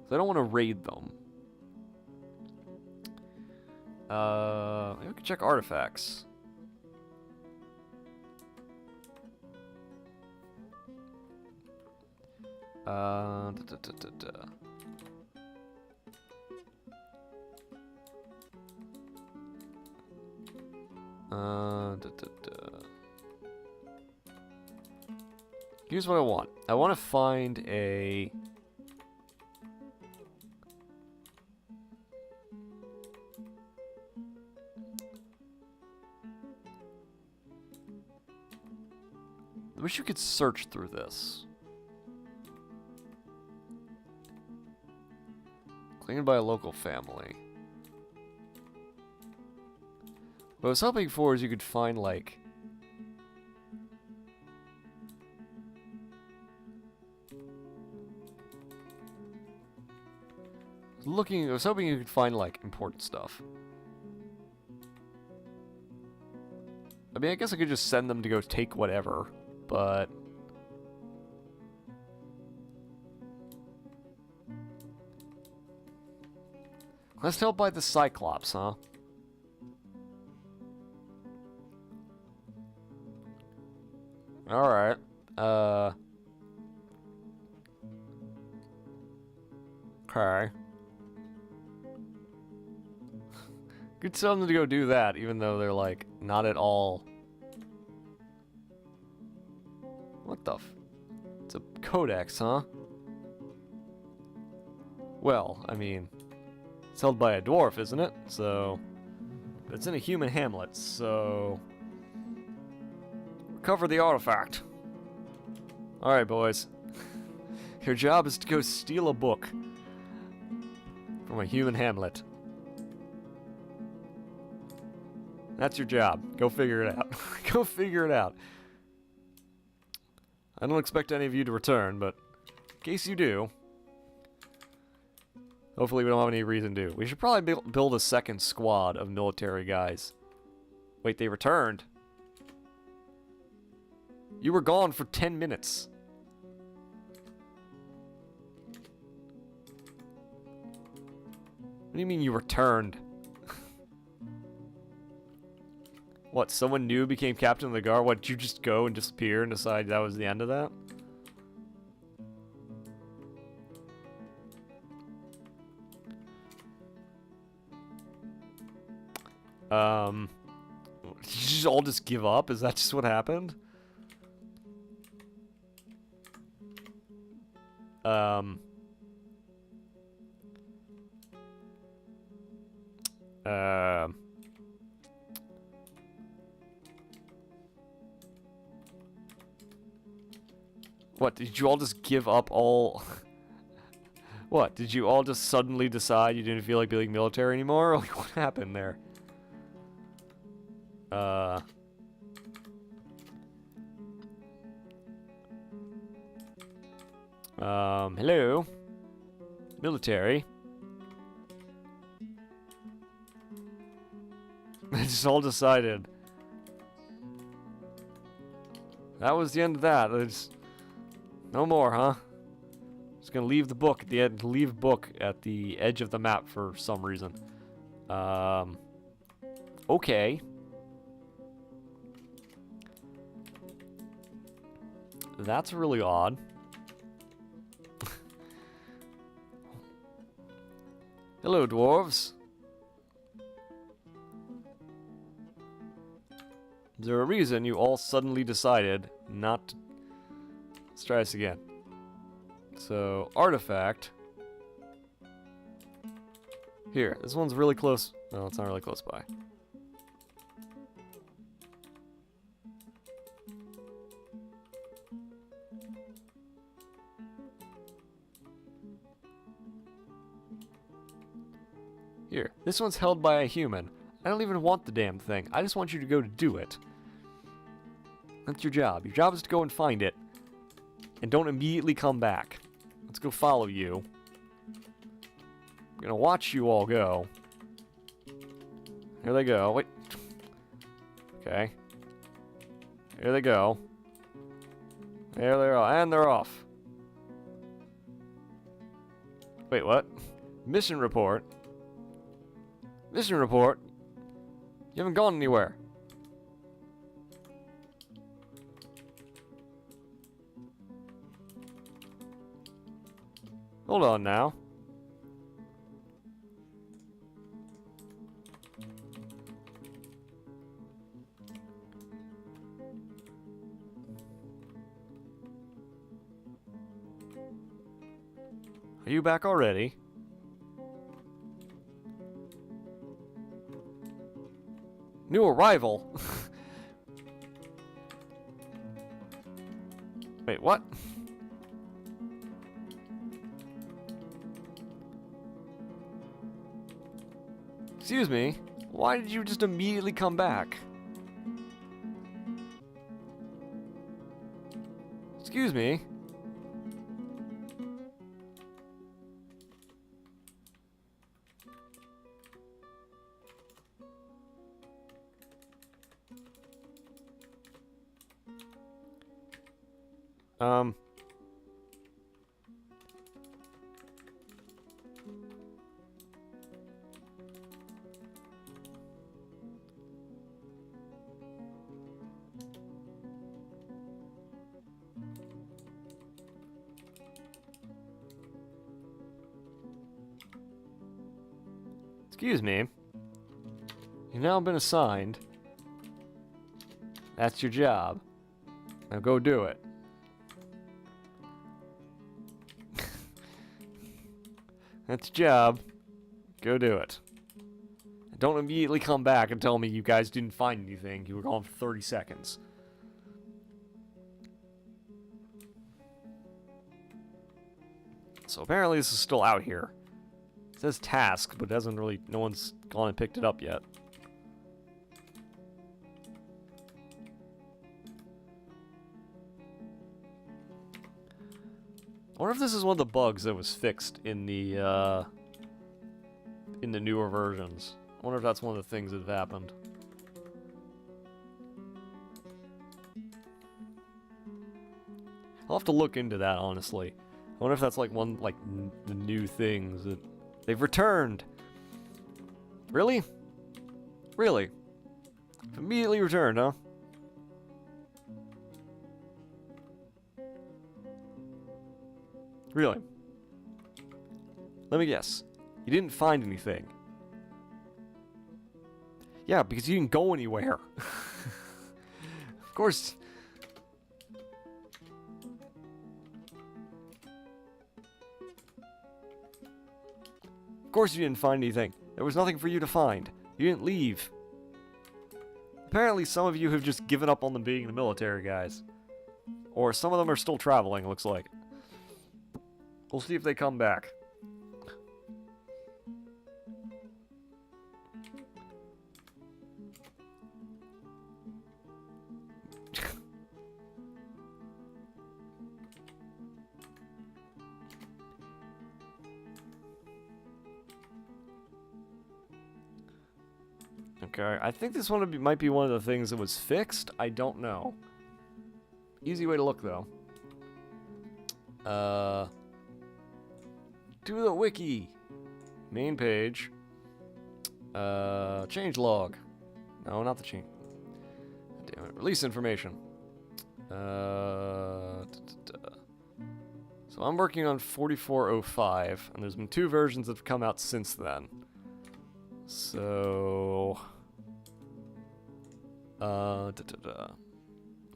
So I don't want to raid them. Maybe we can check artifacts. Da, da, da, da, da. Da, da, da. Here's what I want. I want to find a... I wish you could search through this. Cleaned by a local family. What I was hoping for is you could find, like... I was hoping you could find, like, important stuff. I mean, I guess I could just send them to go take whatever, but... Let's help by the Cyclops, huh? Alright. Okay. Could tell them to go do that, even though they're, like, not at all... What the f... It's a codex, huh? Well, I mean... It's held by a dwarf, isn't it? So... It's in a human hamlet, so... Recover the artifact. Alright, boys. Your job is to go steal a book. From a human hamlet. That's your job. Go figure it out. Go figure it out. I don't expect any of you to return, but in case you do... Hopefully we don't have any reason to. We should probably build a second squad of military guys. Wait, they returned? You were gone for 10 minutes. What do you mean you returned? What, someone new became captain of the guard? What, did you just go and disappear and decide that was the end of that? Did you all just give up? Is that just what happened? What, did you all just give up all... What, did you all just suddenly decide you didn't feel like being military anymore? Like, what happened there? Hello? Military? They just all decided. That was the end of that. It's no more, huh? Just gonna leave the book at the end. Leave book at the edge of the map for some reason. Okay. That's really odd. Hello, dwarves. Is there a reason you all suddenly decided not to... Let's try this again. So, artifact. Here, this one's really close. No, it's not really close by. Here, this one's held by a human. I don't even want the damn thing. I just want you to go to do it. That's your job. Your job is to go and find it. And don't immediately come back. Let's go follow you. I'm gonna watch you all go. Here they go. Wait. Okay. Here they go. There they are. And they're off. Wait, what? Mission report. Mission report? You haven't gone anywhere. Hold on now. Are you back already? New arrival? Wait, what? Excuse me? Why did you just immediately come back? Excuse me? Excuse me. You've now been assigned. That's your job. Now go do it. That's your job. Go do it. Don't immediately come back and tell me you guys didn't find anything. You were gone for 30 seconds. So apparently this is still out here. It says task, but hasn't really, no one's gone and picked it up yet. I wonder if this is one of the bugs that was fixed in the newer versions. I wonder if that's one of the things that have happened. I'll have to look into that, honestly. I wonder if that's like one, like, the new things that they've returned. Really? Really? Immediately returned, huh? Really? Let me guess. You didn't find anything. Yeah, because you didn't go anywhere. Of course. Of course you didn't find anything. There was nothing for you to find. You didn't leave. Apparently some of you have just given up on them being in the military, guys. Or some of them are still traveling, it looks like. We'll see if they come back. Okay, I think this one might be one of the things that was fixed. I don't know. Easy way to look, though. To the wiki. Main page. Change log. No, not the change. Damn it. Release information. So I'm working on 4405, and there's been 2 versions that have come out since then. So...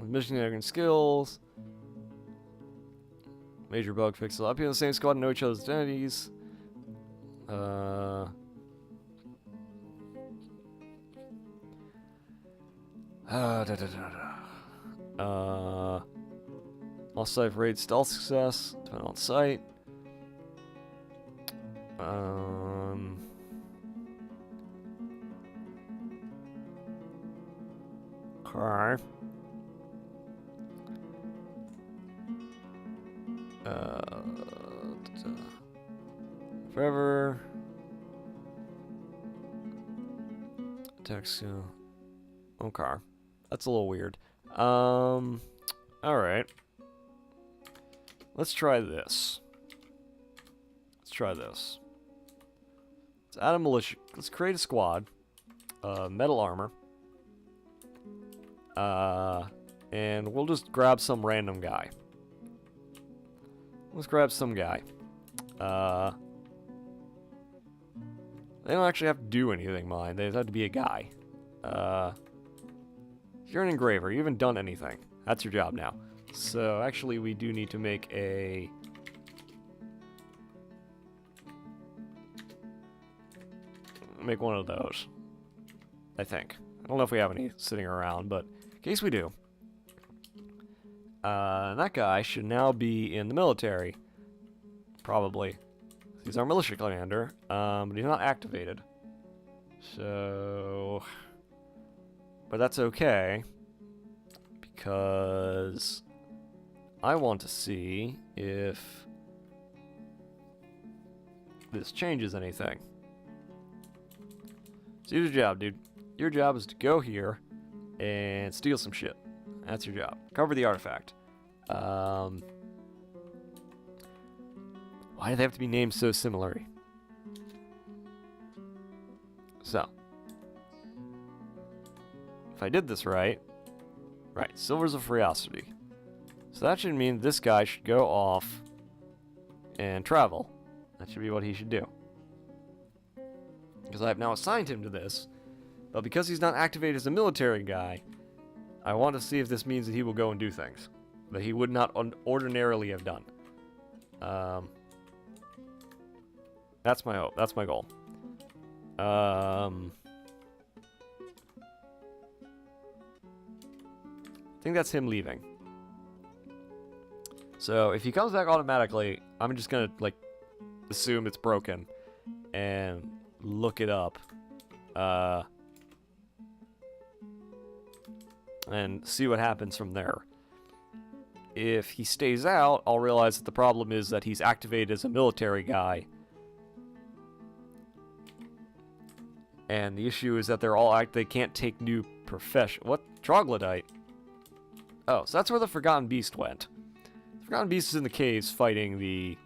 Mission and skills. Major bug fix. Up here in the same squad and know each other's identities. Lost sight raid stealth success. Depending on sight. Okay. Forever. Text. Okay. That's a little weird. Alright. Let's try this. Let's try this. Let's add a militia. Let's create a squad. Metal armor. And we'll just grab some random guy. Let's grab some guy. They don't actually have to do anything, mind. They have to be a guy. You're an engraver. You haven't done anything. That's your job now. So, actually, we do need to make a... Make one of those. I think. I don't know if we have any sitting around, but in case we do. That guy should now be in the military. Probably. He's our militia commander, but he's not activated. So... But that's okay. Because... I want to see if... this changes anything. So here's your job, dude. Your job is to go here and steal some shit. That's your job. Cover the artifact. Why do they have to be named so similarly? So. If I did this right. Right, Silvers of Ferocity. So that should mean this guy should go off and travel. That should be what he should do. Because I have now assigned him to this. But because he's not activated as a military guy, I want to see if this means that he will go and do things that he would not ordinarily have done. That's my hope. That's my goal. I think that's him leaving. So if he comes back automatically, I'm just gonna like assume it's broken and look it up. And see what happens from there. If he stays out, I'll realize that the problem is that he's activated as a military guy. And the issue is that they're all they can't take new profession. What? Troglodyte? Oh, so that's where the Forgotten Beast went. The Forgotten Beast is in the caves fighting the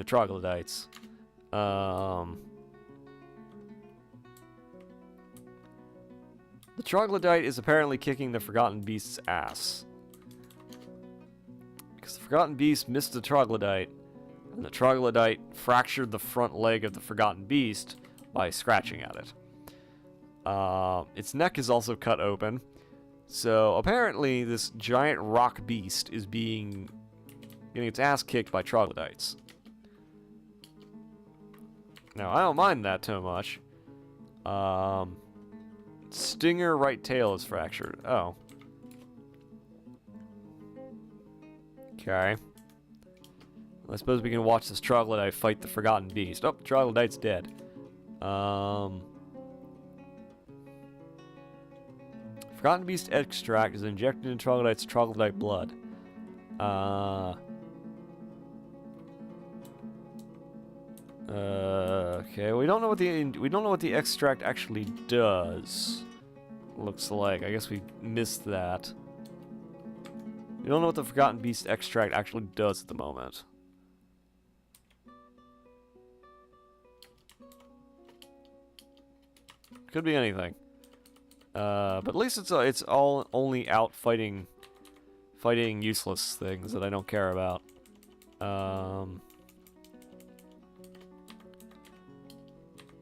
troglodytes. The troglodyte is apparently kicking the Forgotten Beast's ass. Because the Forgotten Beast missed the troglodyte, and the troglodyte fractured the front leg of the Forgotten Beast by scratching at it. Its neck is also cut open. So apparently this giant rock beast is getting its ass kicked by troglodytes. Now I don't mind that too much. Stinger right tail is fractured. Oh. Okay. Well, I suppose we can watch this troglodyte fight the Forgotten Beast. Oh, the troglodyte's dead. Forgotten Beast extract is injected into troglodyte's troglodyte blood. Okay, we don't know what the extract actually does. Looks like. I guess we missed that. We don't know what the Forgotten Beast extract actually does at the moment. Could be anything. But at least it's all only out fighting useless things that I don't care about. How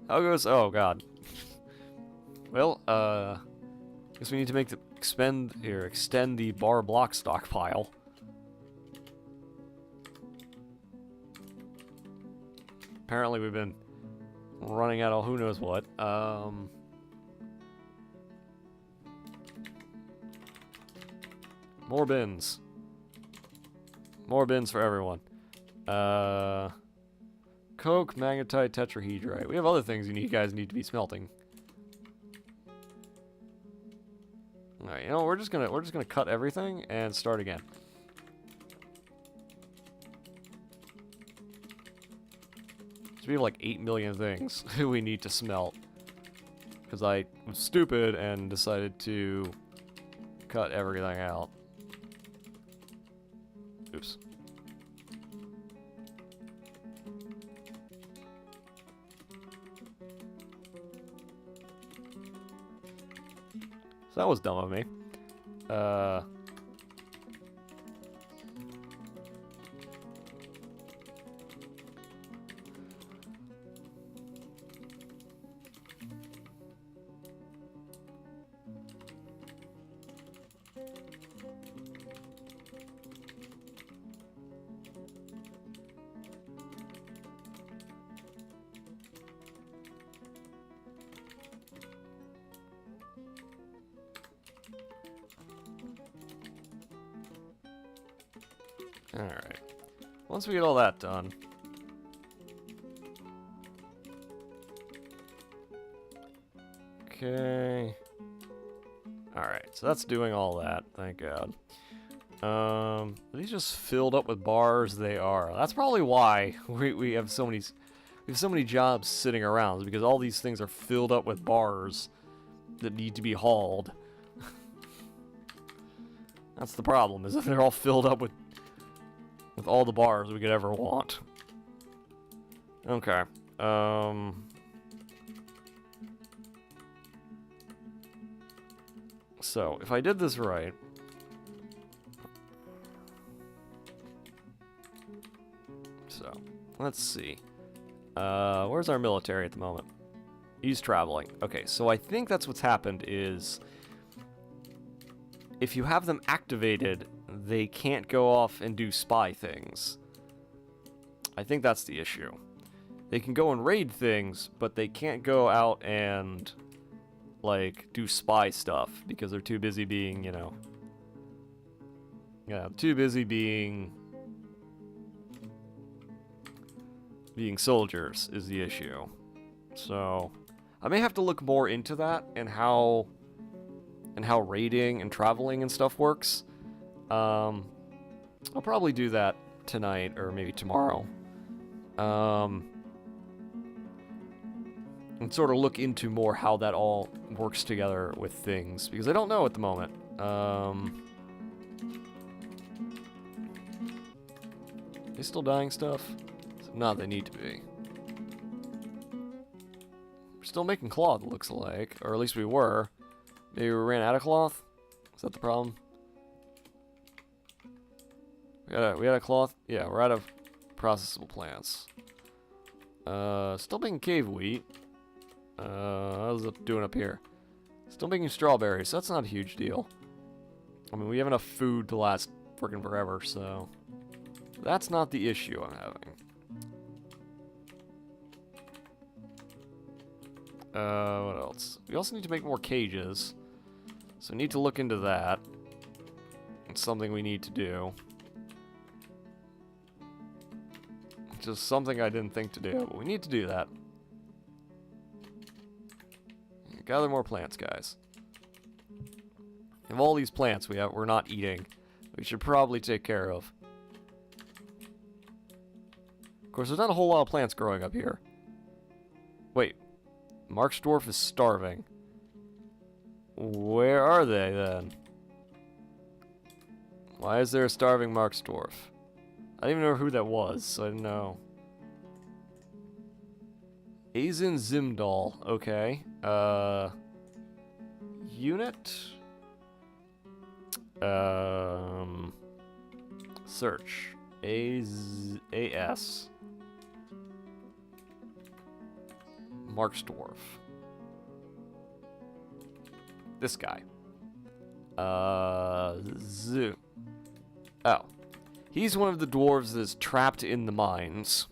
goes? Oh god. Well, guess we need to make the extend the bar block stockpile. Apparently we've been running out of who knows what. More bins. More bins for everyone. Coke, magnetite, tetrahedrite. We have other things you guys need to be smelting. Alright, you know, we're just gonna cut everything and start again. So we have like 8 million things we need to smelt. Because I was stupid and decided to cut everything out. Oops. So that was dumb of me. Alright. Once we get all that done... Okay... Alright, so that's doing all that, thank God. Are these just filled up with bars? They are. That's probably why we have so many jobs sitting around, because all these things are filled up with bars that need to be hauled. That's the problem, is that they're all filled up with all the bars we could ever want. Okay. So, if I did this right... So, let's see. Where's our military at the moment? He's traveling. Okay, so I think that's what's happened is... If you have them activated, they can't go off and do spy things. I think that's the issue. They can go and raid things, but they can't go out and... like, do spy stuff, because they're too busy being, you know... Yeah, too busy being soldiers is the issue. So, I may have to look more into that, and how raiding and traveling and stuff works. I'll probably do that tonight, or maybe tomorrow. And sort of look into more how that all works together with things, because I don't know at the moment. They still dying stuff? No, they need to be. We're still making cloth, it looks like, or at least we were. Maybe we ran out of cloth? Is that the problem? We had a cloth? Yeah, we're out of processable plants. Still making cave wheat. How's it doing up here? Still making strawberries, so that's not a huge deal. I mean, we have enough food to last freaking forever, so... That's not the issue I'm having. What else? We also need to make more cages. So we need to look into that. It's something we need to do. Just something I didn't think to do, but we need to do that. Gather more plants, guys. Of all these plants we're not eating, we should probably take care of. Of course, there's not a whole lot of plants growing up here. Wait, Mark's Dwarf is starving. Where are they, then? Why is there a starving Mark's Dwarf? I didn't even know who that was, so I didn't know. Azen Zimdal, okay. Unit? Search. AS. Mark's Dwarf. This guy. Zoo. Oh. He's one of the dwarves that is trapped in the mines.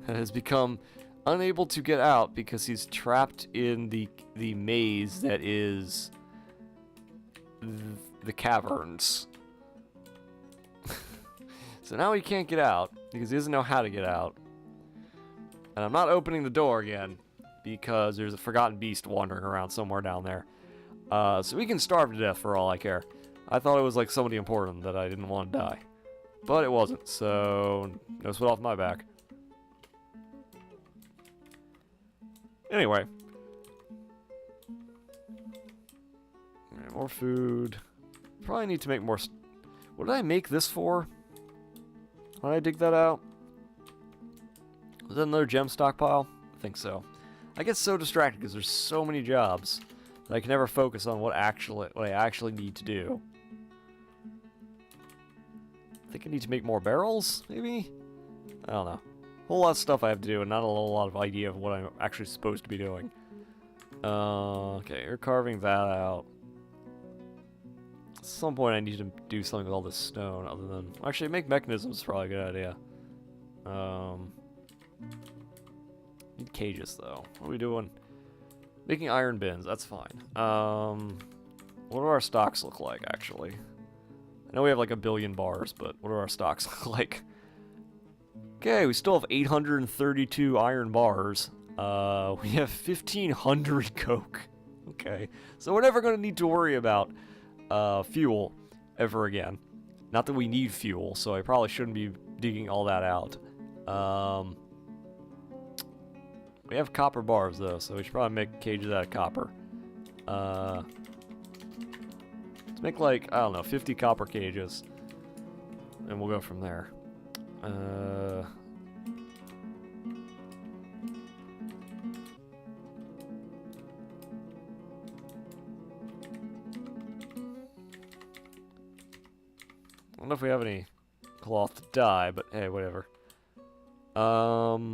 And has become unable to get out because he's trapped in the maze that is the caverns. So now he can't get out because he doesn't know how to get out. And I'm not opening the door again because there's a forgotten beast wandering around somewhere down there. So he can starve to death for all I care. I thought it was like somebody important that I didn't want to die. But it wasn't, so no sweat off my back. Anyway. More food. Probably need to make more... What did I make this for? Why did I dig that out? Was that another gem stockpile? I think so. I get so distracted because there's so many jobs that I can never focus on what I actually need to do. I think I need to make more barrels, maybe? I don't know. A whole lot of stuff I have to do and not a whole lot of idea of what I'm actually supposed to be doing. Okay, you're carving that out. At some point I need to do something with all this stone other than... Actually, make mechanisms is probably a good idea. Need cages, though. What are we doing? Making iron bins, that's fine. What do our stocks look like, actually? I I know we have like 1 billion bars, but what do our stocks look like? Okay, we still have 832 iron bars. We have 1,500 coke. Okay, so we're never going to need to worry about fuel ever again. Not that we need fuel, so I probably shouldn't be digging all that out. We have copper bars, though, so we should probably make cages out of copper. Let's make, like, I don't know, 50 copper cages. And we'll go from there. I don't know if we have any cloth to dye, but hey, whatever. Okay.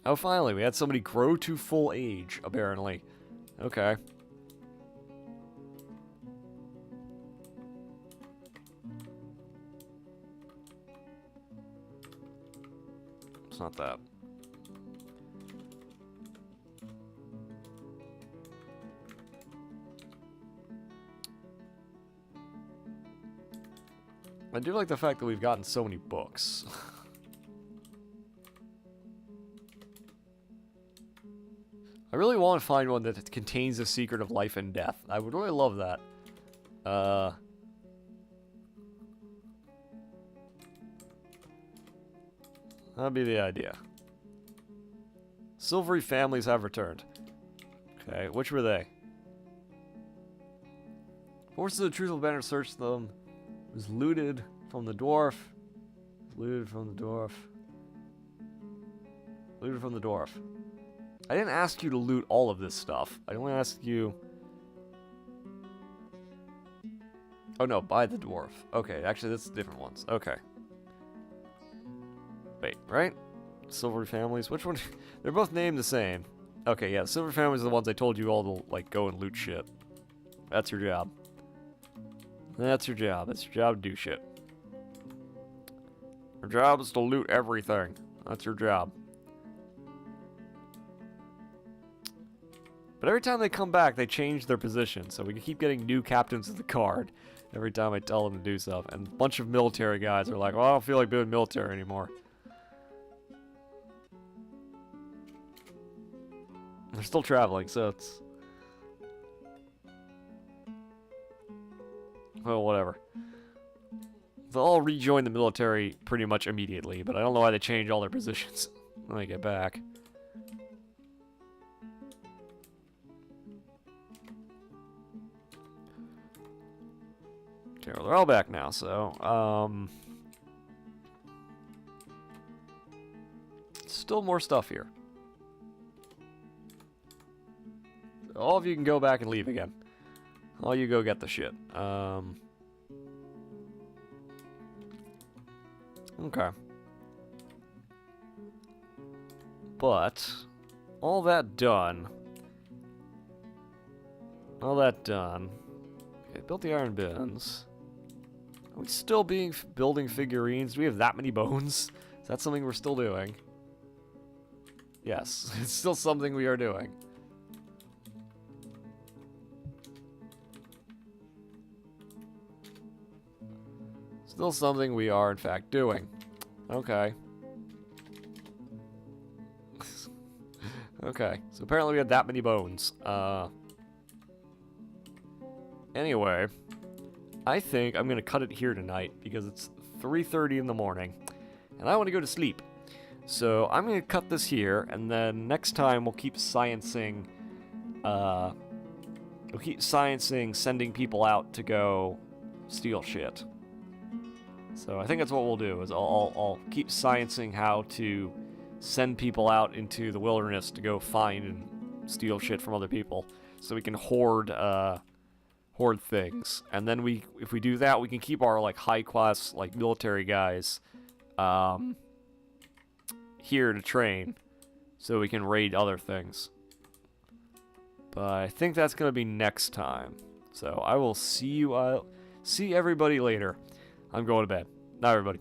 Oh, finally, we had somebody grow to full age, apparently. Okay. It's not that. I do like the fact that we've gotten so many books. I really want to find one that contains the secret of life and death. I would really love that. That'd be the idea. Silvery families have returned. Okay, which were they? Forces of the Truthful Banner searched them. It was looted from the Dwarf. Looted from the Dwarf. Looted from the Dwarf. I didn't ask you to loot all of this stuff. I only asked you... Oh no, by the Dwarf. Okay, actually that's different ones. Okay. Wait, right? Silvery Families? Which one? They're both named the same. Okay, yeah, Silver Families are the ones I told you all to, like, go and loot shit. That's your job. That's your job. That's your job to do shit. Your job is to loot everything. That's your job. But every time they come back, they change their position, so we can keep getting new captains of the guard every time I tell them to do stuff. And a bunch of military guys are like, well, I don't feel like doing military anymore. They're still traveling, so it's... Well, whatever. They'll all rejoin the military pretty much immediately, but I don't know why they change all their positions when they get back. Okay, well, they're all back now, so, still more stuff here. All of you can go back and leave again. All you go get the shit. Okay. But, all that done. Okay, built the iron bins. Are we still building figurines? Do we have that many bones? Is that something we're still doing? Yes, it's still something we are doing. Still something we are, in fact, doing. Okay. Okay, so apparently we had that many bones. Anyway, I think I'm going to cut it here tonight because it's 3:30 in the morning, and I want to go to sleep. So I'm going to cut this here, and then next time we'll keep sciencing, sending people out to go steal shit. So I think that's what we'll do, is I'll keep sciencing how to send people out into the wilderness to go find and steal shit from other people, so we can hoard things. And then if we do that, we can keep our, like, high-class, like, military guys here to train, so we can raid other things. But I think that's going to be next time. So I will see everybody later. I'm going to bed. Night, everybody.